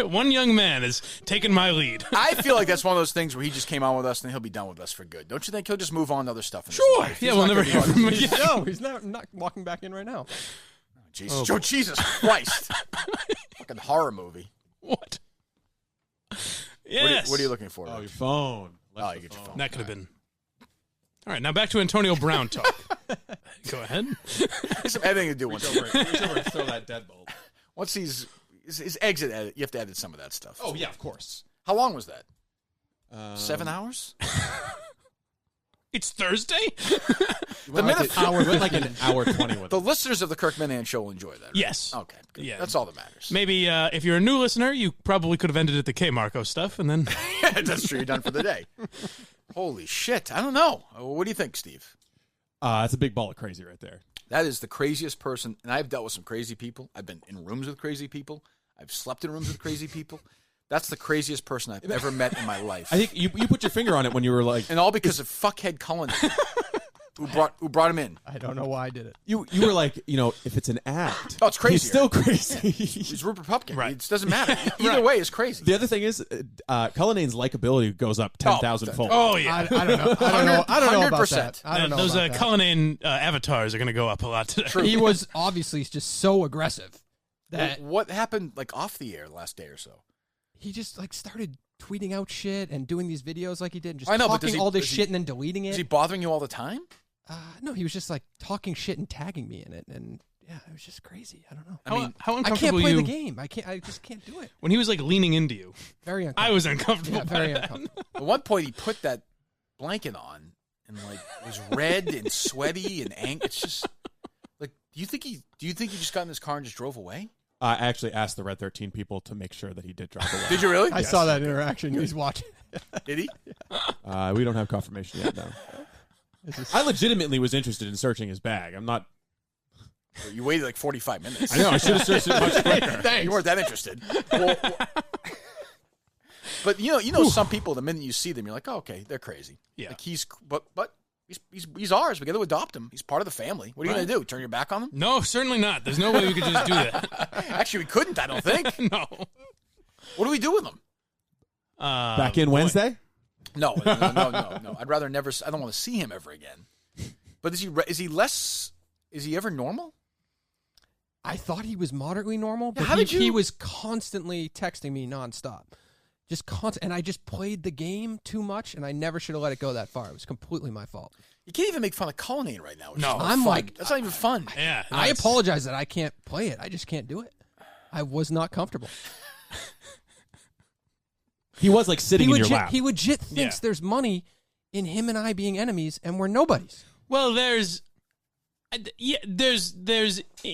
One young man has taken my lead. I feel like that's one of those things where he just came on with us and he'll be done with us for good. Don't you think he'll just move on to other stuff? In his Sure. life? Yeah, He's we'll not never gonna hear be from on- him again. No, he's not walking back in right now. Jesus, oh, Jesus Christ! Fucking horror movie. What? Yes. What are you looking for? Oh, your Rich? phone. Oh, you get your phone. That could have been. All right, now back to Antonio Brown talk. Go ahead. There's some editing to do once. Reach over and throw that deadbolt. Once his exit edit, you have to edit some of that stuff. Oh, yeah, of course. How long was that? 7 hours? It's Thursday? The minute like an hour 20 with the it. listeners of the Kirk Minihane Show will enjoy that. Right? Yes. Okay. Good. Yeah. That's all that matters. Maybe if you're a new listener, you probably could have ended at the K Marco stuff, and then That's true. You're done for the day. Holy shit. I don't know. What do you think, Steve? That's a big ball of crazy right there. That is the craziest person. And I've dealt with some crazy people. I've been in rooms with crazy people. I've slept in rooms with crazy people. That's the craziest person I've ever met in my life. I think you put your finger on it when you were like, and all because of fuckhead Cullinane, who brought him in. I don't know why I did it. you were like, if it's an act, Oh, it's crazy. he's still crazy. He's Rupert Pupkin. Right. It doesn't matter. Either way is crazy. The other thing is, Cullinane's likability goes up 10,000 fold. oh yeah, I don't know. I don't know about 100%. that. I don't know those about that. Cullinane avatars are going to go up a lot today. He was obviously just so aggressive that What happened like off the air the last day or so? he just like started tweeting out shit and doing these videos like he did, and just I know, but does talking he- all this does he- shit and then deleting Is it. he bothering you all the time? No, he was just like talking shit and tagging me in it, and yeah, it was just crazy. I don't know. I mean, how I can't uncomfortable play you the game. I just can't do it. when he was like leaning into you. Very uncomfortable. I was uncomfortable. Yeah, very by that. uncomfortable. at one point he put that blanket on and like it was red and sweaty and angry. It's just like, do you think he just got in his car and just drove away? I actually asked the Red 13 people to make sure that he did drive away. Did you really? I saw that interaction. He's watching. Did he? We don't have confirmation yet, no. I legitimately was interested in searching his bag. I'm not. You waited like 45 minutes. I know. I should have searched it much quicker. You weren't that interested. Well, but you know, some people, the minute you see them, you're like, oh, okay, they're crazy. Yeah. Like but he's ours. We got to adopt him. He's part of the family. What are you Right. gonna do? Turn your back on him? No, certainly not. There's no way we could just do that. Actually, we couldn't. I don't think. No. What do we do with him? Back in boy. Wednesday? No. I'd rather never. I don't want to see him ever again. But is he ever normal? I thought he was moderately normal, but how did he you- was constantly texting me nonstop. Just constant, and I just played the game too much, and I never should have let it go that far. It was completely my fault. You can't even make fun of Cullinane right now. which No. is not I'm fun. like- that's not even fun. Yeah. I it's- apologize that I can't play it. I just can't do it. I was not comfortable. He was like sitting in your lap. He legit thinks Yeah. there's money in him and I being enemies, and we're nobodies. Well, there's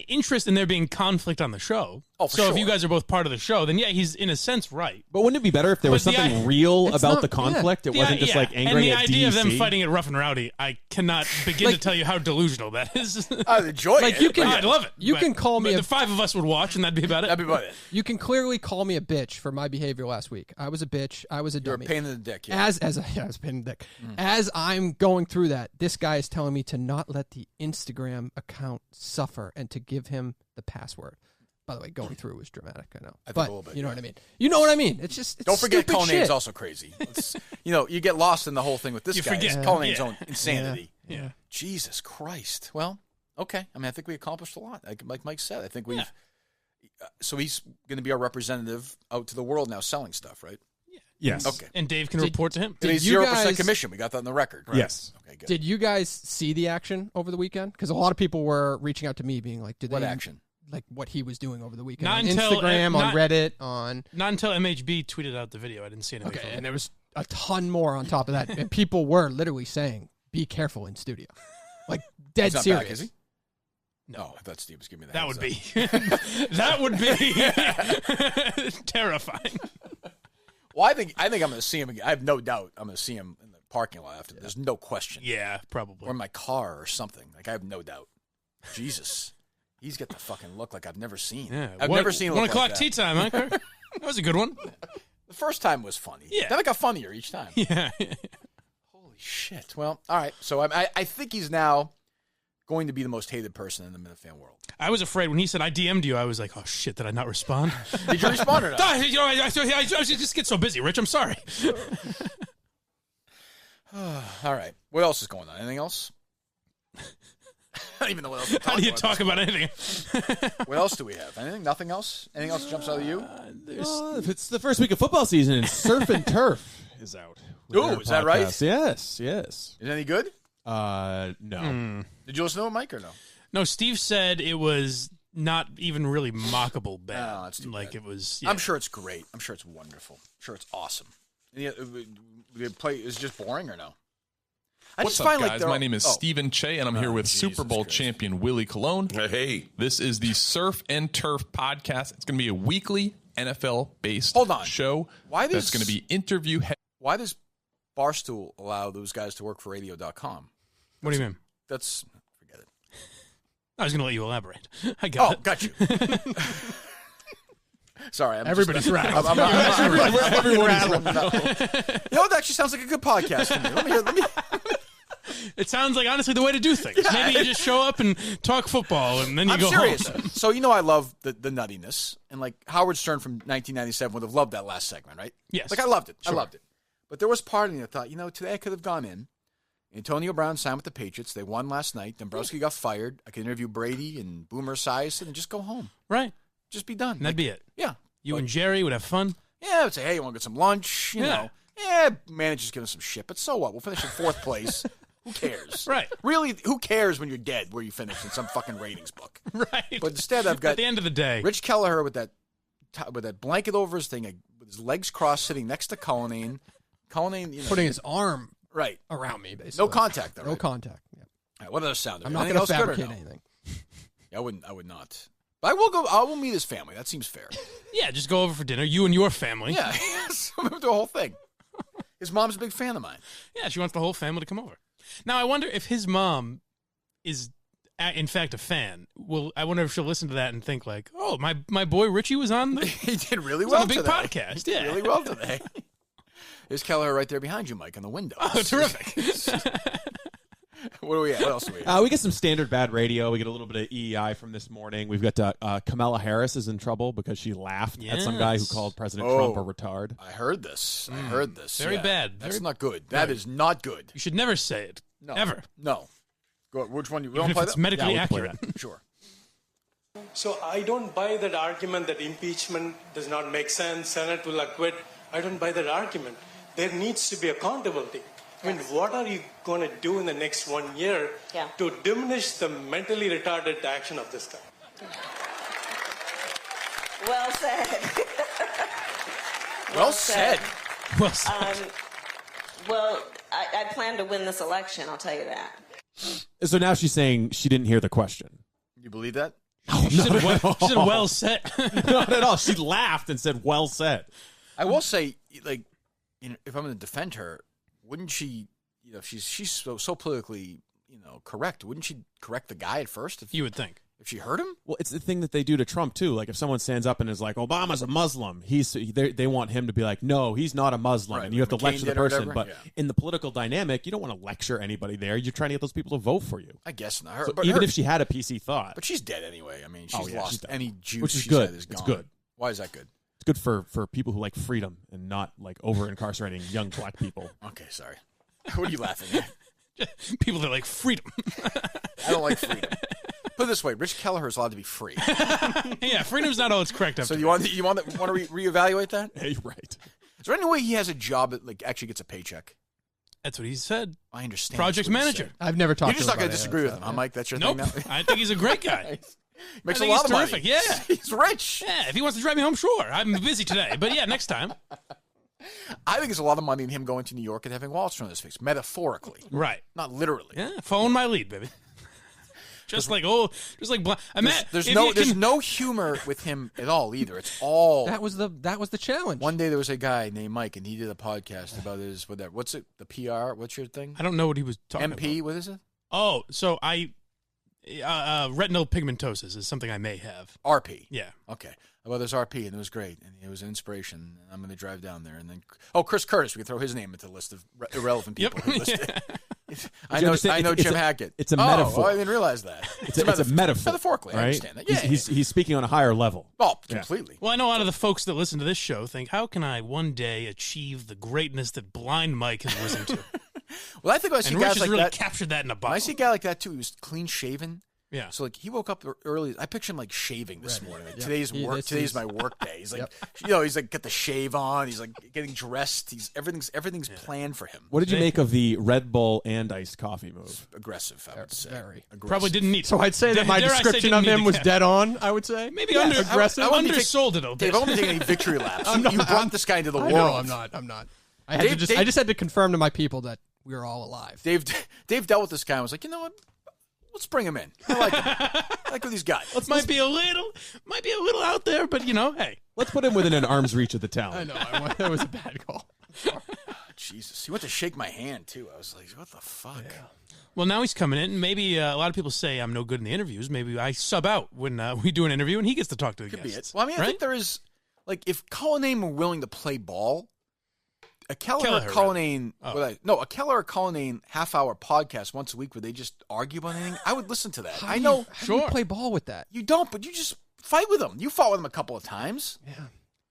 interest in there being conflict on the show. Oh, for so if sure. you guys are both part of the show, then yeah, he's in a sense right. But wouldn't it be better if there was But the something i- real It's about not- the conflict? It The wasn't i- just yeah. like angry and the at idea of them DEC? fighting it rough and rowdy, I cannot begin Like- to tell you how delusional that is. I'd enjoy Like, it. you can- I'd love it. You but- can call me but a- the five of us would watch, and that'd be about it. That'd be about it. You can clearly call me a bitch for my behavior last week. I was a bitch. I was a You're a dummy. pain in the dick. Yeah. I was a pain in the dick. As I'm going through that, this guy is telling me to not let the Instagram account suffer and to give him the password. By the way, going through was dramatic, I know. I think But a little bit, you know yeah. what I mean. You know what I mean. It's just Don't forget stupid Cullinane's shit. also crazy. You get lost in the whole thing with this You guy. forget. It's Cullinane's Yeah. own insanity. Yeah. Jesus Christ. Well, okay. I mean, I think we accomplished a lot. Like Mike said, I think we've. So he's going to be our representative out to the world now, selling stuff, right? Yes. Okay. And Dave can Did- report to him. And he's you 0% guys- commission. We got that on the record, right? Yes. Okay, good. Did you guys see the action over the weekend? Because a lot of people were reaching out to me, being like, "Did What they action? like what he was doing over the weekend Not on until- Instagram, not- on Reddit, on Not until MHB tweeted out the video. I didn't see anything. okay?" from And it. there was a ton more on top of that, and people were literally saying, "Be careful in studio," like dead He's not serious. back, is he? No, I thought Steve was giving me That heads would up. be that would be terrifying. Well, I think I'm going to see him again. I have no doubt I'm going to see him in the parking lot after. There's no question. Yeah, probably. Or in my car or something. Like, I have no doubt. Jesus. He's got the fucking look like I've never seen. Yeah. I've never seen a 1 look o'clock like tea that. time, huh, Kirk? That was a good one. The first time was funny. Yeah. Then it got funnier each time. Yeah. Holy shit. Well, all right. So I think he's now going to be the most hated person in the Minifan world. I was afraid when he said I DM'd you. I was like, oh shit, did I not respond? Did you respond or not? I just get so busy, Rich. I'm sorry. All right. What else is going on? Anything else? I don't even know what else. How do you talk about anything? What else do we have? Anything? Nothing else? Anything else jumps out of you? It's the first week of football season, and Surf and Turf is out. Ooh, is that right? Yes. Is it any good? No. Did you listen to it, Mike, or no? No, Steve said it was not even really mockable bad. No, that's too bad. It was. I'm sure it's great. I'm sure it's wonderful. I'm sure it's awesome. Yeah, is it just boring or no? What's up, guys? My name is Stephen Che, and I'm here with Super Bowl champion Willie Colon. Hey. This is the Surf and Turf podcast. It's going to be a weekly NFL-based show. That's going to be interview. Why does Barstool allow those guys to work for radio.com? What do you mean? Forget it. I was going to let you elaborate. I got it. Got you. Sorry, everybody's rattled. Everyone's rattled. You know, that actually sounds like a good podcast to me. Let me. It sounds like, honestly, the way to do things. Yeah. Maybe you just show up and talk football, and then you go serious. home. So, I love the nuttiness. And, like, Howard Stern from 1997 would have loved that last segment, right? Yes. Like, I loved it. Sure. I loved it. But there was part of me that thought, today I could have gone in. Antonio Brown signed with the Patriots. They won last night. Dombrowski got fired. I could interview Brady and Boomer Esiason and just go home. Right. Just be done. And that'd be it. Yeah. You and Jerry would have fun. Yeah, I would say, hey, you want to get some lunch? You know. Yeah, manager's giving us some shit, but so what? We'll finish in fourth place. Who cares? Right. Really, who cares when you're dead where you finish in some fucking ratings book? Right. But instead, I've got at the end of the day, Rich Kelleher with that blanket over his thing, with his legs crossed, sitting next to Cullinane. Cullinane, putting his arm right around me, basically. No contact, though. No right? contact. Yeah. All right, what other sound? I'm not going to fabricate anything. Yeah, I would not. But I will go. I will meet his family. That seems fair. Yeah, just go over for dinner. You and your family. Yeah, we'll do the whole thing. His mom's a big fan of mine. Yeah, she wants the whole family to come over. Now, I wonder if his mom is, in fact, a fan. I wonder if she'll listen to that and think like, "Oh, my boy Richie was on the he did really well on a big today. podcast. He did really well today." There's Kelleher right there behind you, Mike, on the window. Oh, terrific. What do we have? What else do we have? We get some standard bad radio. We get a little bit of EEI from this morning. We've got Kamala Harris is in trouble because she laughed at some guy who called President Trump a retard. I heard this. Very bad. That's not good. That is not good. You should never say it. No. Ever. No. Go ahead. Which one? You Even want to if play it's that? medically accurate. Sure. So I don't buy that argument that impeachment does not make sense, Senate will acquit. I don't buy that argument. There needs to be accountability. I mean, what are you going to do in the next 1 year to diminish the mentally retarded action of this guy? Well said. Well said. Well said. Well, I plan to win this election, I'll tell you that. So now she's saying she didn't hear the question. You believe that? She said well said. Not at all. She laughed and said, well said. I will say, like, if I'm going to defend her, wouldn't she, if she's so politically, correct, wouldn't she correct the guy at first? You would think. If she heard him? Well, it's the thing that they do to Trump, too. Like, if someone stands up and is like, Obama's a Muslim, they want him to be like, no, he's not a Muslim. Right, and you have to McCain lecture the did or person. whatever. But in the political dynamic, you don't want to lecture anybody there. You're trying to get those people to vote for you. I guess not. So even if she had a PC thought. But she's dead anyway. I mean, she's she's lost dead. any juice Which is she's good. had is gone. It's good. Why is that good? It's good for people who like freedom and not like over-incarcerating young black people. Okay, sorry. What are you laughing at? People that like freedom. I don't like freedom. Put it this way, Rich Kelleher is allowed to be free. Yeah, freedom's not all it's cracked up. So to you want to reevaluate that? Hey, right. Is there any way he has a job that like actually gets a paycheck? That's what he said. I understand. Project manager. I've never talked You're just to not him going to about disagree it, with him, huh, Mike? That's your Nope. thing now? I think he's a great guy. He makes I a think lot he's of terrific. money. Yeah. He's rich. Yeah, if he wants to drive me home, sure. I'm busy today. But yeah, next time. I think there's a lot of money in him going to New York and having walls thrown in his face, metaphorically. Right. Not literally. Yeah, phone my lead, baby. There's no humor with him at all either. It's all That was the challenge. One day there was a guy named Mike, and he did a podcast about his whatever. What's it? The PR? What's your thing? I don't know what he was talking MP? about. What is it? Oh, so I Retinal pigmentosis is something I may have. RP. Yeah. Okay. Well, there's RP, and it was great, and it was an inspiration. I'm going to drive down there, and then Chris Curtis. We can throw his name into the list of irrelevant people. Yep. I know Jim Hackett. It's a metaphor. I didn't realize that. It's a metaphor. Metaphorically, right? I understand that. Yeah, He's speaking on a higher level. Oh, completely. Well, I know a lot of the folks that listen to this show think, how can I one day achieve the greatness that Blind Mike has risen to? Well, I think I see and guys Rich has like really that. captured that in a bottle. I see a guy like that too. He was clean shaven. Yeah. So like he woke up early. I picture him like shaving this morning. Like, Yep. Today's my work day. He's like, he's like got the shave on. He's like getting dressed. Everything's planned for him. What did you make of the Red Bull and iced coffee move? Aggressive, I would say. Very. Aggressive. Probably didn't need. So I'd say that my dare I say description didn't of need him the was cash. dead on, I would say. Maybe aggressive. undersold it a bit. Dave, I won't be taking any victory laps. You brought this guy into the world. No, I'm not. I just had to confirm to my people that we were all alive. Dave dealt with this guy and was like, you know what? Let's bring him in. I like him. I like what he's got. Might be a little out there, but hey. Let's put him within an arm's reach of the talent. I know. That was a bad call. Jesus. He went to shake my hand, too. I was like, what the fuck? Yeah. Well, now he's coming in. Maybe a lot of people say I'm no good in the interviews. Maybe I sub out when we do an interview and he gets to talk to the Could guests. be it. Well, I mean, right? I think there is, like, if Cullinane were willing to play ball, a Kelleher, Cullinane, a Kelleher Cullinane half-hour podcast once a week where they just argue about anything, I would listen to that. How do you play ball with that? You don't, but you just fight with them. You fought with them a couple of times. Yeah.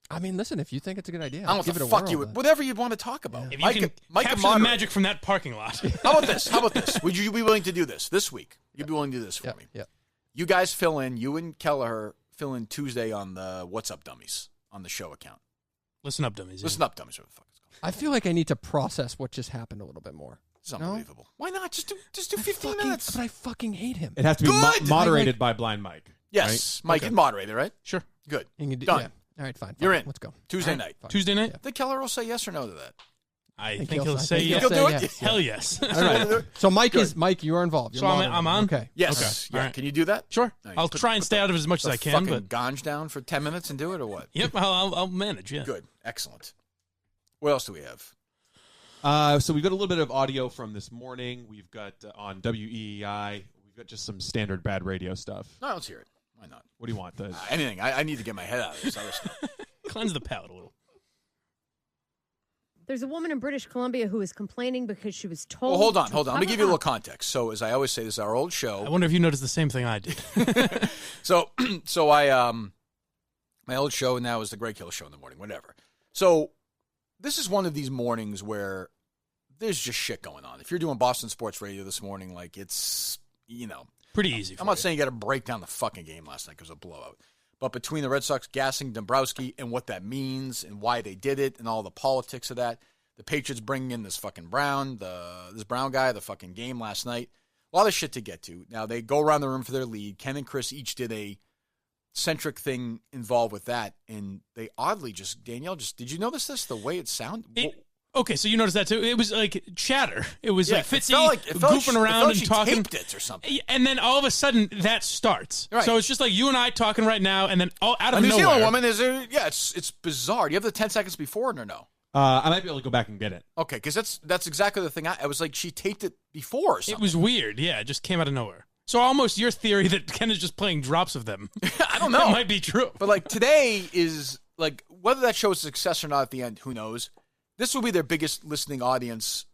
I mean, listen, if you think it's a good idea, I don't know what the fuck you would, whatever you'd want to talk about. If you can capture the magic from that parking lot. How about this? Would you be willing to do this week? You'd be willing to do this for me. Yeah. You guys fill in, you and Kelleher fill in Tuesday on the What's Up Dummies on the show account. Listen up, dummies. Listen up, dummies. What the fuck it's called? I feel like I need to process what just happened a little bit more. It's unbelievable. No? Why not? Just do 15 minutes. But I fucking hate him. It has to be moderated by Blind Mike. Yes. Right? Mike can moderate it, right? Sure. Good. Done. Yeah. All right, fine. You're in. Let's go. Tuesday night. Tuesday night? I think Kelleher will say yes or no to that. I think he'll say yes. He'll do it? Hell yes. All right. So Mike, you are involved. So I'm on? Okay. Yes. Okay. Yeah. Right. Can you do that? Sure. No, I'll try and stay out of it as much as I can. Fucking But ganj down for 10 minutes and do it or what? Yep, I'll manage, yeah. Good. Excellent. What else do we have? So we've got a little bit of audio from this morning. We've got on WEEI. We've got just some standard bad radio stuff. No, let's hear it. Why not? What do you want? Anything. I need to get my head out of this other stuff. Cleanse the palate a little. There's a woman in British Columbia who is complaining because she was told. Well, hold on. Let me give you a little context. So, as I always say, this is our old show. I wonder if you noticed the same thing I did. So I my old show now is the Greg Hill Show in the morning, whatever. So this is one of these mornings where there's just shit going on. If you're doing Boston Sports Radio this morning, like it's, pretty easy. I'm not saying you got to break down the fucking game last night because of a blowout. But between the Red Sox gassing Dombrowski and what that means and why they did it and all the politics of that, the Patriots bringing in this fucking Brown, this Brown guy, the fucking game last night, a lot of shit to get to. Now, they go around the room for their lead. Ken and Chris each did a centric thing involved with that, and they oddly Danielle, did you notice this, the way it sounded? Okay, so you noticed that too. It was like chatter. It was like Fitzy goofing around and talking. Taped it or something. And then all of a sudden that starts. Right. So it's just like you and I talking right now, and then out of nowhere. A New Zealand woman it's bizarre. Do you have the 10 seconds before it or no? I might be able to go back and get it. Okay, because that's exactly the thing. I was like, she taped it before or something. It was weird. Yeah, it just came out of nowhere. So almost your theory that Ken is just playing drops of them. I don't know. That might be true. But like today is like whether that shows success or not at the end, who knows? This will be their biggest listening audience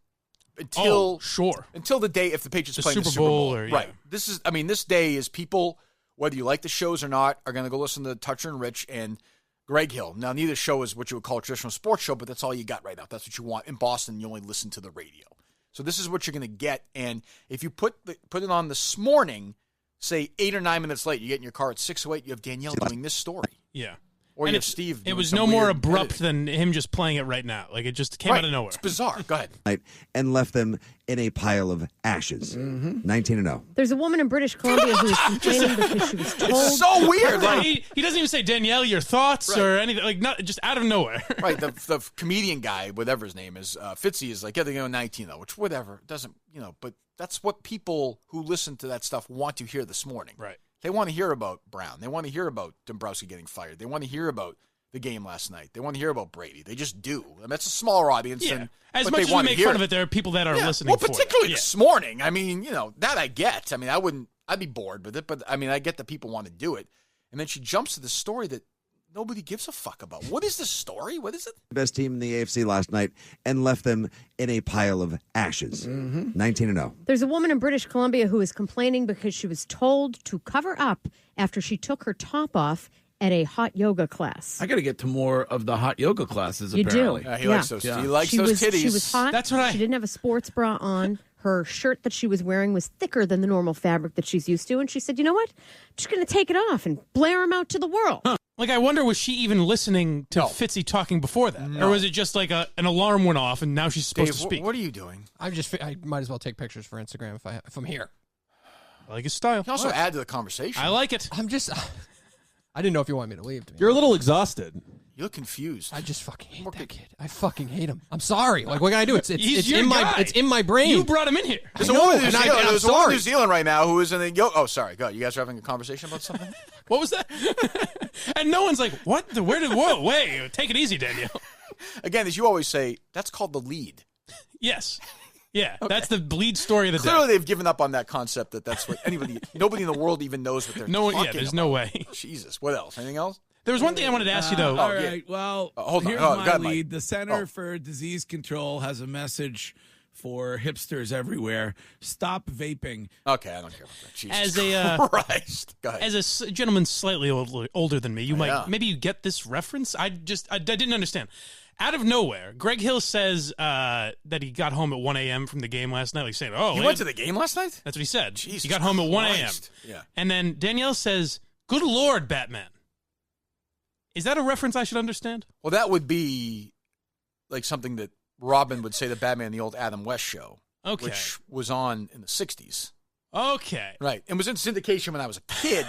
until the day if the Patriots play the Super Bowl. Right. This day is people, whether you like the shows or not, are going to go listen to Toucher and Rich and Greg Hill. Now, neither show is what you would call a traditional sports show, but that's all you got right now. That's what you want. In Boston, you only listen to the radio. So this is what you're going to get. And if you put it on this morning, say 8 or 9 minutes late, you get in your car at 6:08, you have Danielle doing this story. Yeah. Or you have Steve. It was no more abrupt than him just playing it right now. Like, it just came out of nowhere. It's bizarre. Go ahead. And left them in a pile of ashes. 19-0. There's a woman in British Columbia who is complaining because she was told. It's so weird. Like, he doesn't even say, Danielle, your thoughts or anything. Like, not just out of nowhere. Right. The comedian guy, whatever his name is, Fitzy, is like, yeah, they're going 19-0, which whatever. Doesn't, but that's what people who listen to that stuff want to hear this morning. Right. They want to hear about Brown. They want to hear about Dombrowski getting fired. They want to hear about the game last night. They want to hear about Brady. They just do. I mean, that's a smaller audience. Yeah. Than, as much as we make fun of it, there are people that are listening well, for particularly it. this morning. I mean, that I get. I mean, I wouldn't I'd be bored with it, but I mean, I get that people want to do it. And then she jumps to the story that nobody gives a fuck about. What is the story? What is it? Best team in the AFC last night and left them in a pile of ashes. 19-0. There's a woman in British Columbia who is complaining because she was told to cover up after she took her top off at a hot yoga class. I got to get to more of the hot yoga classes, You apparently. do. He likes those. He likes those titties. She was hot. That's what She didn't have a sports bra on. Her shirt that she was wearing was thicker than the normal fabric that she's used to. And she said, you know what? I'm just going to take it off and blare him out to the world. Like, I wonder, was she even listening to Fitzy talking before that? No. Or was it just like an alarm went off and now she's supposed Dave, to speak? what are you doing? I might as well take pictures for Instagram if I'm here. I like his style. You can also add to the conversation. I like it. I didn't know if you want me to leave. You're a little exhausted. You look confused. I just fucking hate that kid. I fucking hate him. I'm sorry. Like, what can I do? It's He's your in guy. my brain. You brought him in here. There's a woman in New Zealand right now who is in the Oh, sorry. Go. You guys are having a conversation about something? What was that? And no one's like, what? Whoa, wait. Take it easy, Danielle. Again, as you always say, that's called the lead. Yes. Yeah, that's the lead story of the Clearly, day. they've given up on that concept that's what nobody in the world even knows what they're talking about. There's no way. Jesus. What else? Anything else? There was one thing I wanted to ask you, though. All right. Well, hold on. here's Oh, my go ahead, lead. Mike. The Center for Disease Control has a message for hipsters everywhere. Stop vaping. Okay, I don't care about that. Jesus As a Christ. Go ahead. as a gentleman slightly older than me, you might Yeah. maybe you get this reference. I didn't understand. Out of nowhere, Greg Hill says that he got home at 1 a.m. from the game last night. Like saying, "Oh, You went to the game last night?" That's what he said. Jesus he got home at 1 a.m. Christ. Yeah. And then Danielle says, "Good Lord, Batman." Is that a reference I should understand? Well, that would be like something that Robin would say to Batman in the old Adam West show, which was on in the 60s. Okay. Right. And was in syndication when I was a kid,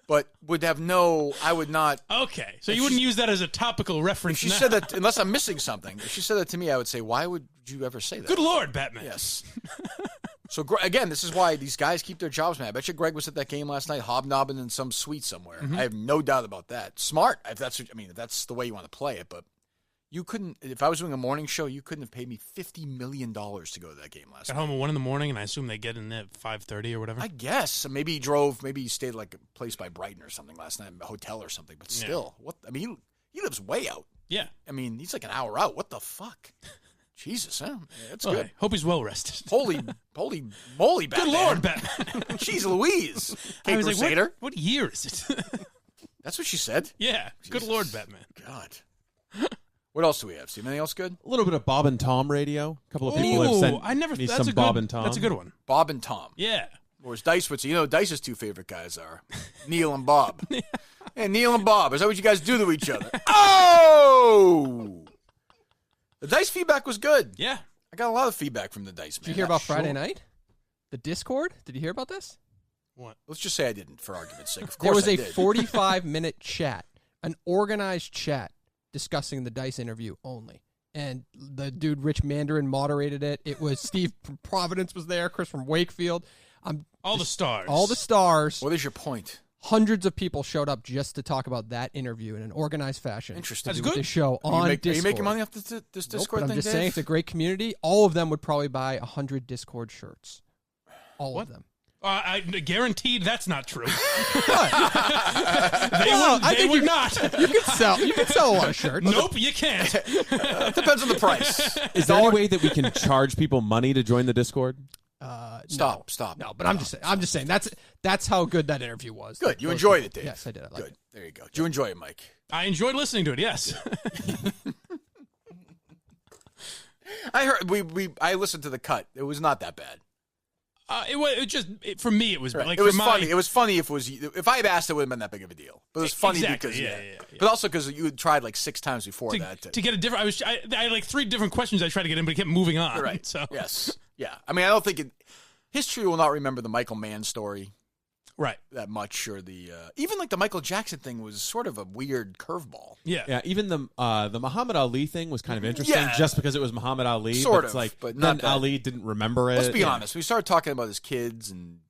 but would have I would not. Okay. So you wouldn't use that as a topical reference If she now. said that, unless I'm missing something, if she said that to me, I would say, why would you ever say that? Good Lord, Batman. Yes. So, again, this is why these guys keep their jobs, man. I bet you Greg was at that game last night hobnobbing in some suite somewhere. Mm-hmm. I have no doubt about that. Smart, if that's the way you want to play it. But you couldn't, if I was doing a morning show, you couldn't have paid me $50 million to go to that game last Got night. home at 1 in the morning, and I assume they get in at 5:30 or whatever. I guess. Maybe he stayed like a place by Brighton or something last night, a hotel or something. But still, he lives way out. Yeah. I mean, he's like an hour out. What the fuck? Jesus, huh? Yeah, that's Well, good. I hope he's well rested. Holy moly, Batman. Good Lord, Batman. Jeez Louise. I was Crusader. like, what year is it? That's what she said? Yeah. Jesus. Good Lord, Batman. God. What else do we have, Steve? Anything else good? A little bit of Bob and Tom radio. A couple of people have sent me some Bob and Tom. That's a good one. Bob and Tom. Yeah. Or as Dice would say, Dice's two favorite guys are Neil and Bob. Hey, Neil and Bob, is that what you guys do to each other? Oh! The Dice feedback was good. Yeah. I got a lot of feedback from the Dice, man. Did you hear about Friday night? The Discord? Did you hear about this? What? Let's just say I didn't, for argument's sake. Of There course was I a did. 45-minute chat, an organized chat discussing the Dice interview only. And the dude, Rich Mandarin, moderated it. It was Steve from Providence was there, Chris from Wakefield. All the stars. All the stars. What is your point? Hundreds of people showed up just to talk about that interview in an organized fashion. Interesting. To do The show Are on you Discord. making money off this Nope, Discord but thing, I'm just Dave? saying it's a great community. All of them would probably buy 100 Discord shirts. All of them. I guaranteed that's not true. They I would not. You could sell a lot of shirts. Nope, you can't. It depends on the price. Is there any way that we can charge people money to join the Discord? Stop. No, but I'm just saying that's how good that interview was. Good. You Those enjoyed people. it, Dave. Yes, I did. I liked Good. it. There you go. Did you enjoy it, Mike? I enjoyed listening to it, yes. I heard I listened to the cut. It was not that bad. For me, it was Right. like It was for funny. my, It was funny if I had asked, it would have been that big of a deal. But it was funny Exactly, because yeah. but also because you had tried like 6 times before that to get a different. I had like 3 different questions I tried to get in, but it kept moving on. Right. So Yes. Yeah. I mean, I don't think history will not remember the Michael Mann story. Right. That much, or the even like the Michael Jackson thing was sort of a weird curveball. Yeah. Even the Muhammad Ali thing was kind of interesting, Yeah. just because it was Muhammad Ali. Sort it's of, like but then not that. Ali didn't remember it. Let's be honest. We started talking about his kids and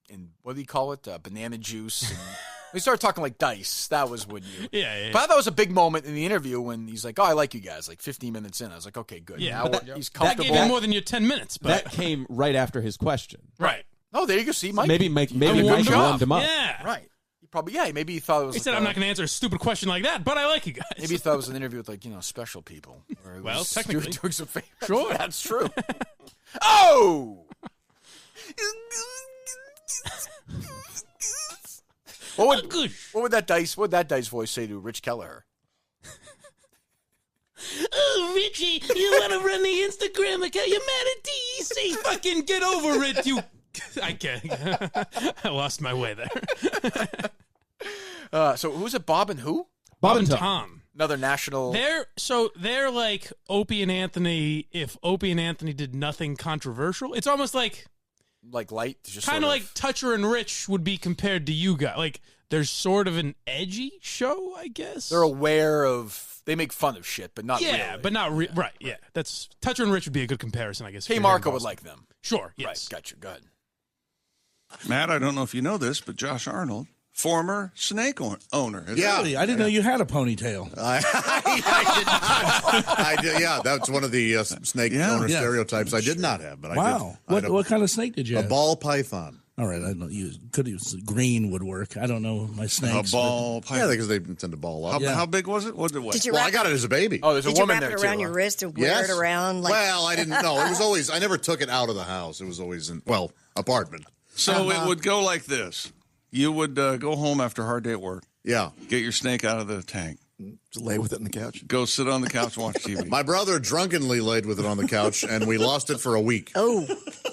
what do you call it? Banana juice. And we started talking like Dice. That was when you. Yeah. But I thought it was a big moment in the interview when he's like, "Oh, I like you guys." Like 15 minutes in, I was like, "Okay, good." Yeah. Now But he's that comfortable. gave you more than your 10 minutes. But That came right after his question. right. Oh, there you go. See, Mike. Maybe Mike warmed him up. Yeah. Right. Maybe he thought it was. He said, "I'm not going to answer a stupid question like that, but I like you guys." Maybe he thought it was an interview with special people. Well, technically, doing some favors. Sure, that's true. Oh. What would that dice voice say to Rich Kelleher? Oh, Richie, you want to run the Instagram account? You're mad at DEC. Fucking get over it, you. I can't. I lost my way there. So who's it? Bob and who? Bob and Tom. Another national. They're like Opie and Anthony. If Opie and Anthony did nothing controversial, it's almost like light, just kind of like Toucher and Rich would be compared to you guys. Like there's sort of an edgy show, I guess. They're aware of. They make fun of shit, but not really. But not right. Yeah, that's Toucher and Rich would be a good comparison, I guess. Hey, Marco would like them. Sure. Yes. Right. Gotcha. Go ahead. Matt, I don't know if you know this, but Josh Arnold, former snake owner. Really? I didn't know you had a ponytail. I did. Yeah, that's one of the snake owner stereotypes. I did not have, but wow. I did. What kind of snake did you have? A ball python. All right, I don't use. Could use green would work. I don't know my snakes. A ball python. Yeah, because they tend to ball up. How big was it? What did it weigh? Well, I got it as a baby. Oh, there's a woman there too. Did you wrap it around your wrist and wear it around? Well, I didn't know. It was always. I never took it out of the house. It was always in apartment. So it would go like this. You would go home after a hard day at work. Yeah. Get your snake out of the tank. Just lay with it on the couch. Go sit on the couch and watch TV. My brother drunkenly laid with it on the couch, and we lost it for a week. Oh.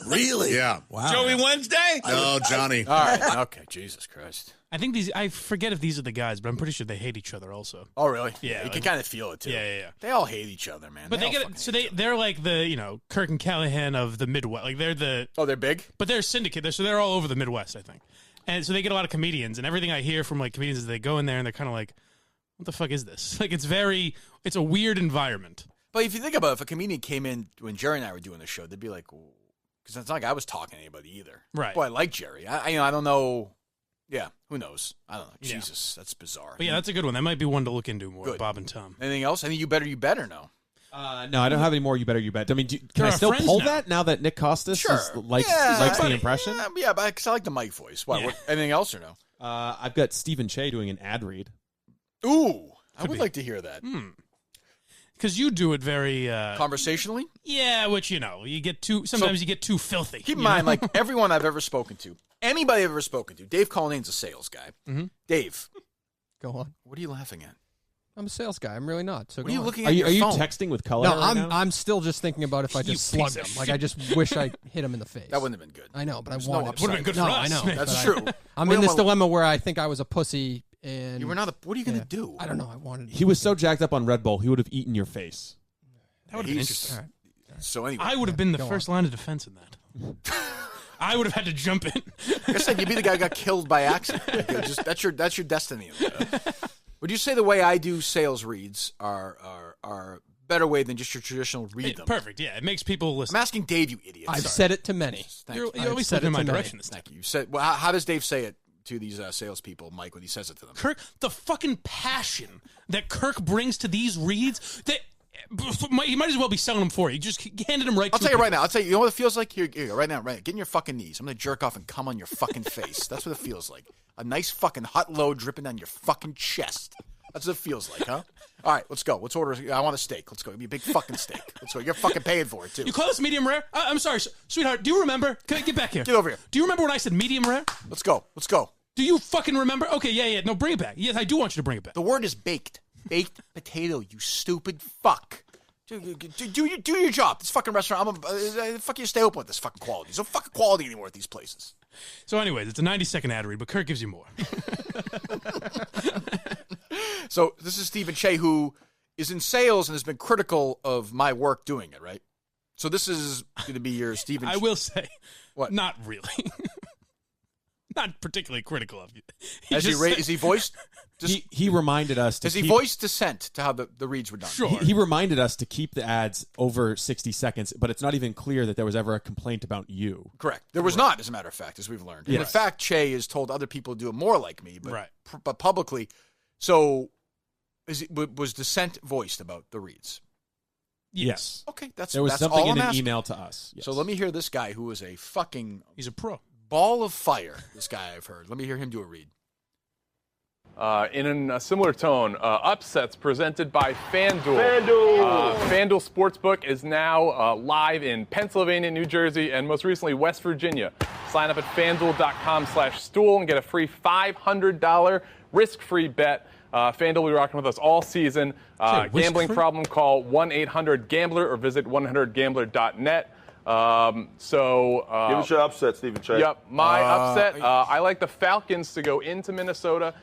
Really? Yeah. Wow. Joey Wednesday? No, Johnny. All right. Okay. Jesus Christ. I think I forget if these are the guys, but I'm pretty sure they hate each other also. Oh, really? Yeah. You can kind of feel it, too. Yeah. They all hate each other, man. But they're like the, Kirk and Callahan of the Midwest. Like they're the... Oh, they're big? But they're a syndicate. So they're all over the Midwest, I think. And so they get a lot of comedians, and everything I hear from like comedians is they go in there and they're kind of like, what the fuck is this? Like it's a weird environment. But if you think about it, if a comedian came in when Jerry and I were doing the show, they'd be like, because it's not like I was talking to anybody either. Right. Boy, I like Jerry. I don't know. Yeah, who knows? I don't know. Yeah. Jesus, that's bizarre. But yeah, that's a good one. That might be one to look into more. Good. Bob and Tom. Anything else? I think you better know. No, I don't have any more. You bet. I mean, can I still pull that now that Nick Costas likes the impression? Yeah, because I like the Mike voice. What? Anything else or no? I've got Stephen Che doing an ad read. Ooh, I would like to hear that. Because you do it very conversationally. Yeah, which you get too. Sometimes you get too filthy. Keep in mind, like everyone I've ever spoken to, anybody I've ever spoken to, Dave Cullinane's a sales guy. Mm-hmm. Dave, go on. What are you laughing at? I'm a sales guy. I'm really not. So what are you looking at? Are you phone? texting with Cullinane? No, I'm still just thinking about if I just slugged him. Like I just wish I hit him in the face. That wouldn't have been good. I know, but There's I wanted. Would have been good for us. I know. That's true. I'm in this dilemma where I think I was a pussy, and you were not. What are you going to do? I don't know. I wanted. He was so jacked up on Red Bull, he would have eaten your face. That would have been interesting. Right. So anyway, I would have been the first line of defense in that. I would have had to jump in. Like I said, you'd be the guy who got killed by accident. Like, that's your destiny. Would you say the way I do sales reads are a better way than just your traditional read them? Perfect. Yeah, it makes people listen. I'm asking Dave, you idiot. I've said it to many. You always said it in my direction. Thank you. You said. Well, how does Dave say it to these salespeople, Mike, when he says it to them? Kirk, the fucking passion that Kirk brings to these reads, that he might as well be selling them for you. Just handed them right. I'll tell you right now. I'll tell you. You know what it feels like? Here, right now. Get in your fucking knees. I'm gonna jerk off and come on your fucking face. That's what it feels like. A nice fucking hot load dripping down your fucking chest. That's what it feels like, huh? All right, let's go. Let's order. I want a steak. Let's go. Give me a big fucking steak. Let's go. You're fucking paying for it, too. You call this medium rare? I'm sorry, sweetheart. Do you remember? Get back here. Get over here. Do you remember when I said medium rare? Let's go. Let's go. Do you fucking remember? Okay, yeah. No, bring it back. Yes, I do want you to bring it back. The word is baked. Baked potato, you stupid fuck. Do your job. This fucking restaurant, fuck you stay open with this fucking quality. There's no fucking quality anymore at these places. So anyways, it's a 90-second ad read, but Kirk gives you more. So this is Stephen Che, who is in sales and has been critical of my work doing it, right? So this is going to be your Stephen. I will say, what? Not really. Not particularly critical of you. Is he voiced? He reminded us to Has he voiced dissent to how the reads were done? Sure. He reminded us to keep the ads over 60 seconds, but it's not even clear that there was ever a complaint about you. Correct. There was not, as a matter of fact, as we've learned. Yes. And in fact, Che has told other people to do it more like me, but, right. But publicly. So was dissent voiced about the reads? Yes. Okay, that's there was that's something all in I'm an asking. email to us. Yes. So let me hear this guy who is a fucking he's a pro ball of fire, this guy I've heard. Let me hear him do a read. In a similar tone, upsets presented by FanDuel. FanDuel Sportsbook is now live in Pennsylvania, New Jersey, and most recently West Virginia. Sign up at FanDuel.com/stool and get a free $500 risk-free bet. FanDuel will be rocking with us all season. Gambling problem, call 1-800-GAMBLER or visit 100gambler.net. Give us your upset, Stephen Che. Yep, my upset. I like the Falcons to go into Minnesota.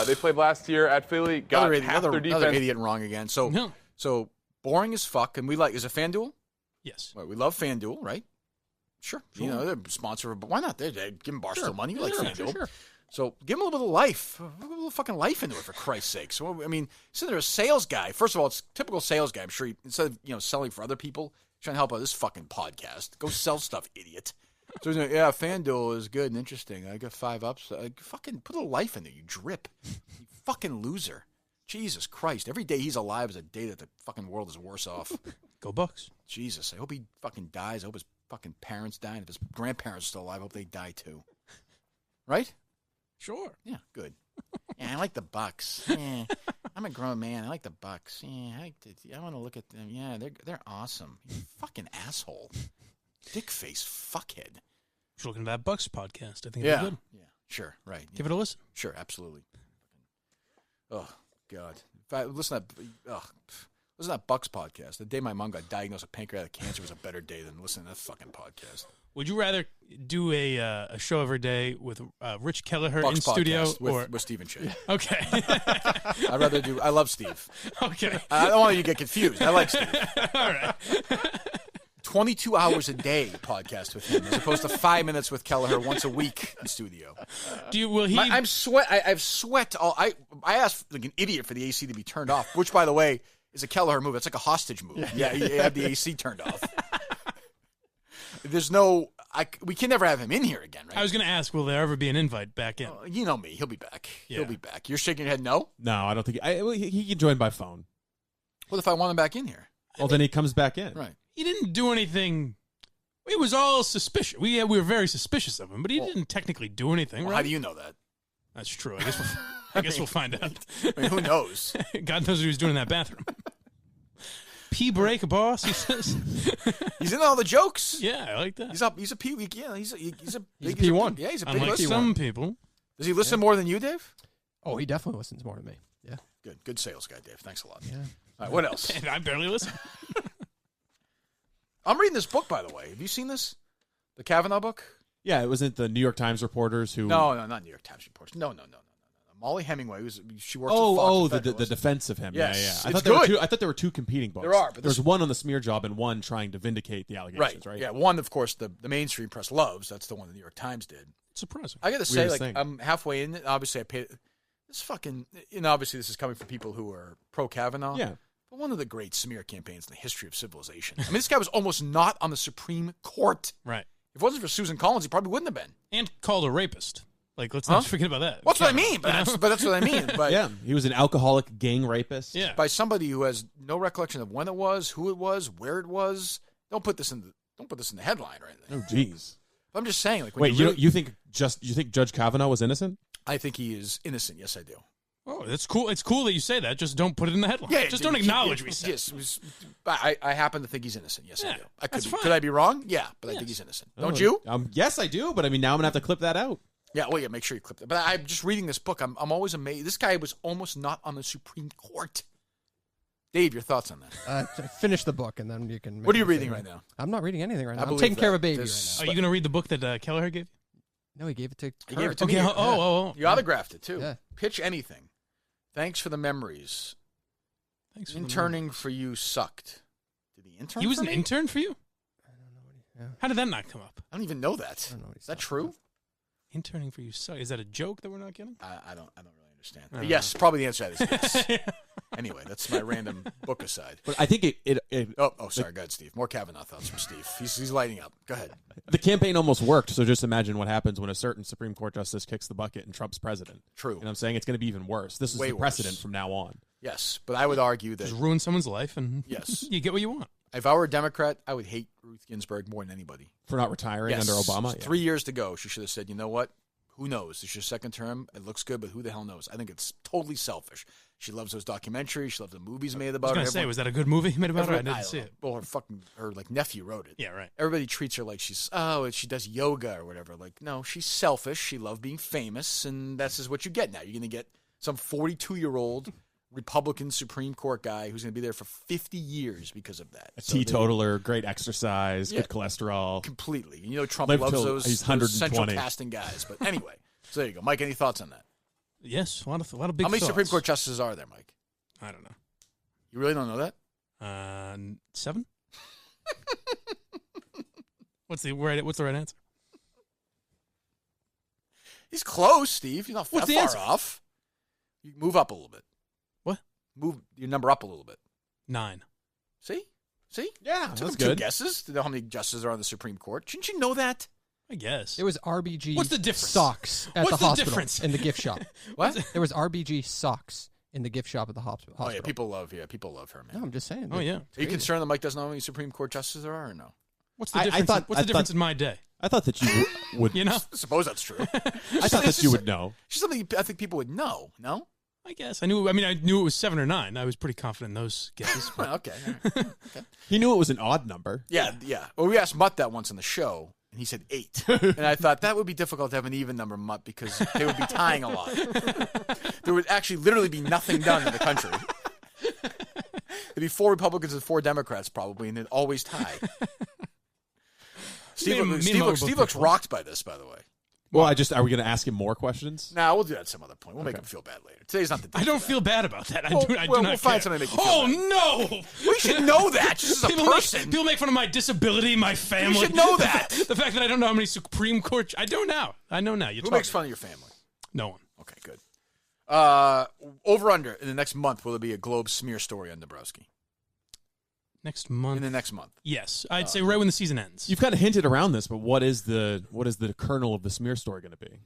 They played last year at Philly. Got half their defense. Another idiot wrong again. So boring as fuck. And we like, is it FanDuel? Yes. Right, we love FanDuel, right? Sure. You know, they're sponsor, but why not? They give them Barstool money. We like FanDuel. Sure. So give them a little bit of life. Put a little fucking life into it, for Christ's sake. So, I mean, so they're a sales guy. First of all, it's typical sales guy. I'm sure instead of, selling for other people, trying to help out this fucking podcast. Go sell stuff, idiot. So he's like, yeah, FanDuel is good and interesting. I got 5 ups. Fucking put a little life in there, you drip. You fucking loser. Jesus Christ. Every day he's alive is a day that the fucking world is worse off. Go Bucks. Jesus. I hope he fucking dies. I hope his fucking parents die. And if his grandparents are still alive, I hope they die too. Right? Sure. Yeah, good. Yeah, I like the Bucks. Yeah, I'm a grown man. I like the Bucks. Yeah, I want to look at them. Yeah, they're awesome. You fucking asshole. Dick face fuckhead. You're looking at that Bucks podcast. I think yeah. it's good. Yeah, sure, right. Give it a listen. Sure, absolutely. Oh, God. If I listen to that Bucks podcast. The day my mom got diagnosed with pancreatic cancer was a better day than listening to that fucking podcast. Would you rather do a show every day with Rich Kelleher Bucks in studio with Stephen Che? Okay. I'd rather do. I love Steve. Okay. I don't want you to get confused. I like Steve. All right. 22 hours a day podcast with him, as opposed to 5 minutes with Kelleher once a week in studio. I've sweat. I asked like an idiot for the AC to be turned off, which, by the way, is a Kelleher move. It's like a hostage move. Yeah, you have the AC turned off. There's we can never have him in here again, right? I was going to ask, will there ever be an invite back in? You know me. He'll be back. Yeah. He'll be back. You're shaking your head no? No, I don't think he can join by phone. What if I want him back in here? Well, then he comes back in. Right. He didn't do anything. It was all suspicious. We were very suspicious of him, but he didn't technically do anything, right? How do you know that? That's true. I guess we'll find out. I mean, who knows? God knows what he was doing in that bathroom. Pee break, boss, he says. He's in all the jokes. Yeah, I like that. He's a P. Yeah, he's a P1. Yeah, he's a big Unlike listener. some people. Does he listen more than you, Dave? Oh, he definitely listens more than me. Yeah. Good sales guy, Dave. Thanks a lot. Yeah. All right, what else? And I barely listen. I'm reading this book, by the way. Have you seen this? The Kavanaugh book? Yeah, it wasn't the New York Times reporters who. No, not New York Times reporters. No. Molly Hemingway. She works. The defense of him. Yes, yeah. I thought there were two competing books. There are, but there's one on the smear job and one trying to vindicate the allegations. Right. Yeah. One, of course, the mainstream press loves. That's the one the New York Times did. Surprising. I got to say, I'm halfway in it. Obviously, I paid. This fucking. Obviously, this is coming from people who are pro Kavanaugh. Yeah. But one of the great smear campaigns in the history of civilization. I mean, this guy was almost not on the Supreme Court. Right. If it wasn't for Susan Collins, he probably wouldn't have been. And called a rapist. Like, let's not forget about that. That's what I mean. But that's what I mean. Yeah, he was an alcoholic gang rapist. Yeah. By somebody who has no recollection of when it was, who it was, where it was. Don't put this in the headline or anything. Oh, jeez. I'm just saying. Like, wait, you think Judge Kavanaugh was innocent? I think he is innocent. Yes, I do. Oh, that's cool. It's cool that you say that. Just don't put it in the headline. Yeah, just don't acknowledge we said. Yes, I happen to think he's innocent. Yes, I do. That's fine. Could I be wrong? Yeah, but I think he's innocent. Don't you? Yes, I do. But I mean, now I'm gonna have to clip that out. Yeah, well, yeah, make sure you clip that. But I'm just reading this book. I'm always amazed. This guy was almost not on the Supreme Court. Dave, your thoughts on that? Finish the book, and then you can. What are you reading right now? I'm not reading anything right now. I'm taking care of a baby right now. Are you going to read the book that Kelleher gave you? No, he gave it to. He gave it to me. Oh. You autographed it too. Yeah. Pitch anything. Thanks for the memories. Thanks for Interning for you sucked. Did he intern? He was for an me? intern for you? I don't know what he. How did that not come up? I don't even know that. I don't know what Is that true? Interning for you suck. Is that a joke that we're not getting? I don't really understand. Yes, probably the answer to that is yes. Anyway, that's my random book aside. But I think it sorry. Go ahead, Steve. More Kavanaugh thoughts from Steve. He's lighting up. Go ahead. The campaign almost worked, so just imagine what happens when a certain Supreme Court justice kicks the bucket and Trump's president. True. And I'm saying it's going to be even worse. This is Way the precedent worse. from now on. Yes, but I would argue that Just ruin someone's life and yes, you get what you want. If I were a Democrat, I would hate Ruth Ginsburg more than anybody. For not retiring under Obama? 3 years to go. She should have said, you know what? Who knows? It's your second term. It looks good, but who the hell knows? I think it's totally selfish. She loves those documentaries. She loves the movies made about her. I was going to say, was that a good movie made about her? I didn't see it. Well, her nephew wrote it. Yeah, right. Everybody treats her like she does yoga or whatever. Like, no, she's selfish. She loved being famous, and that's just what you get now. You're going to get some 42-year-old Republican Supreme Court guy who's going to be there for 50 years because of that. A teetotaler, great exercise, good cholesterol. Completely. You know, Trump loves those central casting guys. But anyway, so there you go. Mike, any thoughts on that? Yes, a lot of big How many thoughts. Supreme Court justices are there, Mike? I don't know. You really don't know that? 7? What's the right answer? He's close, Steve. You're not that far off. You move up a little bit. What? Move your number up a little bit. 9. See? Yeah, Took that's him good. 2 guesses to know how many justices are on the Supreme Court. Shouldn't you know that? I guess. There was RBG What's the difference? socks at What's the the hospital difference? in the gift shop. What? There was RBG socks in the gift shop at the hospital. Oh, yeah, people love her, man. No, I'm just saying. Oh, yeah. Are you concerned that Mike doesn't know how many Supreme Court justices there are or no? What's the difference? What's the difference in my day? I thought that you would. You know? I suppose that's true. I thought that you would know. It's something I think people would know, no? I guess. I knew it was 7 or 9. I was pretty confident in those guesses. Well, okay. Okay. He knew it was an odd number. Yeah. Well, we asked Mutt that once on the show, and he said 8. And I thought that would be difficult to have an even number, Mutt, because they would be tying a lot. There would actually literally be nothing done in the country. There'd be 4 Republicans and 4 Democrats probably, and they'd always tie. Steve looks rocked by this, by the way. Well, are we going to ask him more questions? Nah, we'll do that at some other point. We'll make him feel bad later. Today's not the day. I don't feel bad about that. I do not we'll care. find something to make you feel bad. No! We should know that, just as a person. People make fun of my disability, my family. You should know that. The fact that I don't know how many Supreme Court... I know now. Who makes fun of your family? No one. Okay, good. Over under, in the next month, will there be a Globe smear story on Dabrowski? Next month? In the next month. Yes. I'd say right when the season ends. You've kind of hinted around this, but what is the kernel of the smear story going to be?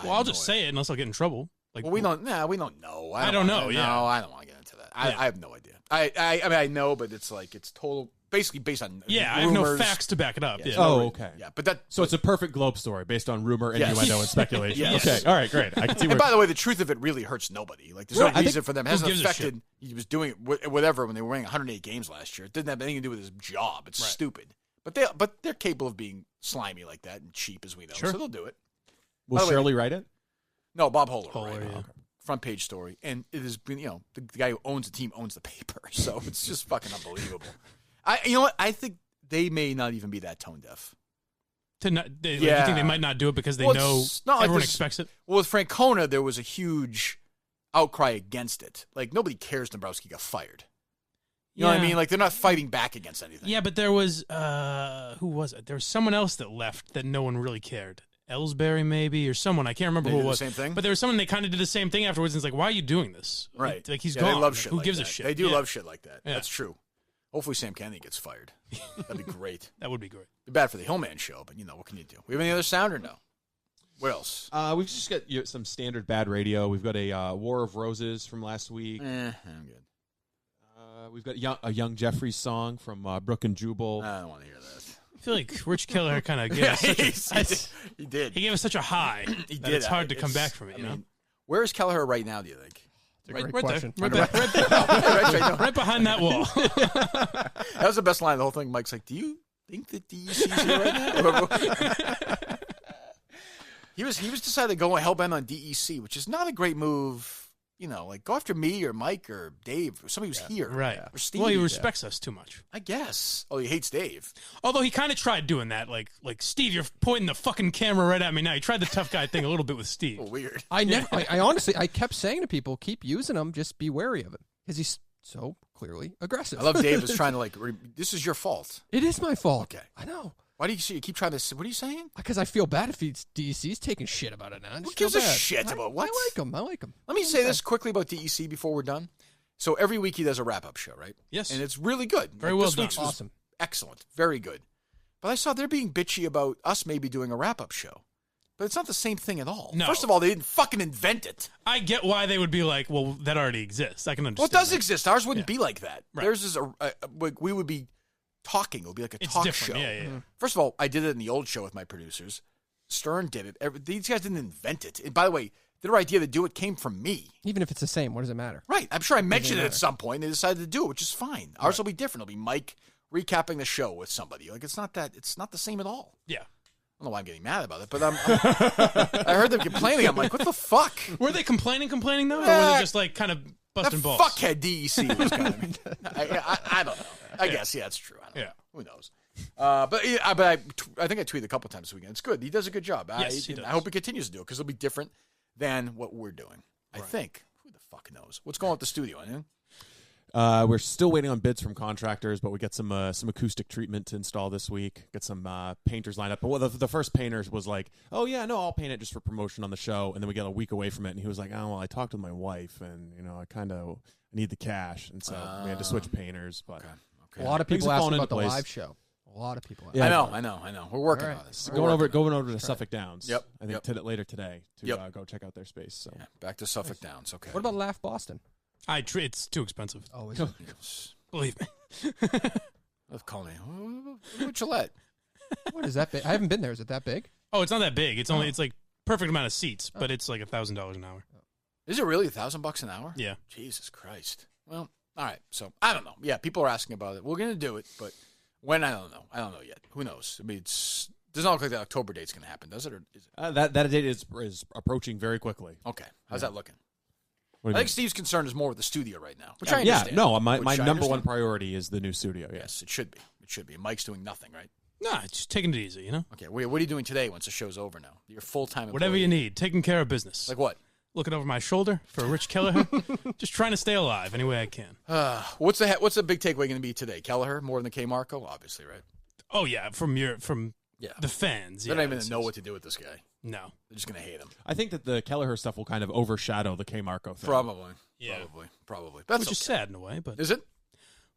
Well, I'll just say it unless I'll get in trouble. Well, we don't know. I don't know. Yeah. No, I don't want to get into that. I have no idea. I mean, I know, but it's like it's total, basically based on rumors. I have no facts to back it up. Yeah. Oh, okay. Yeah, but so it's a perfect Globe story based on rumor, innuendo, and speculation. Yes. Okay, all right, great. I can see. And by the way, the truth of it really hurts nobody. Like there's no reason for them. It hasn't affected. He was doing it, whatever when they were winning 108 games last year. It didn't have anything to do with his job. It's stupid. But they're capable of being slimy like that and cheap, as we know. Sure. So they'll do it. Will Shirley write it? No, Bob Hohler. Right? Yeah. Front page story, and it is the guy who owns the team owns the paper, so it's just fucking unbelievable. You know what? I think they may not even be that tone deaf. You think they might not do it because they know everyone expects it? Well, with Francona, there was a huge outcry against it. Like nobody cares Dombrowski got fired. You know what I mean? Like they're not fighting back against anything. Yeah, but there was who was it? There was someone else that left that no one really cared. Ellsbury maybe, or someone. I can't remember who it was. The same thing? But there was someone they kind of did the same thing afterwards. And it's like, why are you doing this? Right. Like he's gone. They love shit. Who gives a that. shit? They do love shit like that. Yeah. That's true. Hopefully Sam Kennedy gets fired. That'd be great. That would be great. Be bad for the Hillman show, but what can you do? We have any other sound or no? What else? We've just got some standard bad radio. We've got a War of Roses from last week. I'm good. We've got a Young Jeffries song from Brook and Jubal. I don't want to hear that. I feel like Rich Kelleher kind of gave us he did. He gave us such a high. It's hard to come back from it. You know? Where is Kelleher right now? Do you think? Great question. Right behind that wall. That was the best line of the whole thing. Mike's like, "Do you think that DEC's here right now?" He was decided to go hellbent on DEC, which is not a great move. Like go after me or Mike or Dave or somebody who's here. Right. Or Steve. Well, he respects us too much. I guess. Oh, he hates Dave. Although he kind of tried doing that. Like Steve, you're pointing the fucking camera right at me now. He tried the tough guy thing a little bit with Steve. Oh, weird. I honestly, I kept saying to people, keep using him, just be wary of him. Because he's so clearly aggressive. I love Dave is trying to this is your fault. It is my fault. Okay. I know. Why do you keep trying to? What are you saying? Because I feel bad if DEC's taking shit about it now. Who gives a shit about what? I like him. Let me say this quickly about DEC before we're done. So every week he does a wrap-up show, right? Yes. And it's really good. Very well this done. Week's was awesome. Excellent. Very good. But I saw they're being bitchy about us maybe doing a wrap-up show. But it's not the same thing at all. No. First of all, they didn't fucking invent it. I get why they would be like, well, that already exists. I can understand. Well, it does exist. Ours wouldn't be like that. Right. Theirs is we would be talking. It'll be like a It's talk different. show. Yeah, yeah. First of all, I did it in the old show with my producers. Stern did it. These guys didn't invent it. And by the way, their idea to do it came from me. Even if it's the same, what does it matter? Right. I'm sure I mentioned it at some point. They decided to do it, which is fine. Ours will be different. It'll be Mike recapping the show with somebody. Like, it's not the same at all. Yeah. I don't know why I'm getting mad about it, but I heard them complaining. I'm like, what the fuck? Were they complaining though, or were they just like kind of busting balls? Fuckhead DEC was kind of. I don't know. I guess it's true. I don't know. Who knows? But I think I tweeted a couple times this weekend. It's good. He does a good job. Yes, he does. I hope he continues to do it because it'll be different than what we're doing. I think. Who the fuck knows? What's going on at the studio? We're still waiting on bids from contractors, but we get some acoustic treatment to install this week. Get some painters lined up. But the first painters was like, "Oh yeah, no, I'll paint it just for promotion on the show." And then we got a week away from it, and he was like, "Oh well, I talked with my wife, and I kind of need the cash, and so we had to switch painters." But a lot of people asking about the live show. A lot of people. Yeah, I know. We're working on this. Going over to Suffolk Downs. Yep. I think later today to go check out their space. So back to Suffolk Downs. Okay. What about Laugh Boston? It's too expensive. Oh, is it? Believe me. Cullinane. Gillette. What is that big? I haven't been there. Is it that big? Oh, it's not that big. It's only it's like perfect amount of seats, but it's like $1,000 an hour. Is it really $1,000 an hour? Yeah. Jesus Christ. Well, all right. So I don't know. Yeah, people are asking about it. We're gonna do it, but when I don't know. I don't know yet. Who knows? I mean, it doesn't look like the October date's gonna happen, does it? Or is it? that date is approaching very quickly. Okay. How's that looking? I think Steve's concern is more with the studio right now, which I understand. No, my number one priority is the new studio. Yes, it should be. It should be. Mike's doing nothing, right? Nah, just taking it easy, Okay, what are you doing today once the show's over now? You're full-time employee. Whatever you need. Taking care of business. Like what? Looking over my shoulder for Rich Kelleher. Just trying to stay alive any way I can. What's the big takeaway going to be today? Kelleher more than the K Marco? Obviously, right? Oh, yeah, from the fans. They don't even know what to do with this guy. No. They're just going to hate him. I think that the Kelleher stuff will kind of overshadow the K Marco thing. Probably. Yeah. Probably. That's Which is sad in a way, but is it?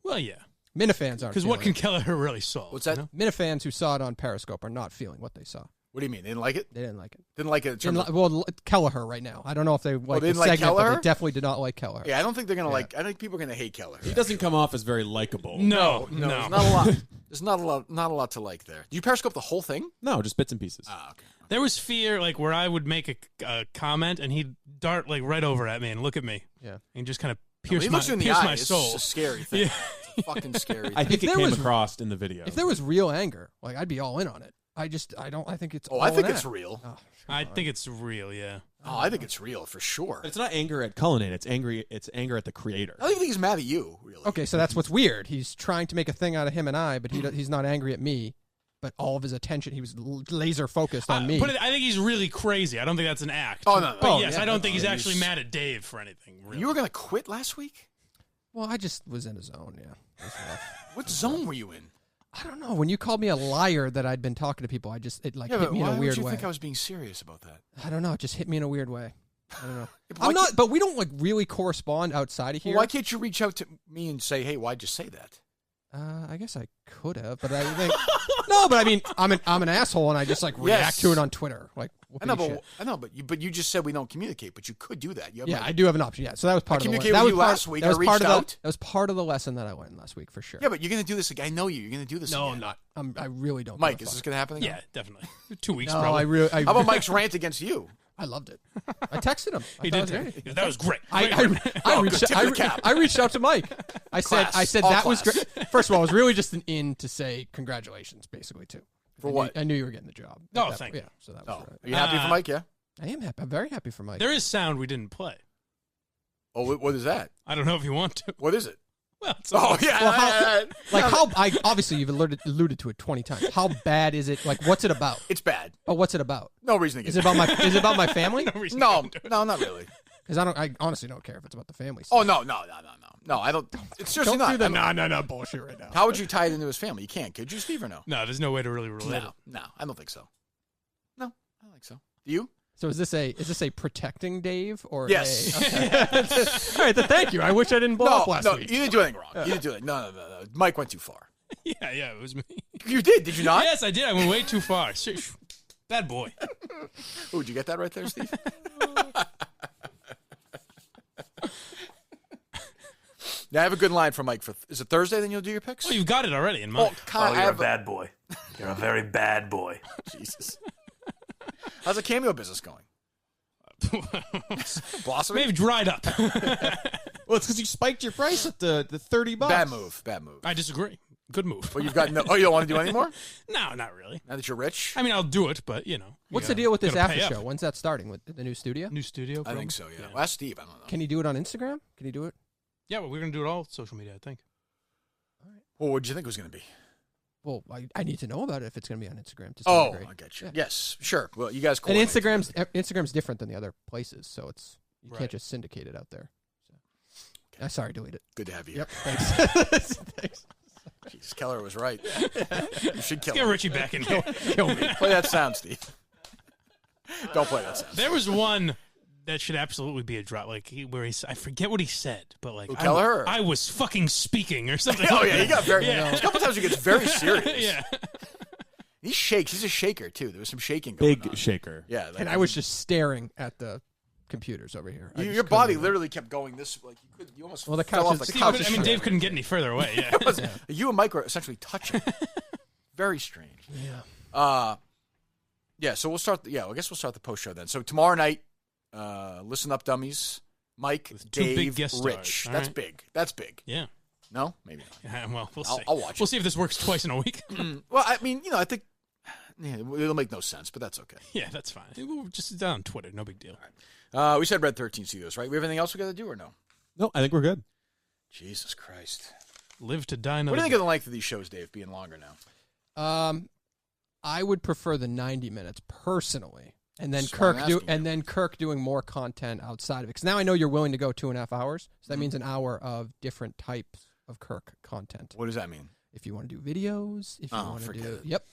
Well, yeah. Minifans aren't. Because what can Kelleher really solve? What's that? Minifans who saw it on Periscope are not feeling what they saw. What do you mean? They didn't like it? They didn't like it. Didn't like it. Well, Kelleher right now. I don't know if they like the like segment, Kelleher? but they definitely did not like Kelleher. Yeah, I don't think they're gonna like. I think people are gonna hate Kelleher. He doesn't come off as very likable. No. There's not a lot. There's not a lot to like there. Do you Periscope the whole thing? No, just bits and pieces. Okay. There was fear, like where I would make a comment and he'd dart like right over at me and look at me. Yeah, and just kind of pierce my eye. soul. It's a scary thing. Yeah. It's a fucking scary thing. I think it came across in the video. If there was real anger, like I'd be all in on it. I think it's. I think it's real. Oh, I think it's real. Yeah. Oh, I think it's real for sure. But it's not anger at Cullinane. It's anger at the creator. I don't even think he's mad at you. Really. Okay, so that's what's weird. He's trying to make a thing out of him and I, but he's not angry at me. But all of his attention, he was laser focused on me. I think he's really crazy. I don't think that's an act. Oh no. But yes, I don't think he's actually mad at Dave for anything. Really. You were gonna quit last week? Well, I just was in a zone. Yeah. What zone were you in? I don't know. When you called me a liar that I'd been talking to people, it hit me in a weird way. Why would you think I was being serious about that? I don't know. It just hit me in a weird way. I don't know. I'm not, but we don't like really correspond outside of here. Well, why can't you reach out to me and say, "Hey, why'd you say that?" I guess I could have, but I think no. But I mean, I'm an asshole, and I just like react to it on Twitter. Like, I know, but you just said we don't communicate, but you could do that. I do have an option. Yeah, so that was part of the lesson. Communicate with you last week. I reached out. That was part of the lesson that I learned last week for sure. Yeah, but you're gonna do this again. I know you. You're gonna do this. No, again. I'm not. I really don't. Mike, is this gonna happen again? Yeah, definitely. 2 weeks. No, probably. How about Mike's rant against you? I loved it. I texted him. He did. That was great. I reached out to Mike. I said that was great. First of all, it was really just an in to say congratulations, basically, too. For what? I knew you were getting the job. Oh, thank you. Yeah, so that was right. Are you happy for Mike? Yeah, I am happy. I'm very happy for Mike. There is sound we didn't play. Oh, what is that? I don't know if you want to. What is it? Well, it's how obviously you've alluded to it 20 times. How bad is it? Like, what's it about? It's bad. But what's it about? No reason to get Is it about my family? No, not really. Because I honestly don't care if it's about the family. Oh no, I don't. It's seriously not. Do the no bullshit right now. How would you tie it into his family? You can't, could you, Steve, or no? No, there's no way to really relate it. No, I don't think so. No, I don't think so. Do you? So is this a protecting Dave or yes? All right, then thank you. I wish I didn't blow up last week. You didn't do anything wrong. You didn't do it. No. Mike went too far. Yeah, it was me. You did you not? Yes, I did. I went way too far. Bad boy. Oh, did you get that right there, Steve? Yeah, I have a good line for Mike. Is it Thursday then you'll do your picks? Oh, you've got it already in mind. You're a bad boy. You're a very bad boy. Jesus. How's the cameo business going? Blossoming? Maybe dried up. Well, it's because you spiked your price at the $30. Bad move. I disagree. Good move. Well, you've got no. Oh, you don't want to do any more? No, not really. Now that you're rich? I mean, I'll do it, but, What's the deal with this after show? When's that starting? With the new studio? New studio? I think so, yeah. Well, ask Steve. I don't know. Can you do it on Instagram? Can you do it? Yeah, well, we're going to do it all social media, I think. All right. Well, what did you think it was going to be? Well, I need to know about it if it's going to be on Instagram. To some degree. I get you. Yeah. Yes, sure. Well, you guys and Instagram's different than the other places, so you can't just syndicate it out there. So. Okay. Sorry, delete it. Good to have you. Yep, thanks. Thanks. Jeez, Keller was right. You should kill Get him. Richie back in here. Kill me. Play that sound, Steve. Don't play that sound. There was one that should absolutely be a drop, I forget what he said, but Kelleher? I was fucking speaking or something. Oh yeah, he got very. A couple times he gets very serious. Yeah. He shakes. He's a shaker too. There was some shaking going on. Big shaker. Yeah. And I was just staring at the computers over here. Your body literally kept going this. You almost. Well, the fell couch off is. the couch. I mean, Dave couldn't get any further away. Yeah. You and Mike were essentially touching. Very strange. Yeah. Yeah. So we'll start. I guess we'll start the post show then. So tomorrow night, listen up, dummies. Mike, with two Dave, big guest Rich. stars. That's Right. big. That's big. Yeah. No, maybe not. Yeah, well, we'll see. I'll watch. We'll see if this works twice in a week. Well, I mean, I think it'll make no sense, but that's okay. Yeah, that's fine. We'll just down on Twitter. No big deal. All right. We said Red 13 Studios, right? We have anything else we got to do or no? No, I think we're good. Jesus Christ. Live to die another What do you think of the length of these shows, Dave, being longer now? I would prefer the 90 minutes personally, and then Kirk doing more content outside of it. Because now I know you're willing to go 2.5 hours, so that means an hour of different types of Kirk content. What does that mean? If you want to do videos, if you want to do, yep.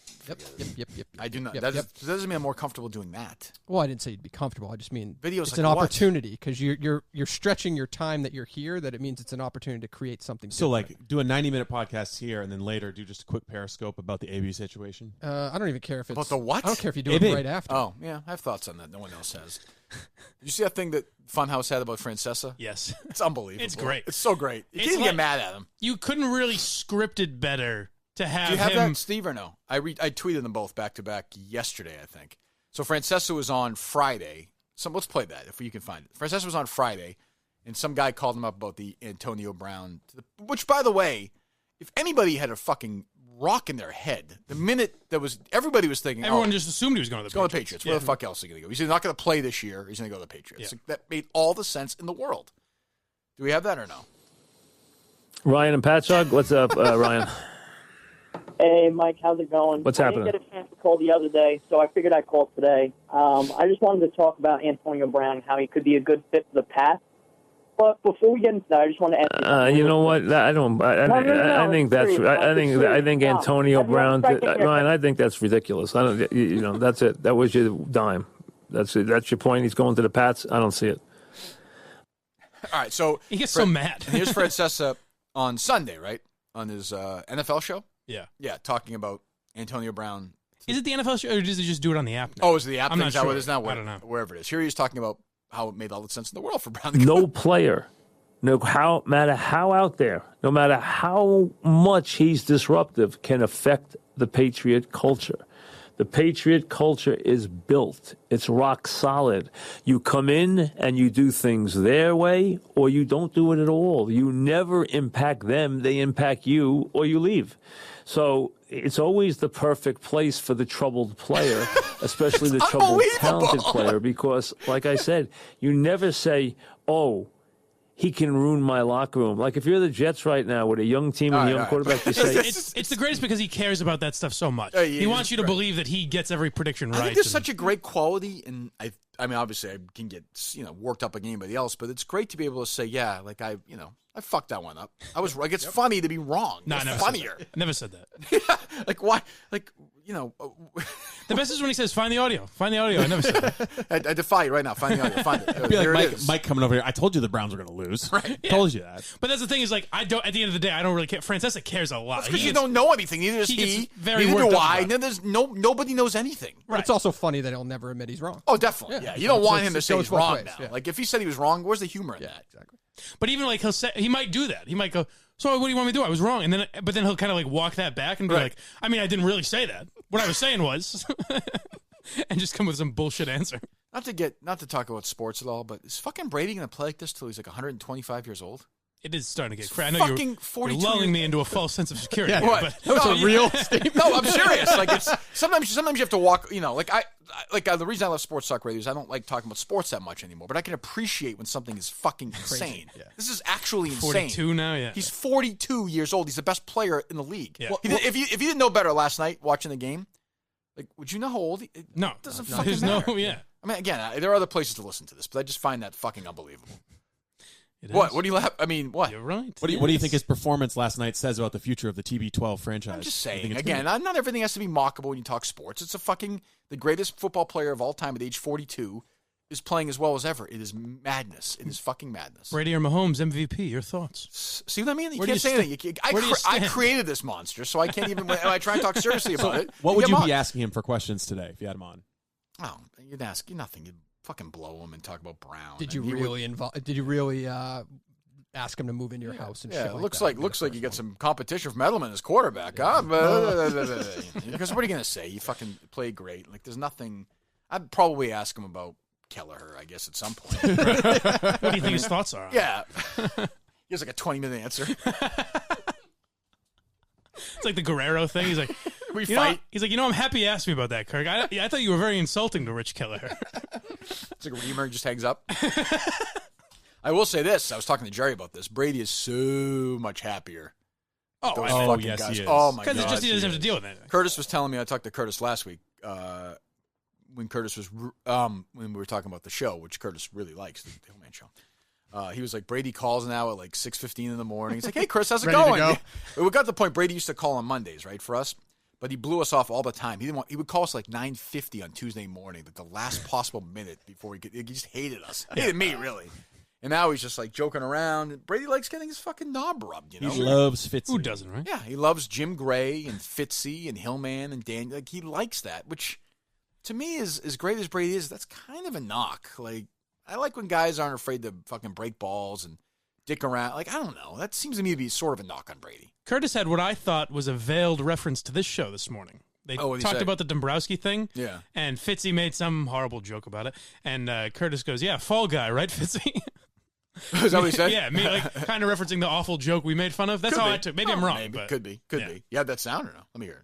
I do not. Yep, That doesn't mean I'm more comfortable doing that. Well, I didn't say you'd be comfortable. I just mean videos. It's like an what? opportunity because you're stretching your time that you're here. That it means it's an opportunity to create something. So, different. do a 90-minute podcast here, and then later do just a quick Periscope about the AB situation. I don't even care if it's about the what. I don't care if you do it right after. Oh yeah, I have thoughts on that. No one else has. Did you see that thing that Funhouse had about Francesa? Yes, it's unbelievable. It's great. It's so great. You can't even get mad at him. You couldn't really script it better. To have Do you have him... that, Steve, or no? I tweeted them both back to back yesterday, I think. So Francesa was on Friday. Let's play that if you can find it. Francesa was on Friday, and some guy called him up about the Antonio Brown, which, by the way, if anybody had a fucking rock in their head, the minute everybody was thinking, everyone just assumed he was going to the Patriots. Where the fuck else is he going to go? He's either not going to play this year, or he's going to go to the Patriots. Yeah. That made all the sense in the world. Do we have that or no? Ryan and Patchogue, what's up, Ryan? Hey, Mike, how's it going? What's happening? I didn't get a chance to call the other day, so I figured I'd call today. I just wanted to talk about Antonio Brown, how he could be a good fit for the Pats. But before we get into that, I just want to ask you. You know what? I don't. I think that's. I think Antonio Brown. Ryan, I think that's ridiculous. I don't. You know, that's it. That was your dime. That's it. That's your point. He's going to the Pats. I don't see it. All right, so he gets so mad. Here's Francesa on Sunday, right, on his NFL show. Yeah, talking about Antonio Brown. Is it the NFL show, or does he just do it on the app now? Oh, is it the app? I'm not Is that sure. what it is now? I don't know. Wherever it is. Here he is talking about how it made all the sense in the world for Brown. No player, no matter how out there, no matter how much he's disruptive, can affect the Patriot culture. The Patriot culture is built. It's rock solid. You come in and you do things their way, or you don't do it at all. You never impact them. They impact you, or you leave. So it's always the perfect place for the troubled player, especially the troubled, talented player, because, like I said, you never say, oh, he can ruin my locker room. Like if you're the Jets right now with a young team and a young quarterback, you say it's the greatest because he cares about that stuff so much. He wants you to believe that he gets every prediction right. I think there's such a great quality, and I mean, obviously, I can get worked up like anybody else, but it's great to be able to say, yeah, like I fucked that one up. I was like, it's funny to be wrong. No, it's funnier. Never said that. Like why? Like the best is when he says, "Find the audio. Find the audio." I never said that. I defy you right now. Find the audio. Find it. It'd be like Mike coming over here. I told you the Browns were going to lose. Right. Yeah. Told you that. But that's the thing is, like, I don't. At the end of the day, I don't really care. Francesa cares a lot. Because you don't know anything. Neither does he. Neither do I. There's nobody knows anything. Right. It's also funny that he'll never admit he's wrong. Oh, definitely. Yeah. You don't want him to say he's wrong now. Yeah. Like if he said he was wrong, where's the humor in that? Exactly. But even like he might do that. He might go, so what do you want me to do? I was wrong. But then he'll kind of like walk that back and be like, I mean, I didn't really say that. What I was saying was, and just come with some bullshit answer. Not to talk about sports at all, but is fucking Brady going to play like this till he's like 125 years old? It is starting to get crazy. I know you're lulling me into a false sense of security. Yeah, But that's a real statement. No, I'm serious. Like it's sometimes you have to walk. You know, the reason I love Sports Talk Radio is I don't like talking about sports that much anymore. But I can appreciate when something is fucking insane. Yeah. This is actually insane. 42 now, yeah. He's 42 years old. He's the best player in the league. Yeah. Well, if you didn't know better last night watching the game, like would you know how old? No, it doesn't fucking matter. I mean, again, there are other places to listen to this, but I just find that fucking unbelievable. What do you laugh? I mean, what? You're right. What do you think his performance last night says about the future of the TB12 franchise? I'm just saying. Again, not everything has to be mockable when you talk sports. It's the greatest football player of all time at age 42 is playing as well as ever. It is madness. It is fucking madness. Brady or Mahomes MVP? Your thoughts? See what I mean? You can't say anything. I created this monster, so I can't even. When I try and talk seriously about it. What would you be asking him for questions today if you had him on? Oh, you'd ask nothing. You'd fucking blow him and talk about Brown. Did you really ask him to move into your house and shit it like looks like you got some competition from Edelman as quarterback, huh? Because what are you gonna say? You fucking played great. Like there's nothing. I'd probably ask him about Kelleher, I guess, at some point. What do you think his thoughts are? Yeah, he has like a 20-minute answer. It's like the Guerrero thing. He's like, we fight. He's like, I'm happy you asked me about that, Kirk. I thought you were very insulting to Rich Kelleher. It's like a reamer just hangs up. I will say this. I was talking to Jerry about this. Brady is so much happier. Yes, guys. he is. Oh, my God. Because he doesn't have to deal with it. Curtis was telling me, I talked to Curtis last week, when Curtis was, when we were talking about the show, which Curtis really likes, the Hillman Show. He was like, Brady calls now at like 6:15 in the morning. He's like, hey, Chris, how's it going? We got to the point, Brady used to call on Mondays, right, for us. But he blew us off all the time. He would call us like 9:50 on Tuesday morning, like the last possible minute before he just hated us. Hated me, really. And now he's just like joking around. Brady likes getting his fucking knob rubbed, you know? He loves Fitzy. Who doesn't, right? Yeah, he loves Jim Gray and Fitzy and Hillman and Dan. Like, he likes that, which to me is as great as Brady is. That's kind of a knock. Like, I like when guys aren't afraid to fucking break balls and dick around. Like, I don't know. That seems to me to be sort of a knock on Brady. Curtis had what I thought was a veiled reference to this show this morning. They talked about the Dombrowski thing. Yeah. And Fitzy made some horrible joke about it. And Curtis goes, yeah, fall guy, right, Fitzy? Is that what he said? Yeah, me like kind of referencing the awful joke we made fun of. That's how I took. Maybe I'm wrong. Maybe. But Could be. You had that sound or no? Let me hear it.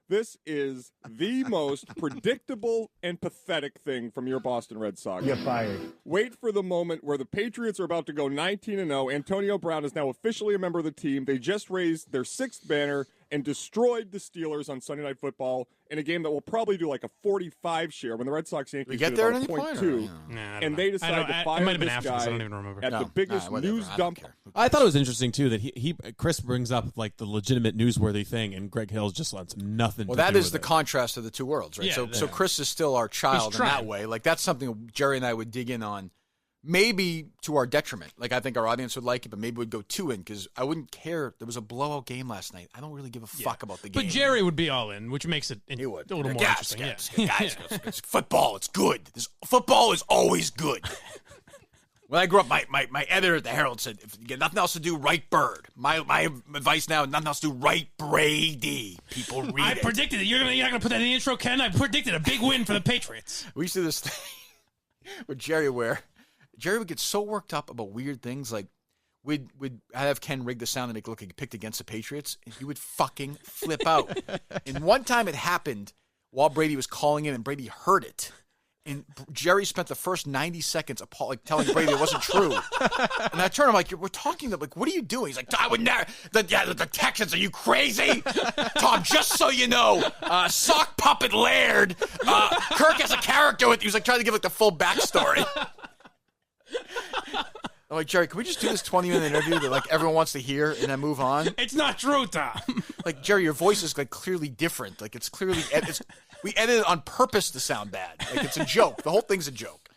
This is the most predictable and pathetic thing from your Boston Red Sox. You're fired. Wait for the moment where the Patriots are about to go 19-0. Antonio Brown is now officially a member of the team. They just raised their 6th banner and destroyed the Steelers on Sunday Night Football in a game that will probably do like a 45 share when the Red Sox Yankees get there at any point? And they decide to fire this guy I don't even remember. at the biggest news dump. I thought it was interesting too that Chris brings up like the legitimate newsworthy thing, and Greg Hills just lets nothing. Well, to that do is with the it. contrast of the two worlds, right? Yeah, So Chris is still our child in that way. Like that's something Jerry and I would dig in on. Maybe to our detriment. Like, I think our audience would like it, but maybe we'd go 2 in because I wouldn't care. There was a blowout game last night. I don't really give a fuck about the game. But Jerry would be all in, which makes it a little more interesting. Guys, it's football. It's good. Football is always good. When I grew up, my editor at the Herald said, if you get nothing else to do, write Bird. My advice now, nothing else to do, write Brady. People read I it. predicted it. You're not going to put that in the intro, Ken? I predicted a big win for the Patriots. We used to do this thing with Jerry where Jerry would get so worked up about weird things, like we'd have Ken rig the sound to make it look like he picked against the Patriots, and he would fucking flip out. And one time it happened while Brady was calling in, and Brady heard it. And Jerry spent the first 90 seconds telling Brady it wasn't true. And I turned him like, we're talking to, like, what are you doing? He's like, I would never, the Texans, are you crazy? Tom, just so you know, sock puppet Laird, Kirk has a character with you. He's like trying to give like the full backstory. I'm like, Jerry, can we just do this 20-minute interview that like everyone wants to hear and then move on? It's not true, Tom. Like, Jerry, your voice is like clearly different. Like it's clearly we edited it on purpose to sound bad. Like it's a joke. The whole thing's a joke.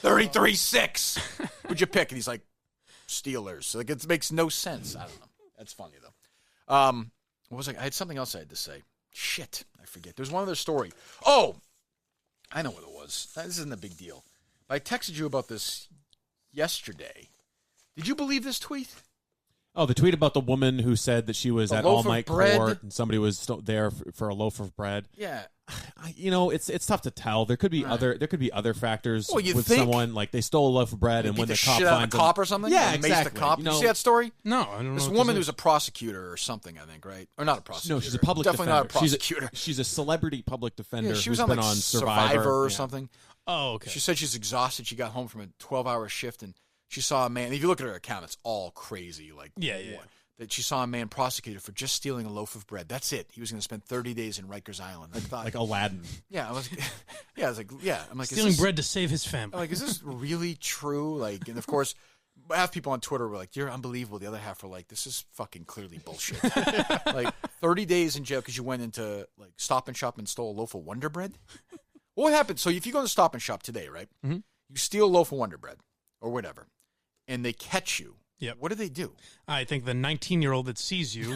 33-6. Who'd you pick? And he's like, Steelers. So, like it makes no sense. I don't know. That's funny though. What was I had something else I had to say. Shit, I forget. There's one other story. Oh, I know what it was. This isn't a big deal. I texted you about this yesterday. Did you believe this tweet? Oh, the tweet about the woman who said that she was A at loaf All of Night bread? Court and somebody was there for a loaf of bread. Yeah. It's tough to tell. There could be other factors Well, you'd with think- someone, like they stole a loaf of bread and Beat when the the cop shit out of finds a them, cop or something? Yeah, Or maced exactly. the cop. You You know, see that story? No, I don't know. This what woman this who's a prosecutor or something, I think, right? Or not a prosecutor. No, she's a public Definitely defender. not a prosecutor. She's a celebrity public defender. Yeah, she was who's on been like on Survivor or Yeah. something. Oh, okay. She said she's exhausted. She got home from a 12-hour shift and she saw a man. If you look at her account, it's all crazy. Like Yeah. that she saw a man prosecuted for just stealing a loaf of bread. That's it. He was going to spend 30 days in Rikers Island. I thought, Like Aladdin. yeah, I was like, I'm like, Stealing is this, bread to save his family. I'm like, is this really true? Like, and of course, half people on Twitter were like, "You're unbelievable." The other half were like, "This is fucking clearly bullshit." Like 30 days in jail because you went into like Stop and Shop and stole a loaf of Wonder Bread. What happened? So if you go to Stop and Shop today, right? Mm-hmm. You steal a loaf of Wonder Bread or whatever, and they catch you. Yep. What do they do? I think the 19-year-old that sees you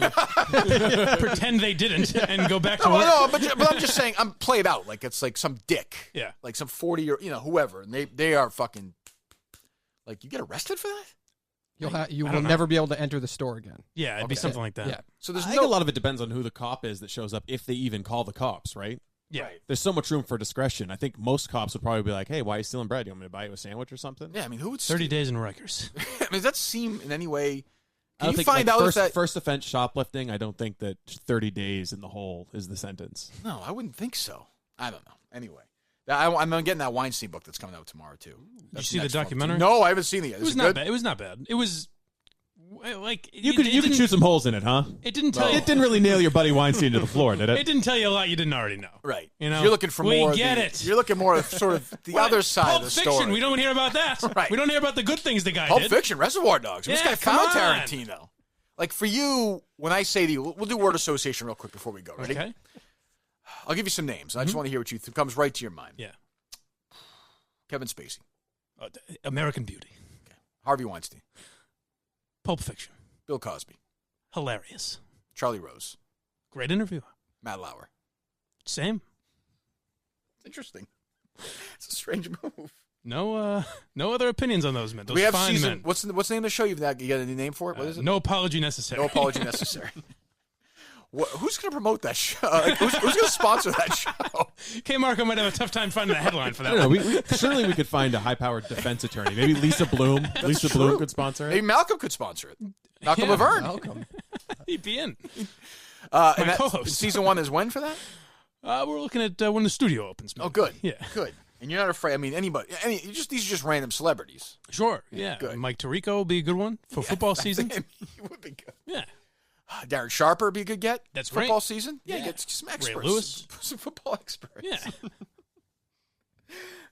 pretend they didn't and go back to work. No, but I'm just saying, I'm played out like it's like some dick. Yeah. Like some 40 or whoever, and they are fucking like, you get arrested for that? You will never be able to enter the store again. Yeah, it'd be something like that. Yeah. So there's I think a lot of it depends on who the cop is that shows up, if they even call the cops, right? Yeah. Right. There's so much room for discretion. I think most cops would probably be like, "Hey, why are you stealing bread? You want me to buy you a sandwich or something?" Yeah, I mean, who would 30 days in Rikers. I mean, does that seem in any way? I Can don't you think, find like, out first, if that? first offense shoplifting, I don't think that 30 days in the hole is the sentence. No, I wouldn't think so. I don't know. Anyway, I'm getting that Weinstein book that's coming out tomorrow too. Did you That's see the next month, too. documentary? No, I haven't seen it yet. It was not bad. It was not bad. It was like You could shoot some holes in it, huh? It didn't tell you. It didn't really nail your buddy Weinstein to the floor, did it? It didn't tell you a lot you didn't already know. Right. You know, You're looking for we more. get of it. You're looking more of sort of the other side Pulp of the Fiction. story. We don't hear about that. Right. We don't hear about the good things the guy Pulp did. Fiction, Reservoir Dogs. This Yeah, guy come found on. Tarantino. Like for you, when I say to you, we'll do word association real quick before we go. Ready? Okay. I'll give you some names. I just want to hear what you comes right to your mind. Yeah. Kevin Spacey, American Beauty. Harvey Weinstein, Pulp Fiction. Bill Cosby, Hilarious. Charlie Rose, Great interview. Matt Lauer. Same. Interesting. It's a strange move. No other opinions on those men. Those we have fine season. men. What's the name of the show? You got a new name for it? What is it? No apology necessary. No apology necessary. Who's going to promote that show? Who's going to sponsor that show? K. Marco might have a tough time finding a headline for that. I don't know. one. Surely we could find a high-powered defense attorney. Maybe Lisa Bloom. Lisa Bloom could sponsor it. Maybe Malcolm could sponsor it. Malcolm Yeah, Laverne. Malcolm. He'd be in. And co-host. season 1 is when for that? We're looking at when the studio opens. Maybe. Oh, good. Yeah. Good. And you're not afraid. I mean, anybody. These are just random celebrities. Sure. Yeah. Good. Mike Tirico will be a good one for football season. He would be good. Yeah. Darren Sharper would be a good get. That's football great. season. Yeah, get some experts. Ray Lewis. Some football experts. Yeah.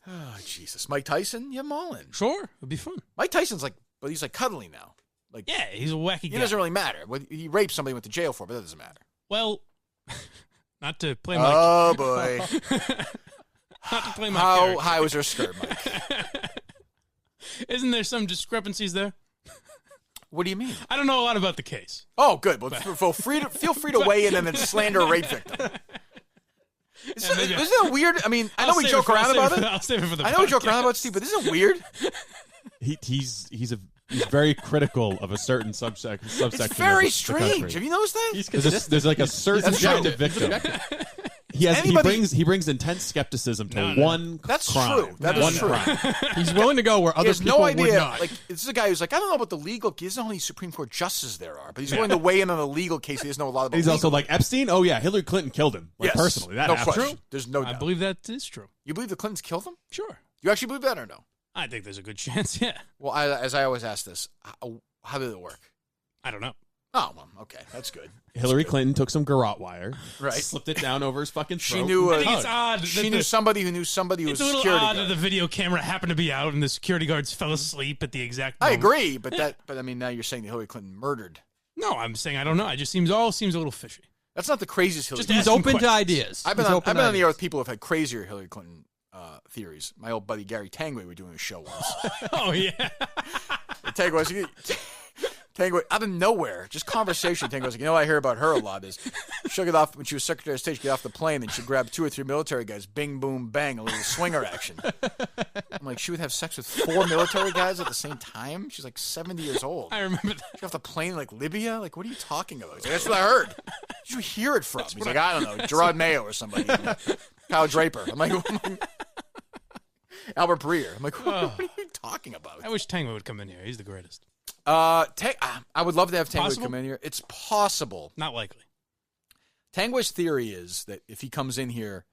Oh, Jesus. Mike Tyson. Yeah, Mullen. Sure. It'd be fun. Mike Tyson's but he's like cuddly now. Like, Yeah, he's a wacky he guy. doesn't really matter. He raped somebody, went to jail for, but that doesn't matter. Well, not to play my. Oh boy. Not to play my. How character. high was her skirt, Mike? Isn't there some discrepancies there? What do you mean? I don't know a lot about the case. Oh, good. Well, feel free to weigh in and then slander a rape victim. Isn't that weird? I mean, I know we joke around about it. I'll save it for the I know we joke podcast. around about it, Steve, but isn't it weird? He's very critical of a certain subsection. It's very of the strange. country. Have you noticed that? There's like a certain That's true. kind of victim. He brings intense skepticism to one That's crime. true. That one is true. crime. He's willing to go where He other has people no idea. would not. Like, this is a guy who's like, I don't know about the legal. He doesn't know how many Supreme Court justices there are, but he's willing to weigh in on a legal case. He doesn't know a lot about. He's legal. also like Epstein. Oh yeah, Hillary Clinton killed him. Like, Yes. personally, that No happened. question. There's no I doubt. believe that is true. You believe the Clintons killed him? Sure. You actually believe that or no? I think there's a good chance. Yeah. Well, as I always ask this, how did it work? I don't know. Oh, well, okay, that's good. Hillary Clinton took some garrote wire, Right. slipped it down over his fucking throat. She knew. I think it's odd. that She the- knew somebody who knew somebody who was It's a a little security odd guard. that the video camera happened to be out and the security guards fell asleep at the exact I moment. agree, but I mean, now you're saying that Hillary Clinton murdered. No, I'm saying I don't know. It just seems a little fishy. That's not the craziest Hillary. Just Clinton. He's asking open to questions. ideas. I've been He's on open the to air with ideas. people who have had crazier Hillary Clinton theories. My old buddy Gary Tanguay were doing a show once. Oh yeah. The tag was Tango, out of nowhere, just conversation. Tango's like, what I hear about her a lot is she'll get off, when she was Secretary of State, she'd get off the plane and she'd grab 2 or 3 military guys, bing, boom, bang, a little swinger action. I'm like, she would have sex with 4 military guys at the same time? She's like 70 years old. I remember that. She got off the plane like Libya? Like, what are you talking about? He's like, that's what I heard. Where'd you hear it from? He's like, I don't know, Gerard Mayo or somebody. Kyle Draper. I'm like, Albert Breer. I'm like, what are you talking about? I wish Tango would come in here. He's the greatest. I would love to have Tango come in here. It's possible. Not likely. Tango's theory is that if he comes in here,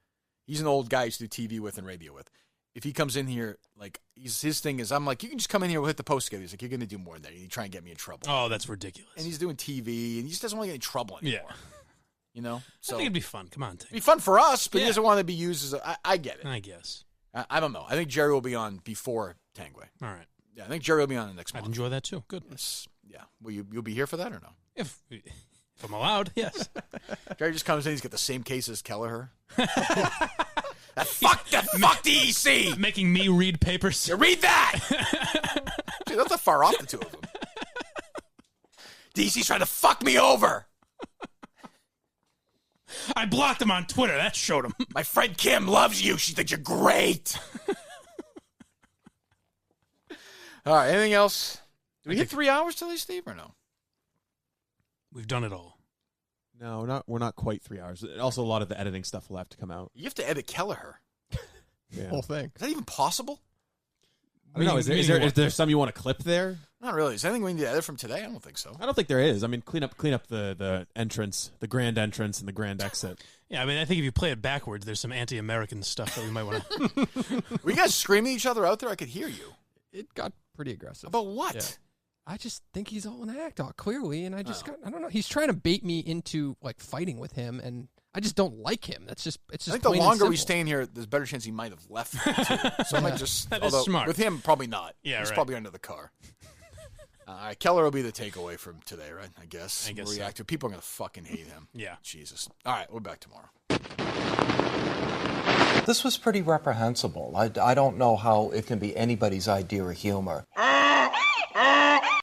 he's an old guy he used to do TV with and radio with. If he comes in here, like, his thing is, I'm like, you can just come in here, we'll hit the post together. He's like, you're going to do more than that. You try and get me in trouble. Oh, that's ridiculous. And he's doing TV, and he just doesn't want to get in trouble anymore. Yeah. You know? So I think it'd be fun. Come on, Tango. It'd be fun for us, but he doesn't want to be used as a... I get it. I guess. I don't know. I think Jerry will be on before Tanguay. All right. Yeah, I think Jerry will be on the next month. I'd enjoy that too. Good. Yes. Yeah. Will you'll be here for that or no? If I'm allowed, yes. Jerry just comes in. He's got the same case as Kelleher. Fuck DEC. Making me read papers. You read that. Dude, that's not far off the two of them. DEC's trying to fuck me over. I blocked him on Twitter. That showed him. My friend Kim loves you. She thinks you're great. All right. Anything else? Do we hit 3 hours today, Steve, or no? We've done it all. No, we're not quite 3 hours. Also, a lot of the editing stuff will have to come out. You have to edit Kelleher. Yeah. Whole thing. Is that even possible? I don't know. Is there some you want to clip there? Not really. Is there anything we need to edit from today? I don't think so. I don't think there is. I mean, clean up the entrance, the grand entrance, and the grand exit. Yeah, I mean, I think if you play it backwards, there's some anti-American stuff that we might want to. Were you guys screaming at each other out there? I could hear you. It got pretty aggressive. About what? Yeah. I just think he's all an act, clearly, and I don't know. He's trying to bait me into like fighting with him, and I just don't like him. It's just. I think the longer we stay in here, there's a better chance he might have left. Too. So I might just. That is smart. With him, probably not. Yeah, he's right. probably under the car. All right, Kelleher will be the takeaway from today, right? I guess. So. People are gonna fucking hate him. Yeah. Jesus. All right, we're back tomorrow. This was pretty reprehensible. I don't know how it can be anybody's idea of humor.